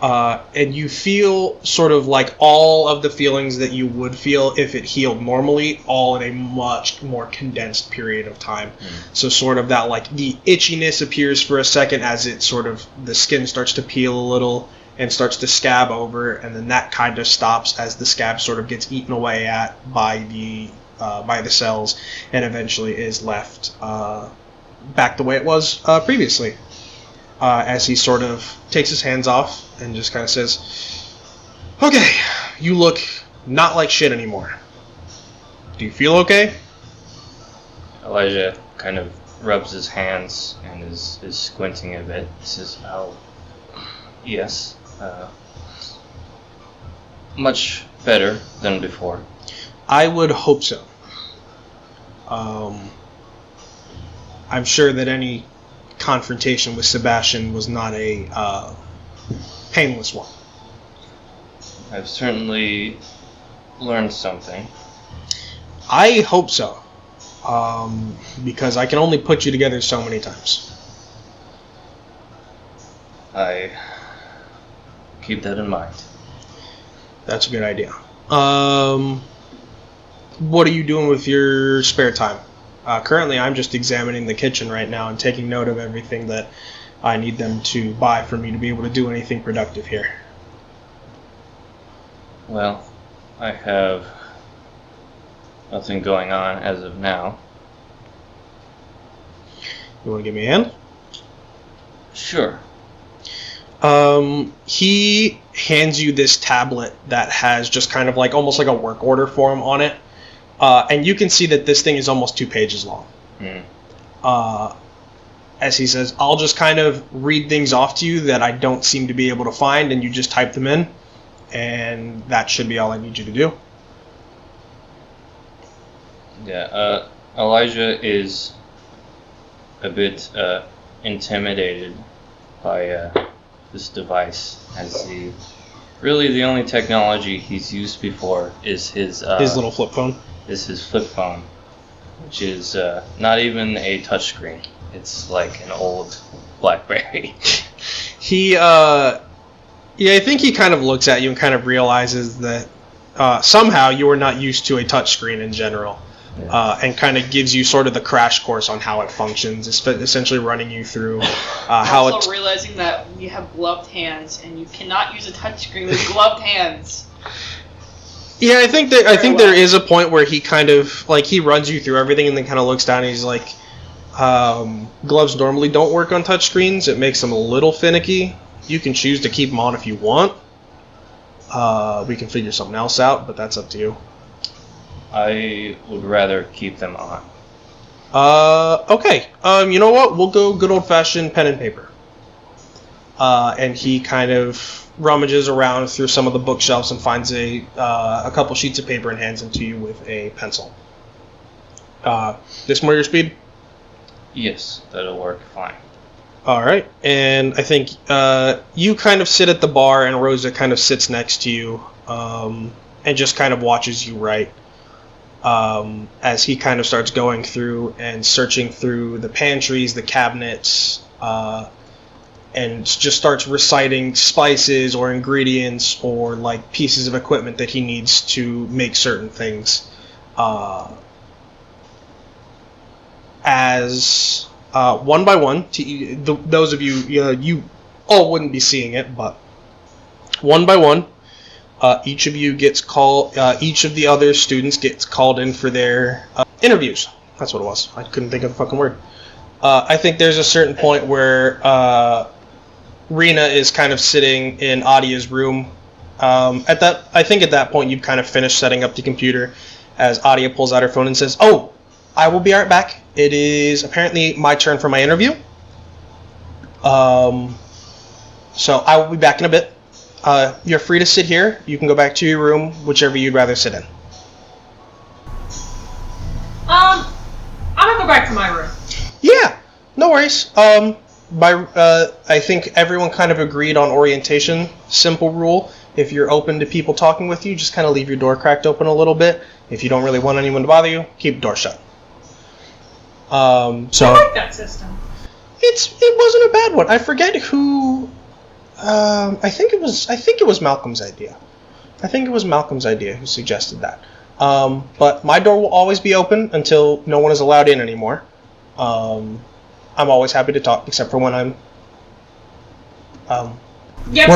And you feel sort of like all of the feelings that you would feel if it healed normally, all in a much more condensed period of time. So sort of that, like, the itchiness appears for a second as it sort of, the skin starts to peel a little and starts to scab over, and then that kind of stops as the scab sort of gets eaten away at by the cells, and eventually is left back the way it was previously. As he sort of takes his hands off and just kind of says, "Okay, you look not like shit anymore. Do you feel okay?" Elijah kind of rubs his hands and is squinting a bit. He says, "Oh, yes. Much better than before." I would hope so. I'm sure that any confrontation with Sebastian was not a painless one. I've certainly learned something. I hope so. Because I can only put you together so many times. I keep that in mind. That's a good idea. What are you doing with your spare time? Currently, I'm just examining the kitchen right now and taking note of everything that I need them to buy for me to be able to do anything productive here. Well, I have nothing going on as of now. You want to give me a hand? Sure. He hands you this tablet that has just kind of like almost like a work order form on it. And you can see that this thing is almost 2 pages long. As he says, "I'll just kind of read things off to you that I don't seem to be able to find, and you just type them in, and that should be all I need you to do." Yeah, Elijah is a bit intimidated by this device, as really the only technology he's used before is his little flip phone. Is his flip phone, which is not even a touchscreen. It's like an old BlackBerry. I think he kind of looks at you and kind of realizes that somehow you are not used to a touchscreen in general, and kind of gives you sort of the crash course on how it functions, essentially running you through how also realizing that you have gloved hands and you cannot use a touchscreen with gloved hands. Yeah, I think there is a point where he kind of, like, he runs you through everything and then kind of looks down and he's like, gloves normally don't work on touchscreens. It makes them a little finicky. You can choose to keep them on if you want. We can figure something else out, but that's up to you. I would rather keep them on. Okay. You know what? We'll go good old-fashioned pen and paper. And he kind of rummages around through some of the bookshelves and finds a couple sheets of paper and hands them to you with a pencil. This more your speed? Yes, that'll work fine. All right. And I think you kind of sit at the bar, and Rosa kind of sits next to you and just kind of watches you write. As he kind of starts going through and searching through the pantries, the cabinets, and just starts reciting spices or ingredients or like pieces of equipment that he needs to make certain things. As one by one, those of you, you all wouldn't be seeing it, but one by one, each of you gets called. Each of the other students gets called in for their interviews. That's what it was. I couldn't think of the fucking word. I think there's a certain point where Rena is kind of sitting in Adia's room. I think at that point you've kind of finished setting up the computer, as Adia pulls out her phone and says, "Oh, I will be right back. It is apparently my turn for my interview. So I will be back in a bit. You're free to sit here. You can go back to your room, whichever you'd rather sit in." I'm gonna go back to my room. Yeah, no worries. I think everyone kind of agreed on orientation. Simple rule: if you're open to people talking with you, just kind of leave your door cracked open a little bit. If you don't really want anyone to bother you, keep the door shut. So I like that system. it wasn't a bad one. I forget who. I think it was Malcolm's idea. I think it was Malcolm's idea who suggested that. But my door will always be open until no one is allowed in anymore. I'm always happy to talk, except for when I'm working. Yep,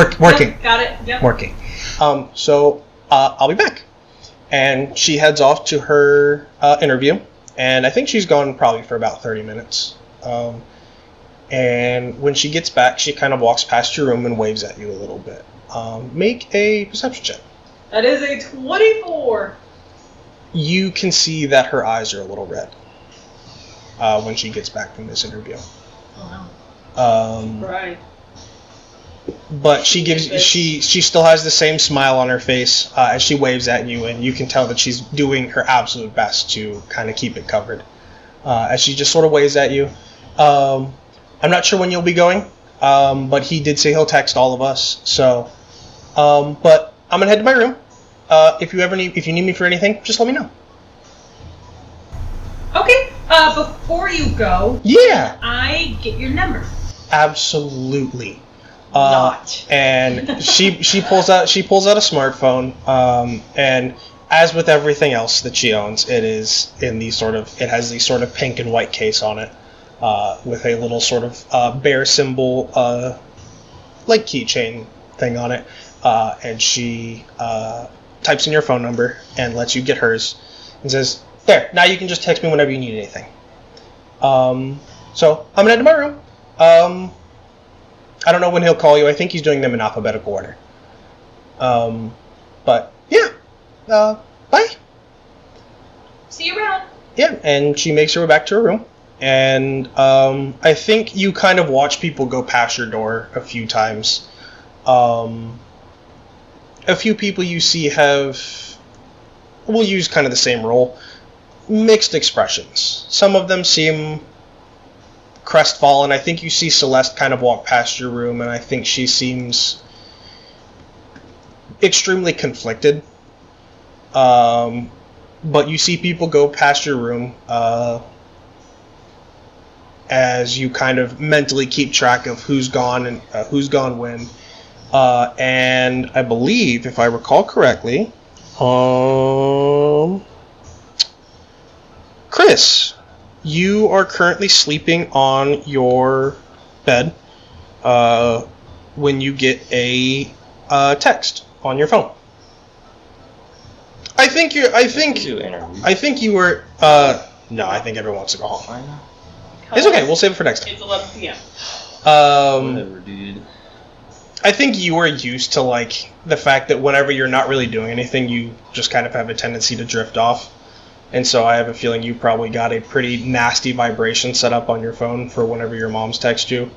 got it. Yep. Working. So I'll be back. And she heads off to her interview, and I think she's gone probably for about 30 minutes. And when she gets back, she kind of walks past your room and waves at you a little bit. Make a perception check. That is a 24. You can see that her eyes are a little red when she gets back from this interview. Oh wow. Right. But she still has the same smile on her face as she waves at you, and you can tell that she's doing her absolute best to kind of keep it covered. As she just sort of waves at you. I'm not sure when you'll be going, but he did say he'll text all of us. So, but I'm gonna head to my room. If you need me for anything, just let me know. Okay. Before you go, Yeah. can I get your number? Absolutely. Not. And she pulls out a smartphone. And as with everything else that she owns, it has the sort of pink and white case on it, with a little sort of bear symbol, like keychain thing on it. And she types in your phone number and lets you get hers, and says, "There, now you can just text me whenever you need anything." So I'm gonna head to my room. I don't know when he'll call you. I think he's doing them in alphabetical order. But yeah, bye. See you around. Yeah, and she makes her way back to her room. And I think you kind of watch people go past your door a few times. A few people you see will use kind of the same role. Mixed expressions. Some of them seem crestfallen. I think you see Celeste kind of walk past your room, and I think she seems extremely conflicted. But you see people go past your room as you kind of mentally keep track of who's gone and who's gone when. And I believe, if I recall correctly, Chris, you are currently sleeping on your bed when you get a text on your phone. I think you were. No, I think everyone wants to go home. Why not? It's okay. We'll save it for next time. It's 11 p.m. Whatever, dude. I think you are used to like the fact that whenever you're not really doing anything, you just kind of have a tendency to drift off. And so I have a feeling you probably got a pretty nasty vibration set up on your phone for whenever your mom's text you.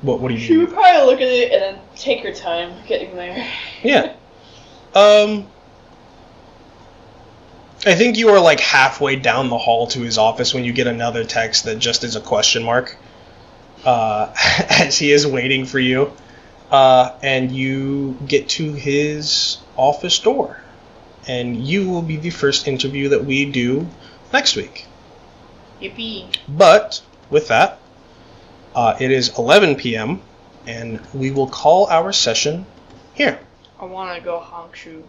What do you She would probably look at it and then take her time getting there. Yeah. I think you are like halfway down the hall to his office when you get another text that just is a question mark. As he is waiting for you. And you get to his office door. And you will be the first interview that we do next week. Yippee. But, with that, it is 11 p.m., and we will call our session here. I want to go Hongshu.